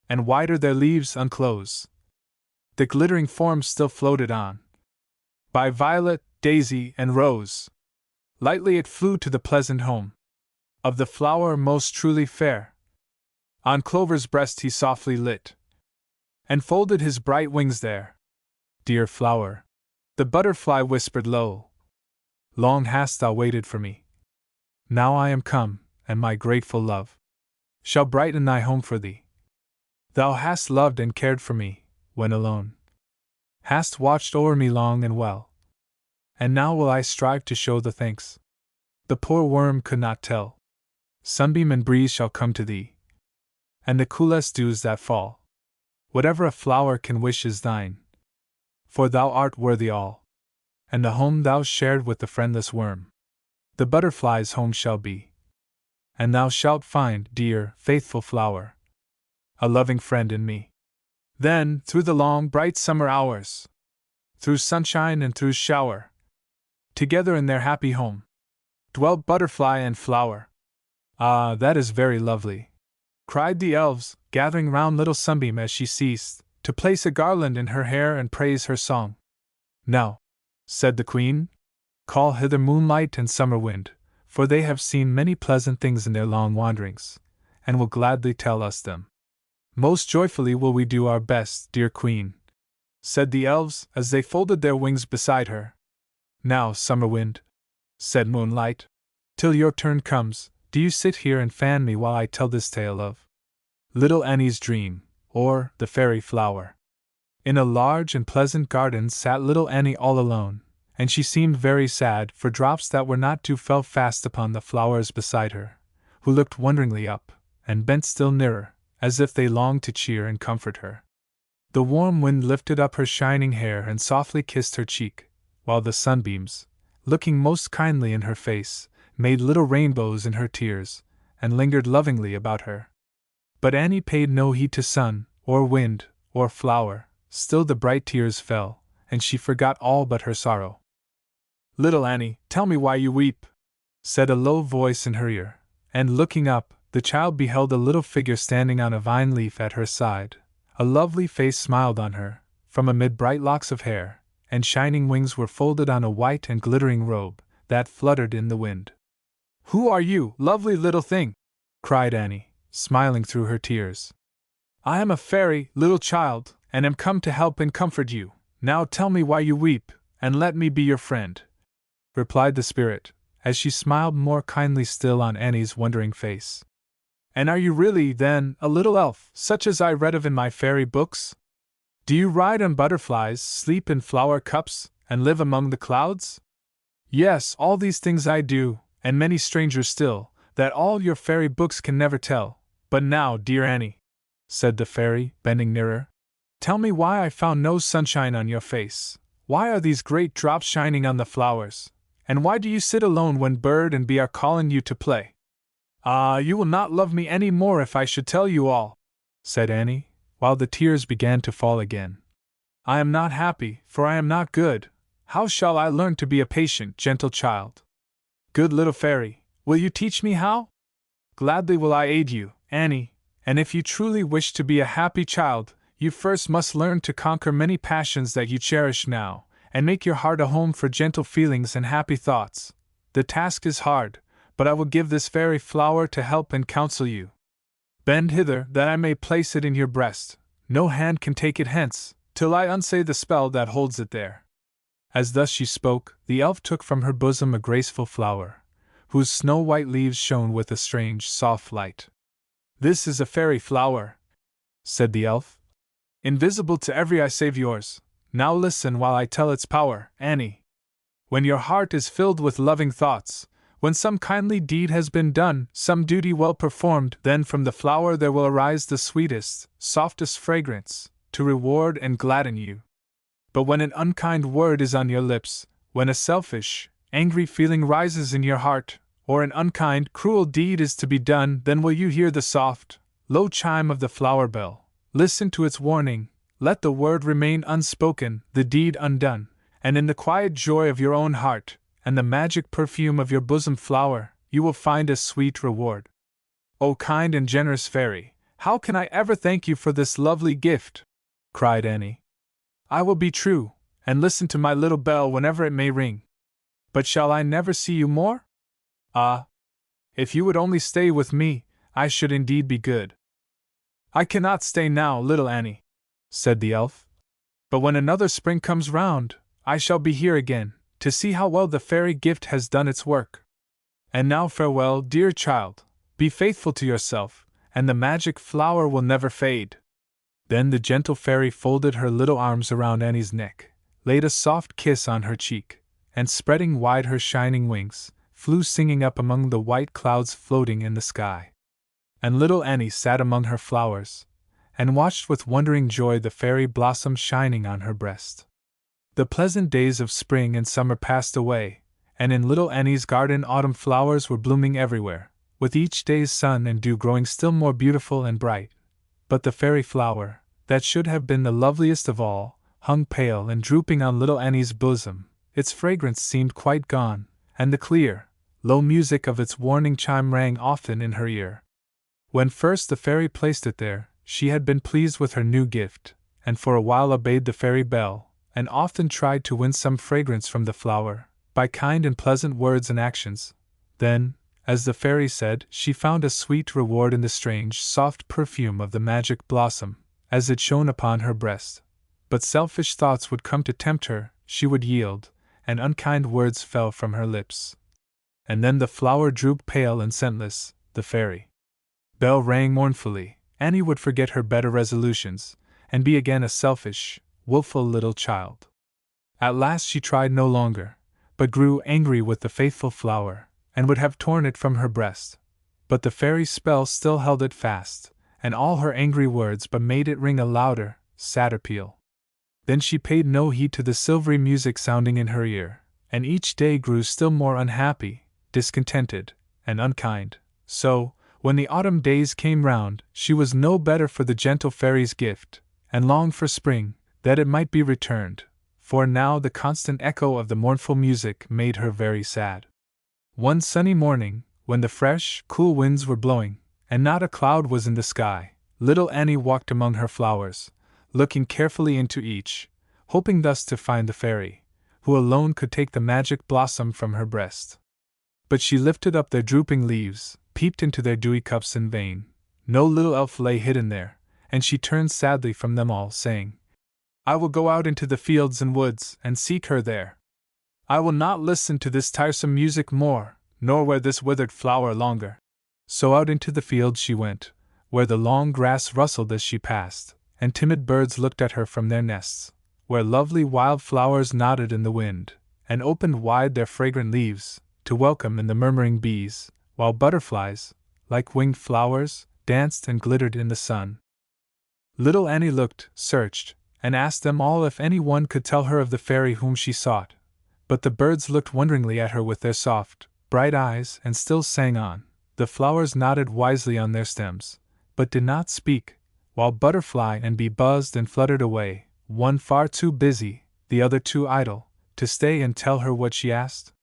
and wider their leaves unclose. The glittering form still floated on, by violet, daisy, and rose. Lightly it flew to the pleasant home of the flower most truly fair. On Clover's breast he softly lit, and folded his bright wings there. Dear flower, the butterfly whispered low, long hast thou waited for me. Now I am come, and my grateful love shall brighten thy home for thee. Thou hast loved and cared for me, when alone, hast watched o'er me long and well, and now will I strive to show the thanks the poor worm could not tell. Sunbeam and breeze shall come to thee, and the coolest dews that fall. Whatever a flower can wish is thine, for thou art worthy all, and the home thou shared with the friendless worm, the butterfly's home shall be. And thou shalt find, dear, faithful flower, a loving friend in me. Then, through the long, bright summer hours, through sunshine and through shower, together in their happy home, dwelt butterfly and flower. Ah, that is very lovely, cried the elves, gathering round little Sunbeam as she ceased, to place a garland in her hair and praise her song. Now, said the queen, call hither moonlight and summer wind, for they have seen many pleasant things in their long wanderings, and will gladly tell us them. Most joyfully will we do our best, dear queen, said the elves as they folded their wings beside her. Now, summer wind, said moonlight, till your turn comes, do you sit here and fan me while I tell this tale of Little Annie's Dream, or the Fairy Flower. In a large and pleasant garden sat little Annie all alone, and she seemed very sad, for drops that were not dew fell fast upon the flowers beside her, who looked wonderingly up, and bent still nearer, as if they longed to cheer and comfort her. The warm wind lifted up her shining hair and softly kissed her cheek, while the sunbeams, looking most kindly in her face, made little rainbows in her tears, and lingered lovingly about her. But Annie paid no heed to sun, or wind, or flower, still the bright tears fell, and she forgot all but her sorrow. Little Annie, tell me why you weep, said a low voice in her ear, and looking up, the child beheld a little figure standing on a vine leaf at her side. A lovely face smiled on her, from amid bright locks of hair, and shining wings were folded on a white and glittering robe, that fluttered in the wind. Who are you, lovely little thing? Cried Annie, smiling through her tears. I am a fairy, little child, and am come to help and comfort you. Now tell me why you weep, and let me be your friend, replied the spirit, as she smiled more kindly still on Annie's wondering face. And are you really, then, a little elf, such as I read of in my fairy books? Do you ride on butterflies, sleep in flower cups, and live among the clouds? Yes, all these things I do, and many strangers still, that all your fairy books can never tell. But now, dear Annie, said the fairy, bending nearer, tell me why I found no sunshine on your face. Why are these great drops shining on the flowers? And why do you sit alone when bird and bee are calling you to play? Ah, you will not love me any more if I should tell you all, said Annie, while the tears began to fall again. I am not happy, for I am not good. How shall I learn to be a patient, gentle child? Good little fairy, will you teach me how? Gladly will I aid you, Annie, and if you truly wish to be a happy child, you first must learn to conquer many passions that you cherish now, and make your heart a home for gentle feelings and happy thoughts. The task is hard, but I will give this fairy flower to help and counsel you. Bend hither, that I may place it in your breast. No hand can take it hence, till I unsay the spell that holds it there. As thus she spoke, the elf took from her bosom a graceful flower, whose snow-white leaves shone with a strange, soft light. This is a fairy flower, said the elf, invisible to every eye save yours. Now listen while I tell its power, Annie. When your heart is filled with loving thoughts, when some kindly deed has been done, some duty well performed, then from the flower there will arise the sweetest, softest fragrance, to reward and gladden you. But when an unkind word is on your lips, when a selfish, angry feeling rises in your heart, or an unkind, cruel deed is to be done, then will you hear the soft, low chime of the flower bell, listen to its warning, let the word remain unspoken, the deed undone, and in the quiet joy of your own heart, and the magic perfume of your bosom flower, you will find a sweet reward. O kind and generous fairy, how can I ever thank you for this lovely gift? Cried Annie. I will be true, and listen to my little bell whenever it may ring. But shall I never see you more? Ah! If you would only stay with me, I should indeed be good. I cannot stay now, little Annie, said the elf. But when another spring comes round, I shall be here again, to see how well the fairy gift has done its work. And now farewell, dear child, be faithful to yourself, and the magic flower will never fade. Then the gentle fairy folded her little arms around Annie's neck, laid a soft kiss on her cheek, and spreading wide her shining wings, flew singing up among the white clouds floating in the sky. And little Annie sat among her flowers, and watched with wondering joy the fairy blossom shining on her breast. The pleasant days of spring and summer passed away, and in little Annie's garden autumn flowers were blooming everywhere, with each day's sun and dew growing still more beautiful and bright. But the fairy flower, that should have been the loveliest of all, hung pale and drooping on little Annie's bosom. Its fragrance seemed quite gone, and the clear, low music of its warning chime rang often in her ear. When first the fairy placed it there, she had been pleased with her new gift, and for a while obeyed the fairy bell, and often tried to win some fragrance from the flower, by kind and pleasant words and actions. Then, as the fairy said, she found a sweet reward in the strange, soft perfume of the magic blossom, as it shone upon her breast. But selfish thoughts would come to tempt her, she would yield, and unkind words fell from her lips. And then the flower drooped pale and scentless, the fairy bell rang mournfully, Annie would forget her better resolutions, and be again a selfish, wilful little child. At last she tried no longer, but grew angry with the faithful flower, and would have torn it from her breast. But the fairy spell still held it fast, and all her angry words but made it ring a louder, sadder peal. Then she paid no heed to the silvery music sounding in her ear, and each day grew still more unhappy, discontented, and unkind. So, when the autumn days came round, she was no better for the gentle fairy's gift, and longed for spring, that it might be returned, for now the constant echo of the mournful music made her very sad. One sunny morning, when the fresh, cool winds were blowing, and not a cloud was in the sky, little Annie walked among her flowers, looking carefully into each, hoping thus to find the fairy, who alone could take the magic blossom from her breast. But she lifted up their drooping leaves, peeped into their dewy cups in vain. No little elf lay hidden there, and she turned sadly from them all, saying, I will go out into the fields and woods, and seek her there. I will not listen to this tiresome music more, nor wear this withered flower longer. So out into the fields she went, where the long grass rustled as she passed, and timid birds looked at her from their nests, where lovely wild flowers nodded in the wind, and opened wide their fragrant leaves, to welcome in the murmuring bees, while butterflies, like winged flowers, danced and glittered in the sun. Little Annie looked, searched, and asked them all if any one could tell her of the fairy whom she sought. But the birds looked wonderingly at her with their soft, bright eyes, and still sang on. The flowers nodded wisely on their stems, but did not speak, while butterfly and bee buzzed and fluttered away, one far too busy, the other too idle, to stay and tell her what she asked.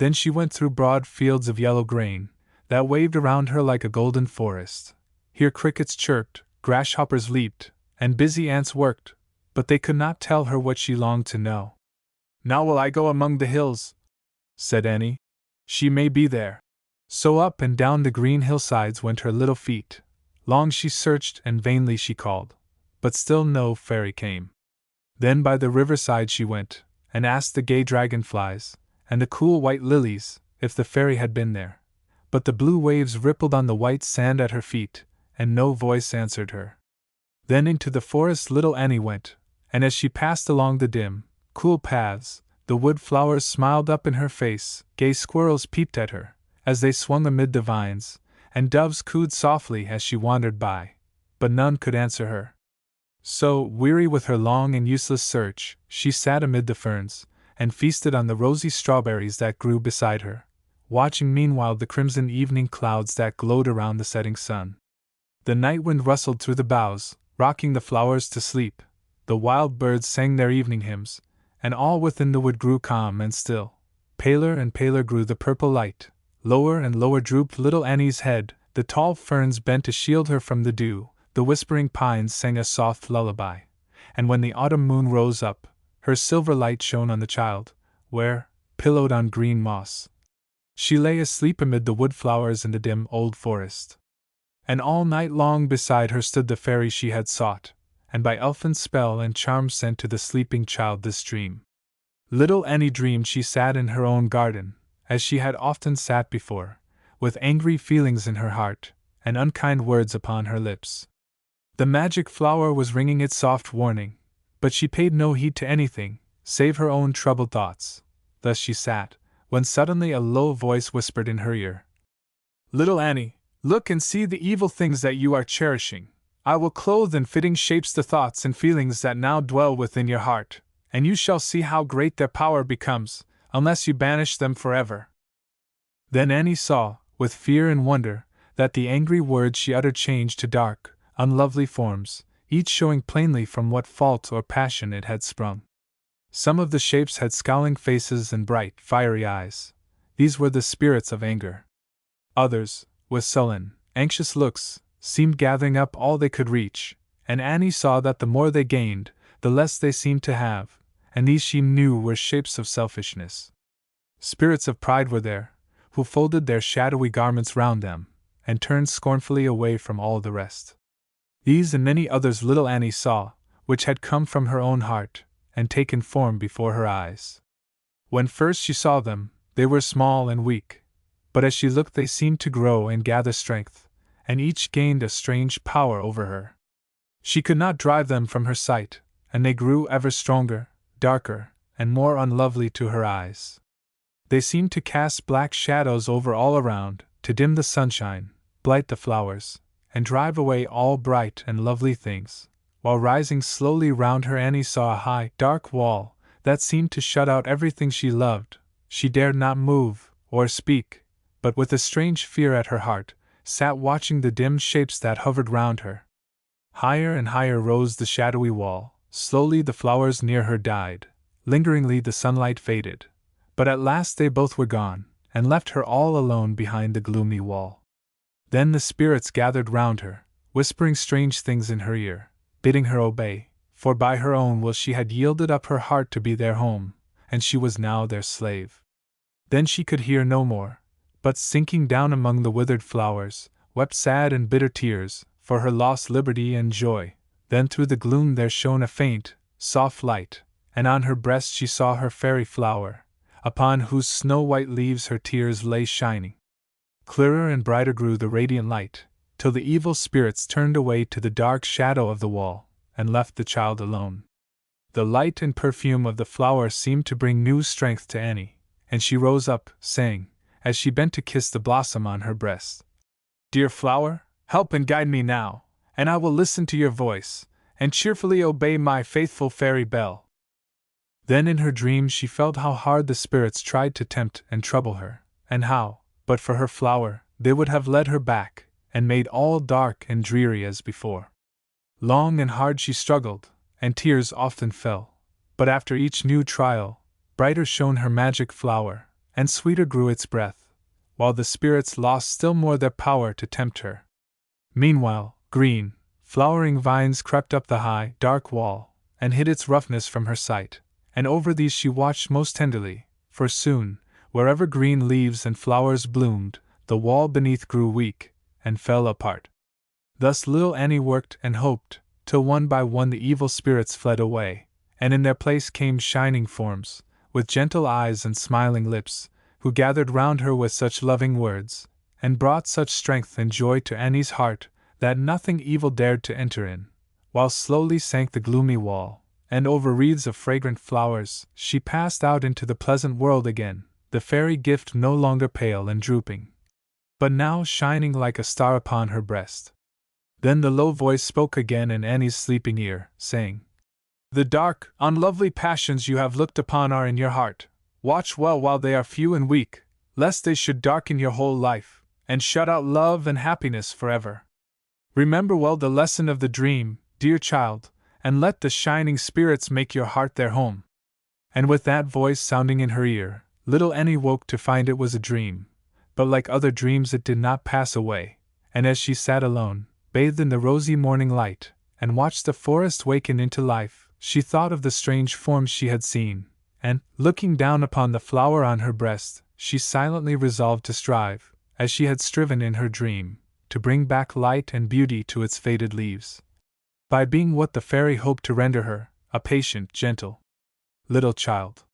Then she went through broad fields of yellow grain, that waved around her like a golden forest. Here crickets chirped, grasshoppers leaped, and busy ants worked, but they could not tell her what she longed to know. Now will I go among the hills, said Annie. She may be there. So up and down the green hillsides went her little feet. Long she searched and vainly she called, but still no fairy came. Then by the riverside she went, and asked the gay dragonflies, and the cool white lilies, if the fairy had been there. But the blue waves rippled on the white sand at her feet, and no voice answered her. Then into the forest little Annie went, and as she passed along the dim, cool paths, the wood flowers smiled up in her face, gay squirrels peeped at her, as they swung amid the vines, and doves cooed softly as she wandered by, but none could answer her. So, weary with her long and useless search, she sat amid the ferns, and feasted on the rosy strawberries that grew beside her, watching meanwhile the crimson evening clouds that glowed around the setting sun. The night wind rustled through the boughs, rocking the flowers to sleep, the wild birds sang their evening hymns, and all within the wood grew calm and still. Paler and paler grew the purple light, lower and lower drooped little Annie's head, the tall ferns bent to shield her from the dew, the whispering pines sang a soft lullaby, and when the autumn moon rose up, her silver light shone on the child, where, pillowed on green moss, she lay asleep amid the wood flowers in the dim old forest. And all night long beside her stood the fairy she had sought, and by elfin spell and charm sent to the sleeping child this dream. Little Annie dreamed she sat in her own garden, as she had often sat before, with angry feelings in her heart, and unkind words upon her lips. The magic flower was ringing its soft warning, but she paid no heed to anything, save her own troubled thoughts. Thus she sat, when suddenly a low voice whispered in her ear, "Little Annie, look and see the evil things that you are cherishing. I will clothe in fitting shapes the thoughts and feelings that now dwell within your heart, and you shall see how great their power becomes, unless you banish them forever." Then Annie saw, with fear and wonder, that the angry words she uttered changed to dark, unlovely forms, each showing plainly from what fault or passion it had sprung. Some of the shapes had scowling faces and bright, fiery eyes. These were the spirits of anger. Others, with sullen, anxious looks, seemed gathering up all they could reach, and Annie saw that the more they gained, the less they seemed to have, and these she knew were shapes of selfishness. Spirits of pride were there, who folded their shadowy garments round them, and turned scornfully away from all the rest. These and many others little Annie saw, which had come from her own heart, and taken form before her eyes. When first she saw them, they were small and weak, but as she looked they seemed to grow and gather strength, and each gained a strange power over her. She could not drive them from her sight, and they grew ever stronger, darker, and more unlovely to her eyes. They seemed to cast black shadows over all around, to dim the sunshine, blight the flowers, and drive away all bright and lovely things, while rising slowly round her Annie saw a high, dark wall, that seemed to shut out everything she loved. She dared not move, or speak, but with a strange fear at her heart, sat watching the dim shapes that hovered round her. Higher and higher rose the shadowy wall, slowly the flowers near her died, lingeringly the sunlight faded, but at last they both were gone, and left her all alone behind the gloomy wall. Then the spirits gathered round her, whispering strange things in her ear, bidding her obey, for by her own will she had yielded up her heart to be their home, and she was now their slave. Then she could hear no more, but sinking down among the withered flowers, wept sad and bitter tears, for her lost liberty and joy. Then through the gloom there shone a faint, soft light, and on her breast she saw her fairy flower, upon whose snow-white leaves her tears lay shining. Clearer and brighter grew the radiant light, till the evil spirits turned away to the dark shadow of the wall, and left the child alone. The light and perfume of the flower seemed to bring new strength to Annie, and she rose up, saying, as she bent to kiss the blossom on her breast, "Dear flower, help and guide me now, and I will listen to your voice, and cheerfully obey my faithful fairy bell." Then in her dreams she felt how hard the spirits tried to tempt and trouble her, and how, but for her flower, they would have led her back, and made all dark and dreary as before. Long and hard she struggled, and tears often fell, but after each new trial, brighter shone her magic flower, and sweeter grew its breath, while the spirits lost still more their power to tempt her. Meanwhile, green, flowering vines crept up the high, dark wall, and hid its roughness from her sight, and over these she watched most tenderly, for soon, wherever green leaves and flowers bloomed, the wall beneath grew weak, and fell apart. Thus little Annie worked and hoped, till one by one the evil spirits fled away, and in their place came shining forms, with gentle eyes and smiling lips, who gathered round her with such loving words, and brought such strength and joy to Annie's heart, that nothing evil dared to enter in, while slowly sank the gloomy wall, and over wreaths of fragrant flowers she passed out into the pleasant world again, the fairy gift no longer pale and drooping, but now shining like a star upon her breast. Then the low voice spoke again in Annie's sleeping ear, saying, "The dark, unlovely passions you have looked upon are in your heart. Watch well while they are few and weak, lest they should darken your whole life, and shut out love and happiness forever. Remember well the lesson of the dream, dear child, and let the shining spirits make your heart their home." And with that voice sounding in her ear, little Annie woke to find it was a dream, but like other dreams it did not pass away, and as she sat alone, bathed in the rosy morning light, and watched the forest waken into life, she thought of the strange forms she had seen, and, looking down upon the flower on her breast, she silently resolved to strive, as she had striven in her dream, to bring back light and beauty to its faded leaves, by being what the fairy hoped to render her, a patient, gentle little child.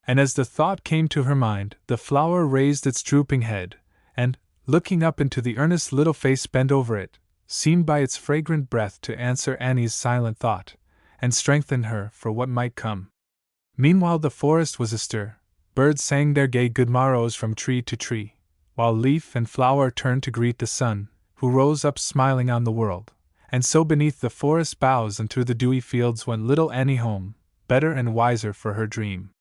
And as the thought came to her mind, the flower raised its drooping head, and, looking up into the earnest little face bent over it, seemed by its fragrant breath to answer Annie's silent thought, and strengthen her for what might come. Meanwhile the forest was astir. Birds sang their gay good morrows from tree to tree, while leaf and flower turned to greet the sun, who rose up smiling on the world. And so beneath the forest boughs and through the dewy fields went little Annie home, better and wiser for her dream.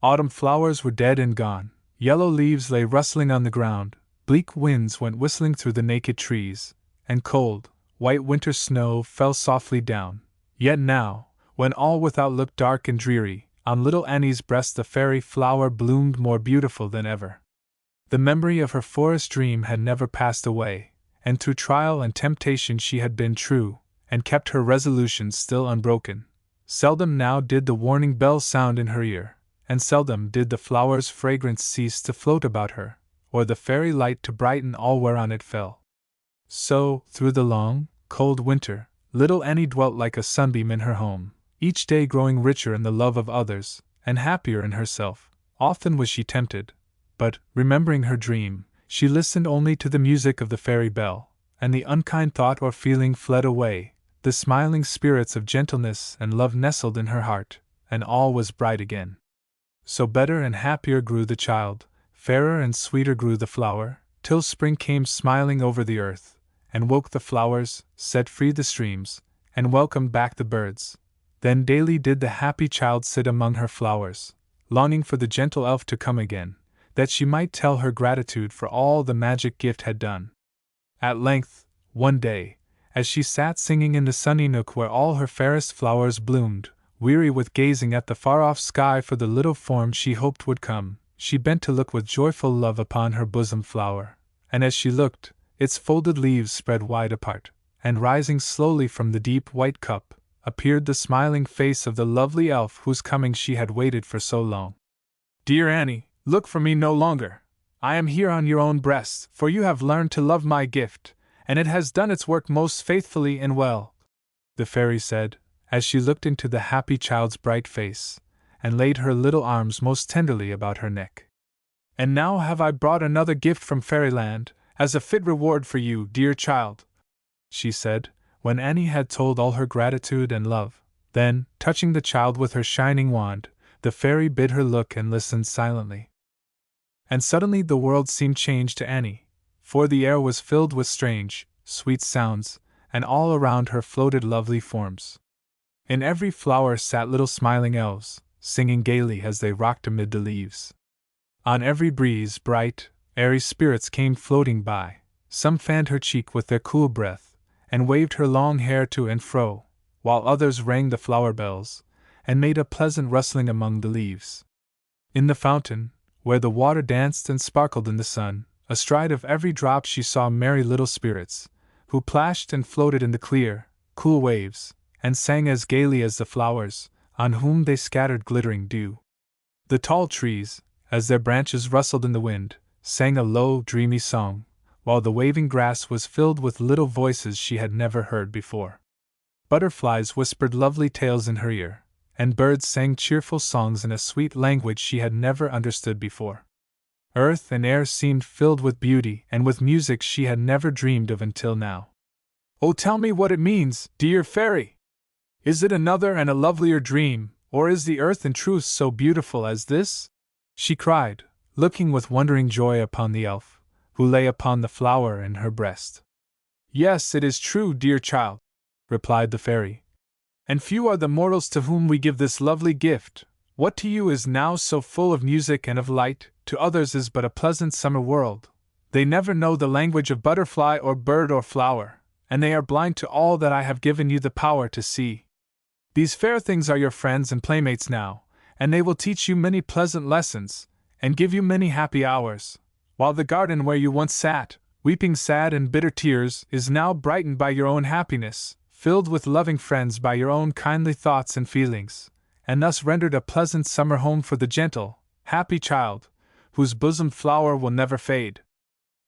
Autumn flowers were dead and gone, yellow leaves lay rustling on the ground, bleak winds went whistling through the naked trees, and cold, white winter snow fell softly down. Yet now, when all without looked dark and dreary, on little Annie's breast the fairy flower bloomed more beautiful than ever. The memory of her forest dream had never passed away, and through trial and temptation she had been true, and kept her resolutions still unbroken. Seldom now did the warning bell sound in her ear, and seldom did the flower's fragrance cease to float about her, or the fairy light to brighten all whereon it fell. So, through the long, cold winter, little Annie dwelt like a sunbeam in her home, each day growing richer in the love of others, and happier in herself. Often was she tempted, but, remembering her dream, she listened only to the music of the fairy bell, and the unkind thought or feeling fled away. The smiling spirits of gentleness and love nestled in her heart, and all was bright again. So better and happier grew the child, fairer and sweeter grew the flower, till spring came smiling over the earth, and woke the flowers, set free the streams, and welcomed back the birds. Then daily did the happy child sit among her flowers, longing for the gentle elf to come again, that she might tell her gratitude for all the magic gift had done. At length, one day, as she sat singing in the sunny nook where all her fairest flowers bloomed, weary with gazing at the far-off sky for the little form she hoped would come, she bent to look with joyful love upon her bosom flower, and as she looked, its folded leaves spread wide apart, and rising slowly from the deep white cup, appeared the smiling face of the lovely elf whose coming she had waited for so long. "Dear Annie, look for me no longer. I am here on your own breast, for you have learned to love my gift, and it has done its work most faithfully and well," the fairy said, as she looked into the happy child's bright face, and laid her little arms most tenderly about her neck. "And now have I brought another gift from fairyland, as a fit reward for you, dear child," she said, when Annie had told all her gratitude and love. Then, touching the child with her shining wand, the fairy bid her look and listen silently. And suddenly the world seemed changed to Annie, for the air was filled with strange, sweet sounds, and all around her floated lovely forms. In every flower sat little smiling elves, singing gaily as they rocked amid the leaves. On every breeze bright, airy spirits came floating by. Some fanned her cheek with their cool breath, and waved her long hair to and fro, while others rang the flower bells, and made a pleasant rustling among the leaves. In the fountain, where the water danced and sparkled in the sun, astride of every drop she saw merry little spirits, who plashed and floated in the clear, cool waves, and sang as gaily as the flowers, on whom they scattered glittering dew. The tall trees, as their branches rustled in the wind, sang a low, dreamy song, while the waving grass was filled with little voices she had never heard before. Butterflies whispered lovely tales in her ear, and birds sang cheerful songs in a sweet language she had never understood before. Earth and air seemed filled with beauty and with music she had never dreamed of until now. "Oh, tell me what it means, dear fairy! Is it another and a lovelier dream, or is the earth in truth so beautiful as this?" she cried, looking with wondering joy upon the elf, who lay upon the flower in her breast. Yes, it is true, dear child, replied the fairy. And few are the mortals to whom we give this lovely gift. What to you is now so full of music and of light, to others is but a pleasant summer world. They never know the language of butterfly or bird or flower, and they are blind to all that I have given you the power to see. These fair things are your friends and playmates now, and they will teach you many pleasant lessons, and give you many happy hours, while the garden where you once sat, weeping sad and bitter tears, is now brightened by your own happiness, filled with loving friends by your own kindly thoughts and feelings, and thus rendered a pleasant summer home for the gentle, happy child, whose bosom flower will never fade.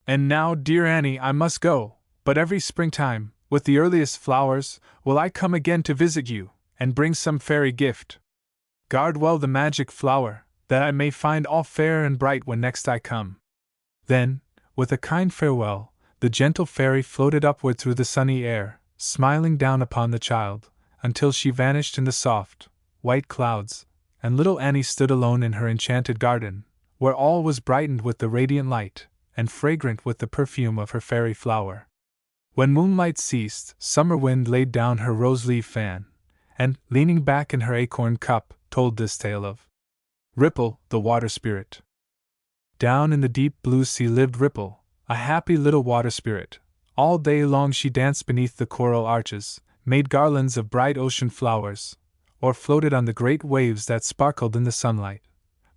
And now, dear Annie, I must go, but every springtime, with the earliest flowers, will I come again to visit you, and bring some fairy gift. Guard well the magic flower, that I may find all fair and bright when next I come. Then, with a kind farewell, the gentle fairy floated upward through the sunny air, smiling down upon the child, until she vanished in the soft, white clouds, and little Annie stood alone in her enchanted garden, where all was brightened with the radiant light, and fragrant with the perfume of her fairy flower. When moonlight ceased, Summer Wind laid down her rose-leaf fan, and, leaning back in her acorn cup, told this tale of Ripple, the water spirit. Down in the deep blue sea lived Ripple, a happy little water spirit. All day long she danced beneath the coral arches, made garlands of bright ocean flowers, or floated on the great waves that sparkled in the sunlight.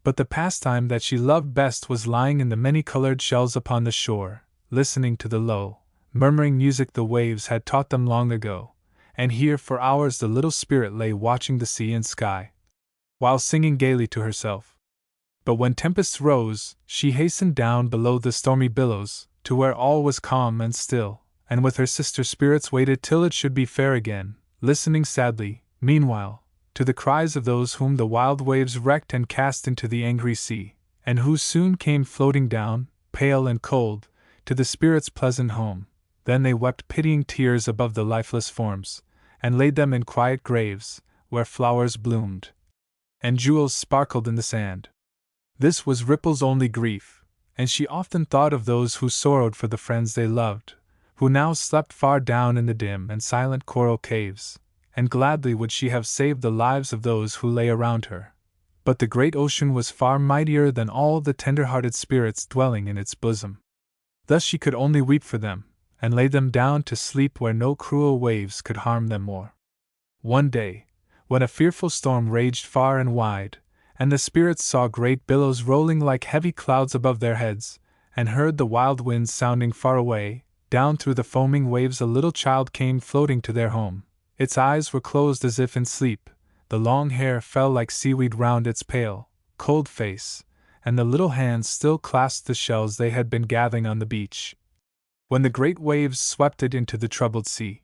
But the pastime that she loved best was lying in the many-colored shells upon the shore, listening to the low, murmuring music the waves had taught them long ago, and here for hours the little spirit lay watching the sea and sky, while singing gaily to herself. But when tempests rose, she hastened down below the stormy billows, to where all was calm and still, and with her sister spirits waited till it should be fair again, listening sadly, meanwhile, to the cries of those whom the wild waves wrecked and cast into the angry sea, and who soon came floating down, pale and cold, to the spirits' pleasant home. Then they wept pitying tears above the lifeless forms, and laid them in quiet graves, where flowers bloomed, and jewels sparkled in the sand. This was Ripple's only grief, and she often thought of those who sorrowed for the friends they loved, who now slept far down in the dim and silent coral caves, and gladly would she have saved the lives of those who lay around her. But the great ocean was far mightier than all the tender-hearted spirits dwelling in its bosom. Thus she could only weep for them, and lay them down to sleep where no cruel waves could harm them more. One day, when a fearful storm raged far and wide, and the spirits saw great billows rolling like heavy clouds above their heads, and heard the wild winds sounding far away, down through the foaming waves a little child came floating to their home. Its eyes were closed as if in sleep, the long hair fell like seaweed round its pale, cold face, and the little hands still clasped the shells they had been gathering on the beach, when the great waves swept it into the troubled sea.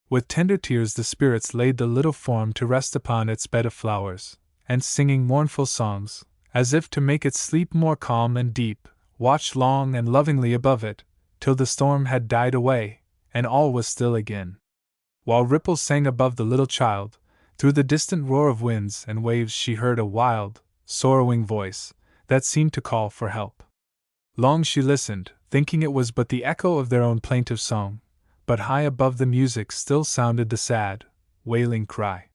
With tender tears the spirits laid the little form to rest upon its bed of flowers, and singing mournful songs, as if to make its sleep more calm and deep, watched long and lovingly above it, till the storm had died away, and all was still again. While Ripple sang above the little child, through the distant roar of winds and waves she heard a wild, sorrowing voice, that seemed to call for help. Long she listened, thinking it was but the echo of their own plaintive song, but high above the music still sounded the sad, wailing cry.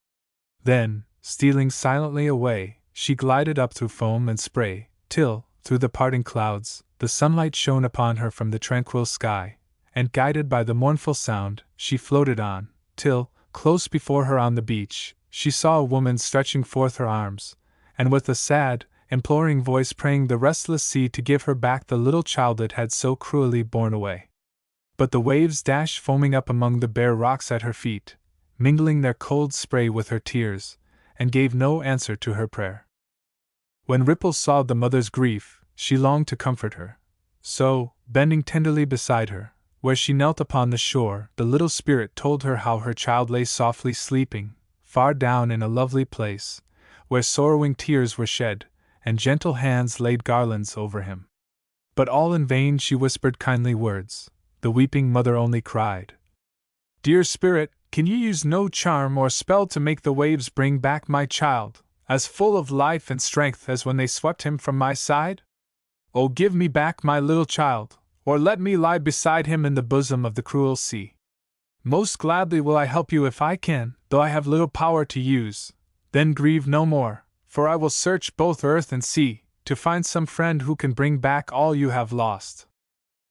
Then, stealing silently away, she glided up through foam and spray, till, through the parting clouds, the sunlight shone upon her from the tranquil sky, and guided by the mournful sound, she floated on, till, close before her on the beach, she saw a woman stretching forth her arms, and with a sad, imploring voice praying the restless sea to give her back the little child it had so cruelly borne away. But the waves dashed foaming up among the bare rocks at her feet, mingling their cold spray with her tears, and gave no answer to her prayer. When Ripple saw the mother's grief, she longed to comfort her. So, bending tenderly beside her, where she knelt upon the shore, the little spirit told her how her child lay softly sleeping, far down in a lovely place, where sorrowing tears were shed, and gentle hands laid garlands over him. But all in vain she whispered kindly words. The weeping mother only cried, "Dear spirit, can you use no charm or spell to make the waves bring back my child, as full of life and strength as when they swept him from my side? Oh, give me back my little child, or let me lie beside him in the bosom of the cruel sea. Most gladly will I help you if I can, though I have little power to use. Then grieve no more, for I will search both earth and sea, to find some friend who can bring back all you have lost.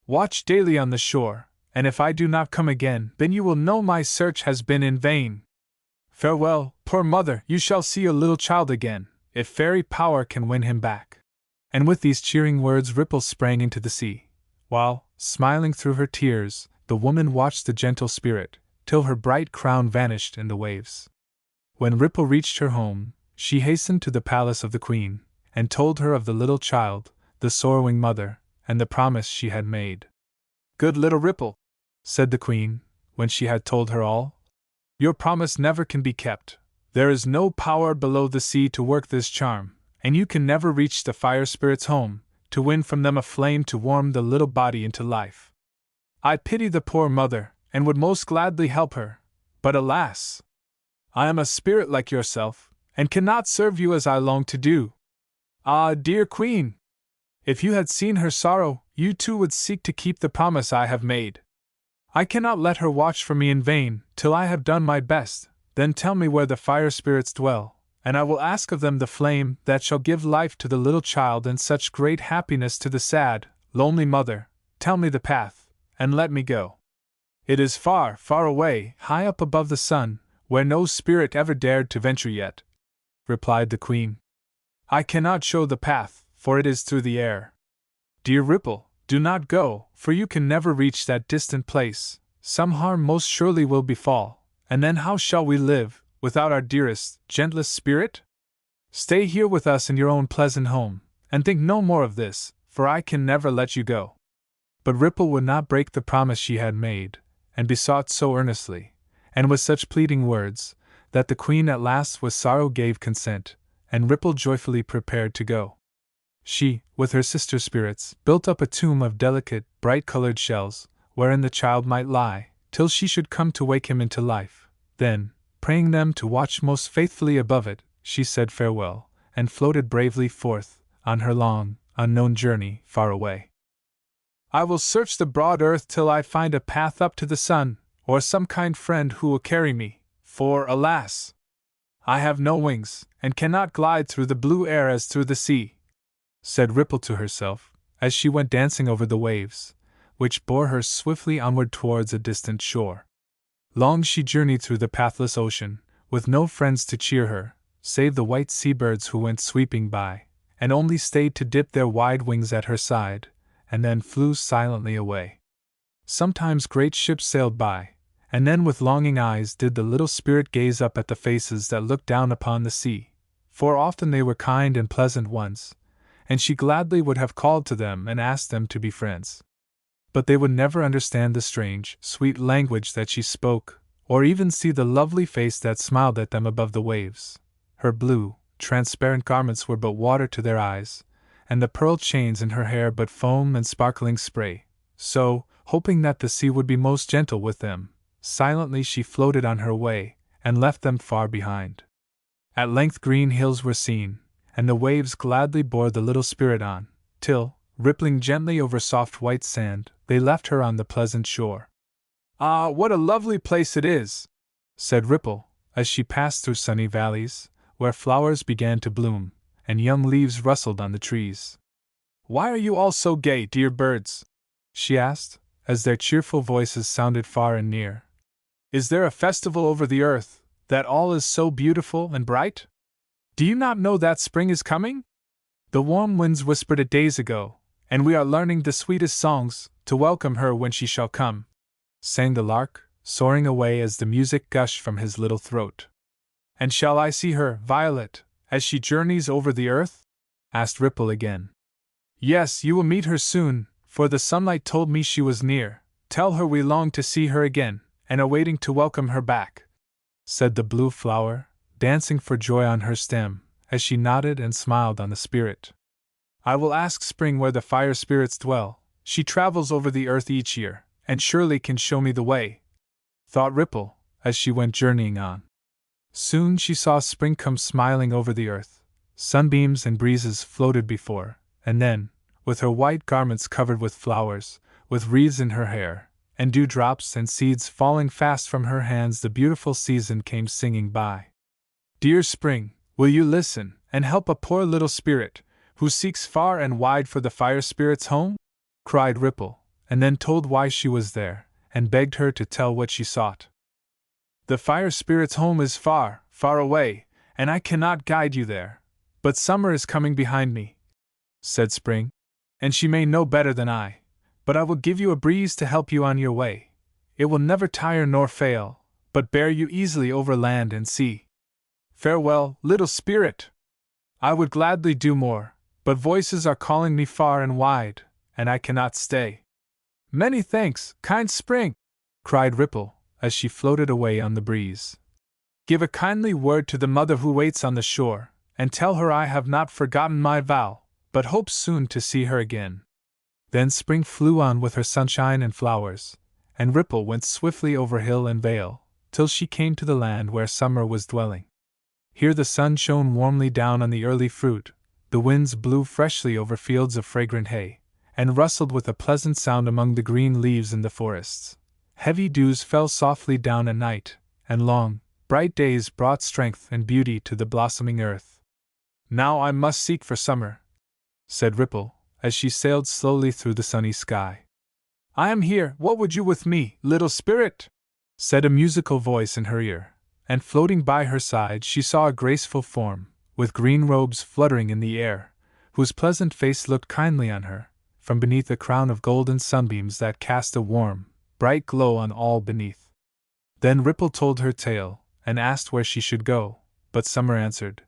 Watch daily on the shore, and if I do not come again, then you will know my search has been in vain. Farewell, poor mother, you shall see your little child again, if fairy power can win him back. And with these cheering words Ripple sprang into the sea, while, smiling through her tears, the woman watched the gentle spirit, till her bright crown vanished in the waves. When Ripple reached her home, she hastened to the palace of the queen, and told her of the little child, the sorrowing mother, and the promise she had made. "Good little Ripple," said the queen, when she had told her all, "your promise never can be kept. There is no power below the sea to work this charm, and you can never reach the fire spirits' home, to win from them a flame to warm the little body into life. I pity the poor mother, and would most gladly help her, but alas! I am a spirit like yourself, and cannot serve you as I long to do. Ah, dear queen! If you had seen her sorrow, you too would seek to keep the promise I have made. I cannot let her watch for me in vain, till I have done my best. Then tell me where the fire spirits dwell, and I will ask of them the flame that shall give life to the little child and such great happiness to the sad, lonely mother. Tell me the path, and let me go. It is far, far away, high up above the sun, where no spirit ever dared to venture yet," replied the queen. "I cannot show the path, for it is through the air. Dear Ripple, do not go, for you can never reach that distant place. Some harm most surely will befall, and then how shall we live, without our dearest, gentlest spirit? Stay here with us in your own pleasant home, and think no more of this, for I can never let you go." But Ripple would not break the promise she had made, and besought so earnestly, and with such pleading words, that the queen at last with sorrow gave consent, and Ripple joyfully prepared to go. She, with her sister spirits, built up a tomb of delicate, bright-colored shells, wherein the child might lie, till she should come to wake him into life. Then, praying them to watch most faithfully above it, she said farewell, and floated bravely forth, on her long, unknown journey, far away. "I will search the broad earth till I find a path up to the sun, or some kind friend who will carry me, for, alas! I have no wings, and cannot glide through the blue air as through the sea," said Ripple to herself, as she went dancing over the waves, which bore her swiftly onward towards a distant shore. Long she journeyed through the pathless ocean, with no friends to cheer her, save the white sea-birds who went sweeping by, and only stayed to dip their wide wings at her side, and then flew silently away. Sometimes great ships sailed by, and then with longing eyes did the little spirit gaze up at the faces that looked down upon the sea, for often they were kind and pleasant ones, and she gladly would have called to them and asked them to be friends. But they would never understand the strange, sweet language that she spoke, or even see the lovely face that smiled at them above the waves. Her blue, transparent garments were but water to their eyes, and the pearl chains in her hair but foam and sparkling spray. So, hoping that the sea would be most gentle with them, silently she floated on her way, and left them far behind. At length green hills were seen, and the waves gladly bore the little spirit on, till, rippling gently over soft white sand, they left her on the pleasant shore. "Ah, what a lovely place it is!" said Ripple, as she passed through sunny valleys, where flowers began to bloom, and young leaves rustled on the trees. "Why are you all so gay, dear birds?" she asked, as their cheerful voices sounded far and near. "Is there a festival over the earth, that all is so beautiful and bright? Do you not know that spring is coming? The warm winds whispered it days ago, and we are learning the sweetest songs, to welcome her when she shall come," sang the lark, soaring away as the music gushed from his little throat. "And shall I see her, Violet, as she journeys over the earth?" asked Ripple again. "Yes, you will meet her soon, for the sunlight told me she was near. Tell her we long to see her again, and are waiting to welcome her back," said the blue flower, dancing for joy on her stem, as she nodded and smiled on the spirit. "I will ask Spring where the fire spirits dwell. She travels over the earth each year, and surely can show me the way," thought Ripple, as she went journeying on. Soon she saw Spring come smiling over the earth. Sunbeams and breezes floated before, and then, with her white garments covered with flowers, with wreaths in her hair, and dewdrops and seeds falling fast from her hands. The beautiful season came singing by. Dear Spring, will you listen, and help a poor little spirit, who seeks far and wide for the fire spirit's home? Cried Ripple, and then told why she was there, and begged her to tell what she sought. The fire spirit's home is far, far away, and I cannot guide you there. But summer is coming behind me, said Spring, and she may know better than I, but I will give you a breeze to help you on your way. It will never tire nor fail, but bear you easily over land and sea. Farewell, little spirit! I would gladly do more, but voices are calling me far and wide, and I cannot stay. Many thanks, kind Spring! Cried Ripple, as she floated away on the breeze. Give a kindly word to the mother who waits on the shore, and tell her I have not forgotten my vow, but hope soon to see her again. Then Spring flew on with her sunshine and flowers, and Ripple went swiftly over hill and vale, till she came to the land where summer was dwelling. Here the sun shone warmly down on the early fruit, the winds blew freshly over fields of fragrant hay, and rustled with a pleasant sound among the green leaves in the forests. Heavy dews fell softly down at night, and long, bright days brought strength and beauty to the blossoming earth. Now I must seek for summer, said Ripple, as she sailed slowly through the sunny sky. I am here, what would you with me, little spirit? Said a musical voice in her ear, and floating by her side she saw a graceful form, with green robes fluttering in the air, whose pleasant face looked kindly on her, from beneath a crown of golden sunbeams that cast a warm, bright glow on all beneath. Then Ripple told her tale, and asked where she should go, but Summer answered,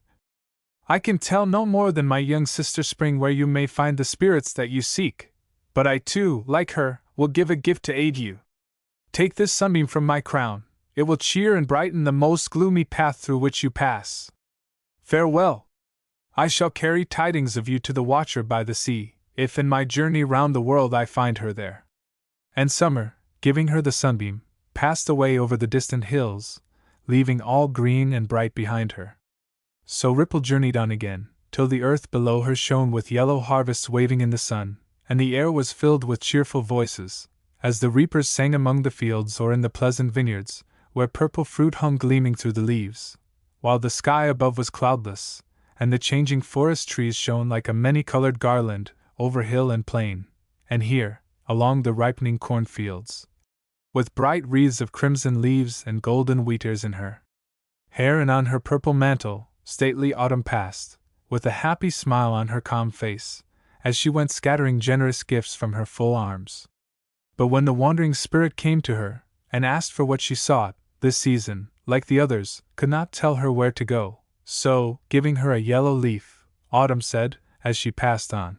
I can tell no more than my young sister Spring where you may find the spirits that you seek, but I too, like her, will give a gift to aid you. Take this sunbeam from my crown, it will cheer and brighten the most gloomy path through which you pass. Farewell! I shall carry tidings of you to the watcher by the sea, if in my journey round the world I find her there. And Summer, giving her the sunbeam, passed away over the distant hills, leaving all green and bright behind her. So Ripple journeyed on again, till the earth below her shone with yellow harvests waving in the sun, and the air was filled with cheerful voices, as the reapers sang among the fields or in the pleasant vineyards, where purple fruit hung gleaming through the leaves, while the sky above was cloudless, and the changing forest trees shone like a many-colored garland over hill and plain, and here, along the ripening cornfields, with bright wreaths of crimson leaves and golden wheat ears in her hair and on her purple mantle, stately autumn passed, with a happy smile on her calm face, as she went scattering generous gifts from her full arms. But when the wandering spirit came to her, and asked for what she sought, this season, like the others, could not tell her where to go, so, giving her a yellow leaf, Autumn said, as she passed on,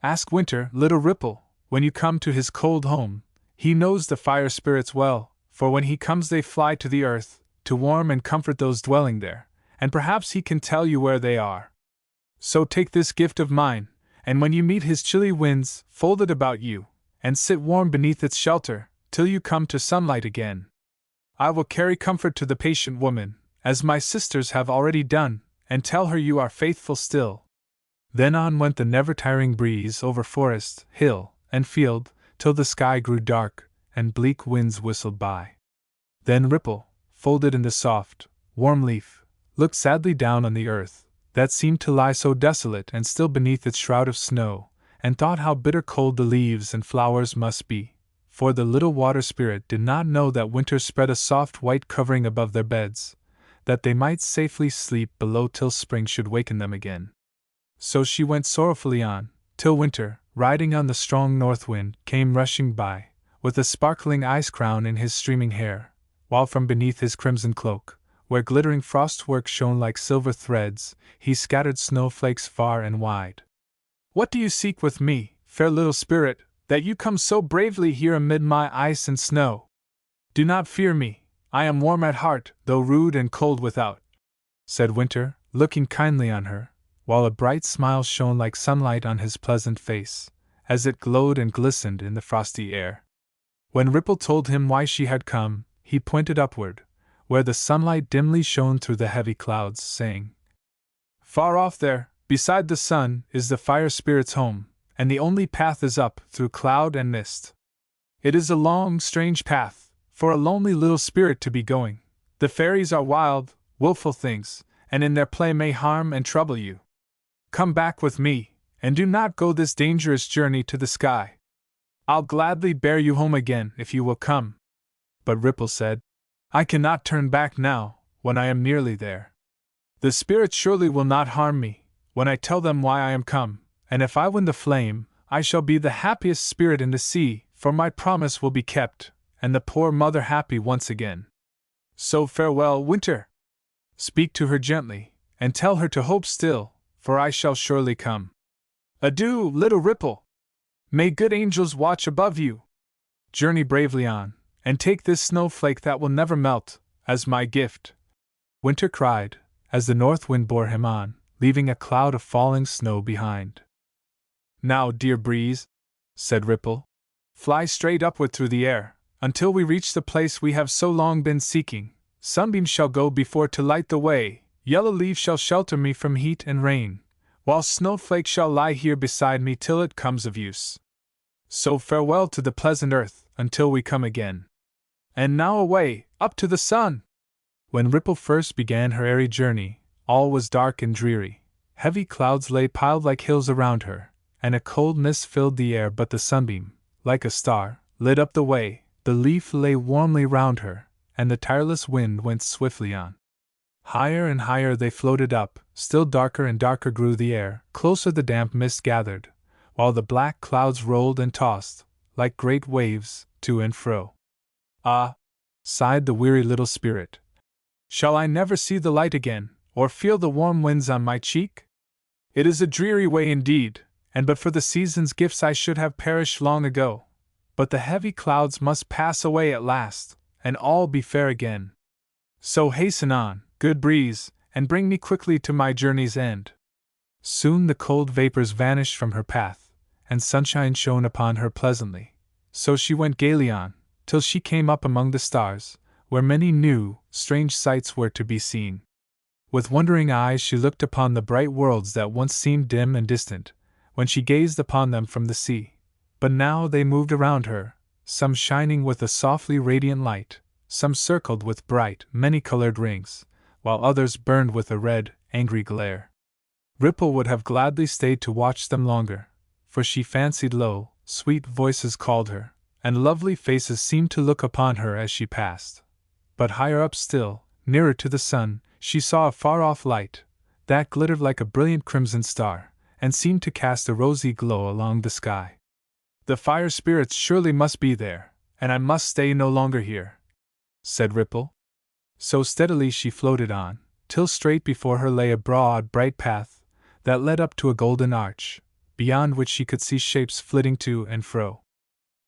Ask Winter, little Ripple, when you come to his cold home, he knows the fire spirits well, for when he comes they fly to the earth, to warm and comfort those dwelling there, and perhaps he can tell you where they are. So take this gift of mine, and when you meet his chilly winds, fold it about you, and sit warm beneath its shelter, till you come to sunlight again. I will carry comfort to the patient woman, as my sisters have already done, and tell her you are faithful still. Then on went the never-tiring breeze over forest, hill, and field, till the sky grew dark, and bleak winds whistled by. Then Ripple, folded in the soft, warm leaf, looked sadly down on the earth, that seemed to lie so desolate and still beneath its shroud of snow, and thought how bitter cold the leaves and flowers must be, for the little water spirit did not know that winter spread a soft white covering above their beds, that they might safely sleep below till spring should waken them again. So she went sorrowfully on, till winter, riding on the strong north wind, came rushing by, with a sparkling ice crown in his streaming hair, while from beneath his crimson cloak, where glittering frostwork shone like silver threads, he scattered snowflakes far and wide. What do you seek with me, fair little spirit, that you come so bravely here amid my ice and snow? Do not fear me, I am warm at heart, though rude and cold without, said Winter, looking kindly on her, while a bright smile shone like sunlight on his pleasant face, as it glowed and glistened in the frosty air. When Ripple told him why she had come, he pointed upward, where the sunlight dimly shone through the heavy clouds, saying, Far off there, beside the sun, is the fire spirit's home, and the only path is up through cloud and mist. It is a long, strange path, for a lonely little spirit to be going. The fairies are wild, wilful things, and in their play may harm and trouble you. Come back with me, and do not go this dangerous journey to the sky. I'll gladly bear you home again if you will come. But Ripple said, I cannot turn back now, when I am nearly there. The spirits surely will not harm me, when I tell them why I am come, and if I win the flame, I shall be the happiest spirit in the sea, for my promise will be kept, and the poor mother happy once again. So farewell, Winter. Speak to her gently, and tell her to hope still, for I shall surely come. Adieu, little Ripple. May good angels watch above you. Journey bravely on, and take this snowflake that will never melt, as my gift. Winter cried, as the north wind bore him on, leaving a cloud of falling snow behind. Now, dear breeze, said Ripple, fly straight upward through the air, until we reach the place we have so long been seeking. Sunbeams shall go before to light the way, yellow leaves shall shelter me from heat and rain, while snowflakes shall lie here beside me till it comes of use. So farewell to the pleasant earth, until we come again. And now away, up to the sun! When Ripple first began her airy journey, all was dark and dreary. Heavy clouds lay piled like hills around her, and a cold mist filled the air, but the sunbeam, like a star, lit up the way, the leaf lay warmly round her, and the tireless wind went swiftly on. Higher and higher they floated up, still darker and darker grew the air, closer the damp mist gathered, while the black clouds rolled and tossed, like great waves, to and fro. Ah! Sighed the weary little spirit. Shall I never see the light again, or feel the warm winds on my cheek? It is a dreary way indeed, and but for the season's gifts I should have perished long ago. But the heavy clouds must pass away at last, and all be fair again. So hasten on, good breeze, and bring me quickly to my journey's end. Soon the cold vapors vanished from her path, and sunshine shone upon her pleasantly. So she went gaily on, till she came up among the stars, where many new, strange sights were to be seen. With wondering eyes she looked upon the bright worlds that once seemed dim and distant, when she gazed upon them from the sea. But now they moved around her, some shining with a softly radiant light, some circled with bright, many-colored rings, while others burned with a red, angry glare. Ripple would have gladly stayed to watch them longer, for she fancied low, sweet voices called her, and lovely faces seemed to look upon her as she passed. But higher up still, nearer to the sun, she saw a far-off light, that glittered like a brilliant crimson star, and seemed to cast a rosy glow along the sky. The fire spirits surely must be there, and I must stay no longer here, said Ripple. So steadily she floated on, till straight before her lay a broad, bright path, that led up to a golden arch, beyond which she could see shapes flitting to and fro.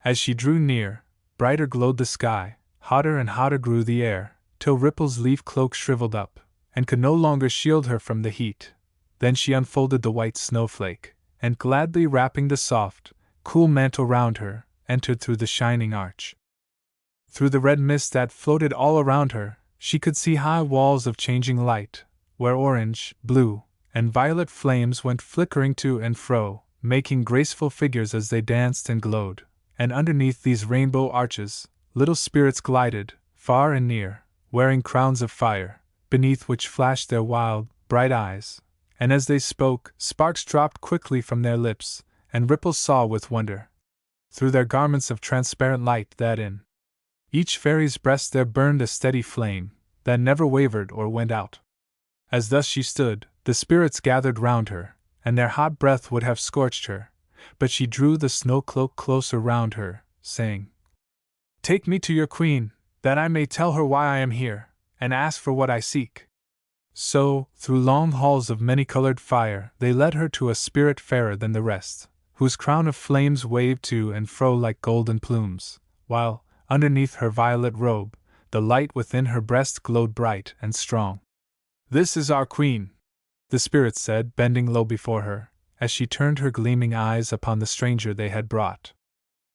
As she drew near, brighter glowed the sky, hotter and hotter grew the air, till Ripple's leaf cloak shriveled up, and could no longer shield her from the heat. Then she unfolded the white snowflake, and gladly wrapping the soft, cool mantle round her, entered through the shining arch. Through the red mist that floated all around her, she could see high walls of changing light, where orange, blue, and violet flames went flickering to and fro, making graceful figures as they danced and glowed, and underneath these rainbow arches, little spirits glided, far and near, wearing crowns of fire, beneath which flashed their wild, bright eyes, and as they spoke, sparks dropped quickly from their lips, and Ripple saw with wonder, through their garments of transparent light, that in each fairy's breast there burned a steady flame, that never wavered or went out. As thus she stood, the spirits gathered round her, and their hot breath would have scorched her, but she drew the snow cloak closer round her, saying, Take me to your queen, that I may tell her why I am here, and ask for what I seek. So, through long halls of many-colored fire, they led her to a spirit fairer than the rest, whose crown of flames waved to and fro like golden plumes, while, underneath her violet robe, the light within her breast glowed bright and strong. This is our queen, the spirit said, bending low before her, as she turned her gleaming eyes upon the stranger they had brought.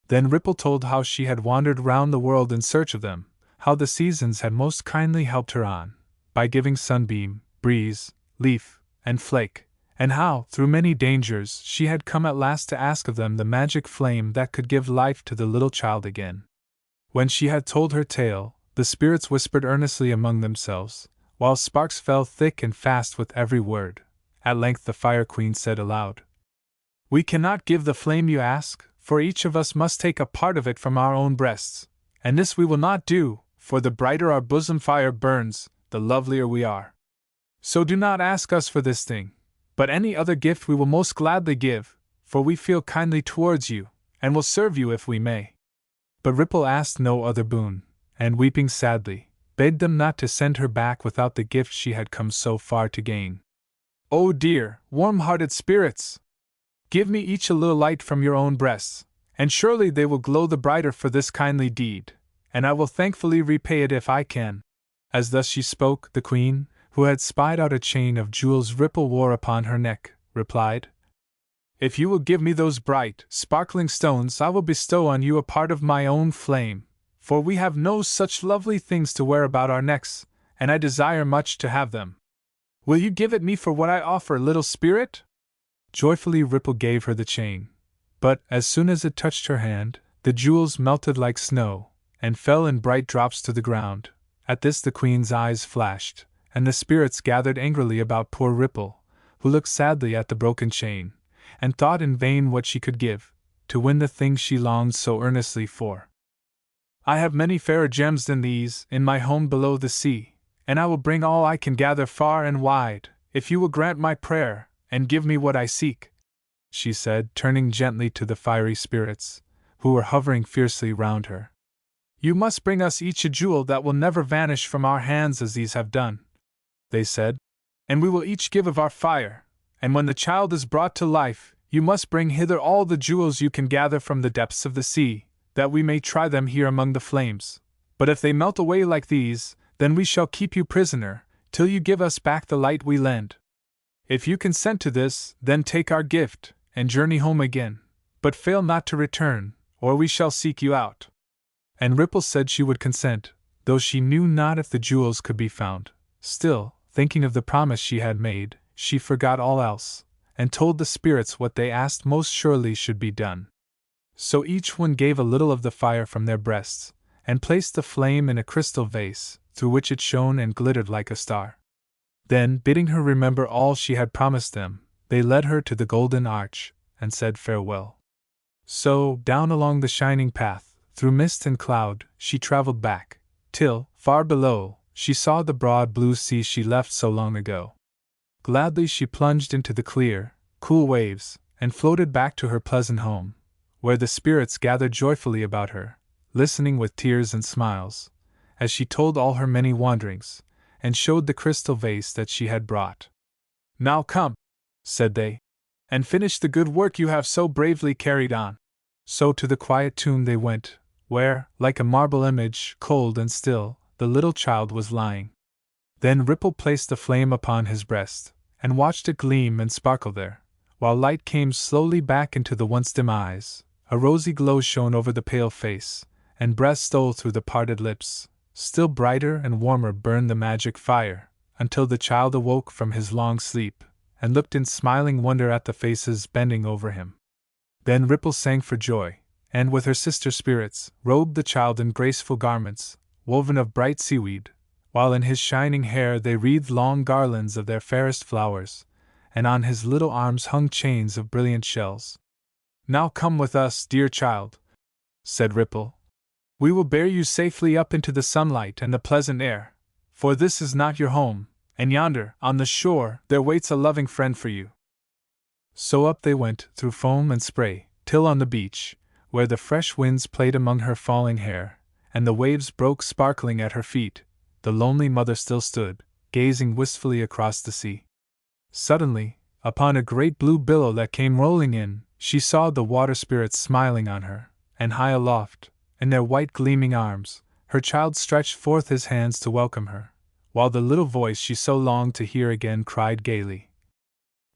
Then Ripple told how she had wandered round the world in search of them, how the seasons had most kindly helped her on, by giving sunbeam, breeze, leaf, and flake, and how, through many dangers, she had come at last to ask of them the magic flame that could give life to the little child again. When she had told her tale, the spirits whispered earnestly among themselves, while sparks fell thick and fast with every word. At length the Fire Queen said aloud, "We cannot give the flame you ask, for each of us must take a part of it from our own breasts, and this we will not do, for the brighter our bosom fire burns, the lovelier we are. So do not ask us for this thing, but any other gift we will most gladly give, for we feel kindly towards you, and will serve you if we may." But Ripple asked no other boon, and weeping sadly, begged them not to send her back without the gift she had come so far to gain. "Oh dear, warm-hearted spirits! Give me each a little light from your own breasts, and surely they will glow the brighter for this kindly deed, and I will thankfully repay it if I can." As thus she spoke, the Queen, who had spied out a chain of jewels Ripple wore upon her neck, replied, "If you will give me those bright, sparkling stones, I will bestow on you a part of my own flame, for we have no such lovely things to wear about our necks, and I desire much to have them. Will you give it me for what I offer, little spirit?" Joyfully Ripple gave her the chain, but as soon as it touched her hand, the jewels melted like snow, and fell in bright drops to the ground. At this the Queen's eyes flashed, and the spirits gathered angrily about poor Ripple, who looked sadly at the broken chain, and thought in vain what she could give, to win the thing she longed so earnestly for. "I have many fairer gems than these, in my home below the sea, and I will bring all I can gather far and wide, if you will grant my prayer, and give me what I seek," she said, turning gently to the fiery spirits, who were hovering fiercely round her. "You must bring us each a jewel that will never vanish from our hands as these have done," they said, "and we will each give of our fire, and when the child is brought to life, you must bring hither all the jewels you can gather from the depths of the sea, that we may try them here among the flames. But if they melt away like these, then we shall keep you prisoner, till you give us back the light we lend. If you consent to this, then take our gift, and journey home again, but fail not to return, or we shall seek you out." And Ripple said she would consent, though she knew not if the jewels could be found. Still, thinking of the promise she had made, she forgot all else, and told the spirits what they asked most surely should be done. So each one gave a little of the fire from their breasts, and placed the flame in a crystal vase, through which it shone and glittered like a star. Then, bidding her remember all she had promised them, they led her to the golden arch, and said farewell. So, down along the shining path, through mist and cloud, she traveled back, till, far below, she saw the broad blue sea she left so long ago. Gladly she plunged into the clear, cool waves, and floated back to her pleasant home, where the spirits gathered joyfully about her, listening with tears and smiles, as she told all her many wanderings, and showed the crystal vase that she had brought. "Now come," said they, "and finish the good work you have so bravely carried on." So to the quiet tomb they went, where, like a marble image, cold and still, the little child was lying. Then Ripple placed the flame upon his breast, and watched it gleam and sparkle there, while light came slowly back into the once dim eyes, a rosy glow shone over the pale face, and breath stole through the parted lips. Still brighter and warmer burned the magic fire, until the child awoke from his long sleep, and looked in smiling wonder at the faces bending over him. Then Ripple sang for joy, and with her sister spirits, robed the child in graceful garments, woven of bright seaweed, while in his shining hair they wreathed long garlands of their fairest flowers, and on his little arms hung chains of brilliant shells. "Now come with us, dear child," said Ripple. "We will bear you safely up into the sunlight and the pleasant air, for this is not your home, and yonder, on the shore, there waits a loving friend for you." So up they went, through foam and spray, till on the beach, where the fresh winds played among her falling hair, and the waves broke sparkling at her feet, the lonely mother still stood, gazing wistfully across the sea. Suddenly, upon a great blue billow that came rolling in, she saw the water spirits smiling on her, and high aloft, in their white gleaming arms, her child stretched forth his hands to welcome her, while the little voice she so longed to hear again cried gaily,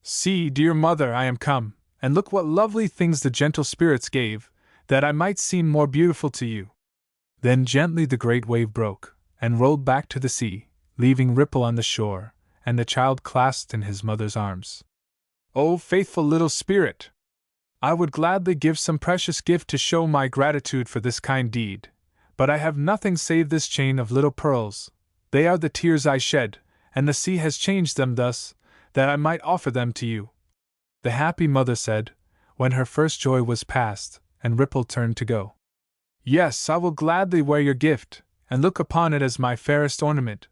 "See, dear mother, I am come, and look what lovely things the gentle spirits gave, that I might seem more beautiful to you." Then gently the great wave broke, and rolled back to the sea, leaving Ripple on the shore, and the child clasped in his mother's arms. "Oh, faithful little spirit! I would gladly give some precious gift to show my gratitude for this kind deed, but I have nothing save this chain of little pearls. They are the tears I shed, and the sea has changed them thus, that I might offer them to you." The happy mother said, when her first joy was past, and Ripple turned to go. "Yes, I will gladly wear your gift, and look upon it as my fairest ornament,"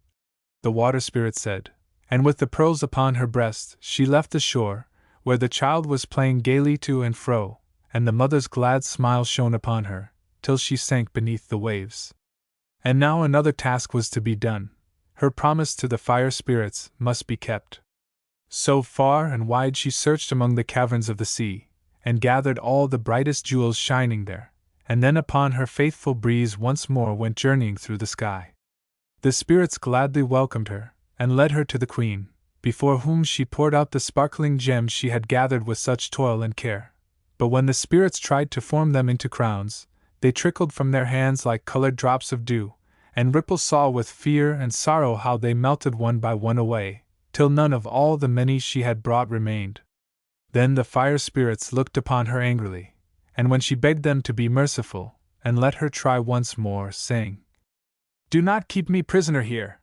the water spirit said, and with the pearls upon her breast, she left the shore, where the child was playing gaily to and fro, and the mother's glad smile shone upon her, till she sank beneath the waves. And now another task was to be done. Her promise to the fire spirits must be kept. So far and wide she searched among the caverns of the sea, and gathered all the brightest jewels shining there, and then upon her faithful breeze once more went journeying through the sky. The spirits gladly welcomed her, and led her to the queen, before whom she poured out the sparkling gems she had gathered with such toil and care. But when the spirits tried to form them into crowns, they trickled from their hands like colored drops of dew, and Ripple saw with fear and sorrow how they melted one by one away, till none of all the many she had brought remained. Then the fire spirits looked upon her angrily, and when she begged them to be merciful, and let her try once more, saying, "Do not keep me prisoner here.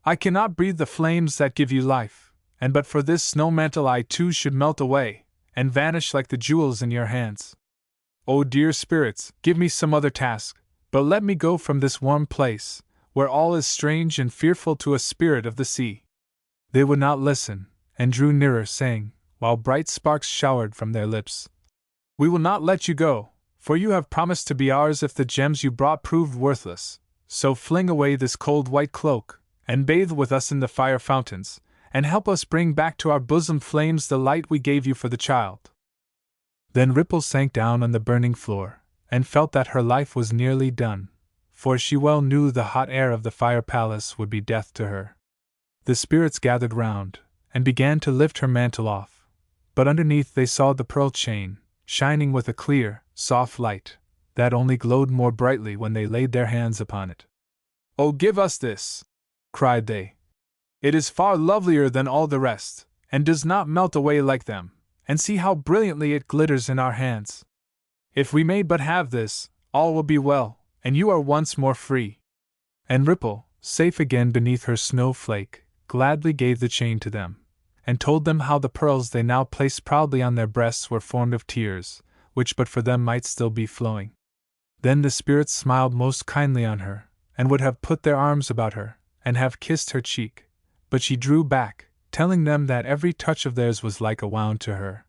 I cannot breathe the flames that give you life, and but for this snow mantle I too should melt away, and vanish like the jewels in your hands. Oh, dear spirits, give me some other task, but let me go from this warm place, where all is strange and fearful to a spirit of the sea." They would not listen, and drew nearer, saying, while bright sparks showered from their lips, "We will not let you go, for you have promised to be ours if the gems you brought proved worthless. So fling away this cold white cloak, and bathe with us in the fire fountains, and help us bring back to our bosom flames the light we gave you for the child." Then Ripple sank down on the burning floor, and felt that her life was nearly done, for she well knew the hot air of the fire palace would be death to her. The spirits gathered round, and began to lift her mantle off, but underneath they saw the pearl chain, shining with a clear, soft light, that only glowed more brightly when they laid their hands upon it. "Oh, give us this!" cried they. "It is far lovelier than all the rest, and does not melt away like them, and see how brilliantly it glitters in our hands. If we may but have this, all will be well, and you are once more free." And Ripple, safe again beneath her snowflake, gladly gave the chain to them, and told them how the pearls they now placed proudly on their breasts were formed of tears, which but for them might still be flowing. Then the spirits smiled most kindly on her, and would have put their arms about her, and have kissed her cheek, but she drew back, telling them that every touch of theirs was like a wound to her.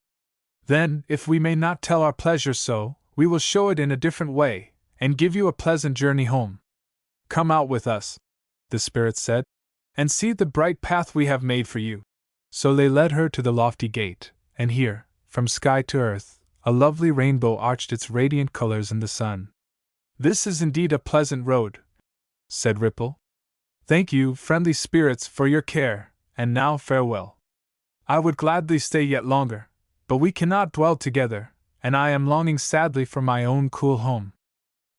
"Then, if we may not tell our pleasure so, we will show it in a different way, and give you a pleasant journey home. Come out with us," the spirits said, "and see the bright path we have made for you." So they led her to the lofty gate, and here, from sky to earth, a lovely rainbow arched its radiant colors in the sun. "This is indeed a pleasant road," said Ripple. "Thank you, friendly spirits, for your care, and now farewell. I would gladly stay yet longer, but we cannot dwell together, and I am longing sadly for my own cool home.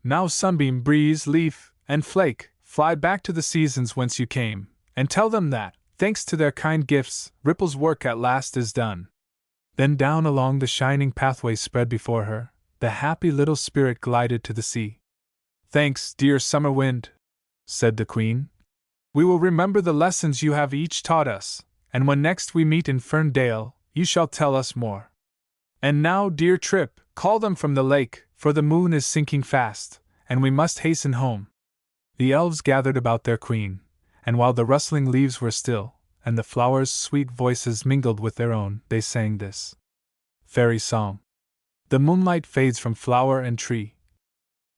Now, Sunbeam, Breeze, Leaf, and Flake, fly back to the seasons whence you came, and tell them that, thanks to their kind gifts, Ripple's work at last is done." Then down along the shining pathway spread before her, the happy little spirit glided to the sea. "Thanks, dear Summer Wind," said the Queen. "We will remember the lessons you have each taught us, and when next we meet in Ferndale, you shall tell us more. And now, dear Trip, call them from the lake, for the moon is sinking fast, and we must hasten home." The elves gathered about their queen, and while the rustling leaves were still, and the flowers' sweet voices mingled with their own, they sang this fairy song. The moonlight fades from flower and tree,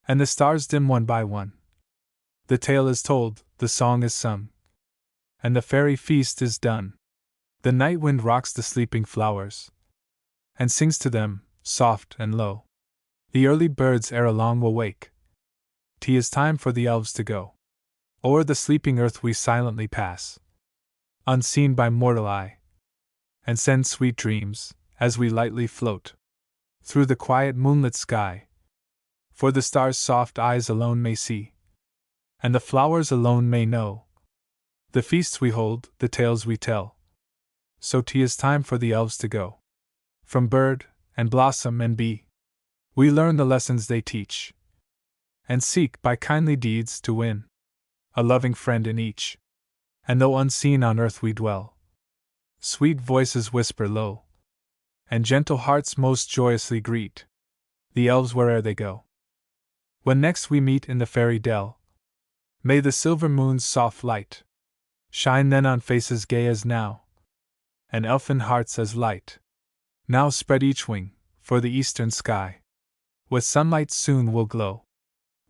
and the stars dim one by one. The tale is told, the song is sung, and the fairy feast is done. The night wind rocks the sleeping flowers, and sings to them, soft and low. The early birds ere long will wake. 'Tis time for the elves to go. O'er the sleeping earth we silently pass, unseen by mortal eye, and send sweet dreams, as we lightly float through the quiet moonlit sky. For the stars' soft eyes alone may see, and the flowers alone may know the feasts we hold, the tales we tell. So 'tis time for the elves to go. From bird, and blossom, and bee, we learn the lessons they teach, and seek by kindly deeds to win a loving friend in each. And though unseen on earth we dwell, sweet voices whisper low, and gentle hearts most joyously greet the elves where'er they go. When next we meet in the fairy dell, may the silver moon's soft light shine then on faces gay as now, and elfin hearts as light. Now spread each wing, for the eastern sky with sunlight soon will glow.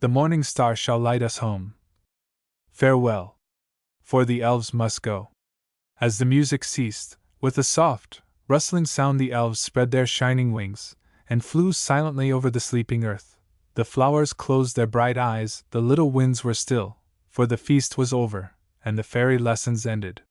The morning star shall light us home. Farewell, for the elves must go. As the music ceased, with a soft, rustling sound the elves spread their shining wings, and flew silently over the sleeping earth. The flowers closed their bright eyes, the little winds were still, for the feast was over, and the fairy lessons ended.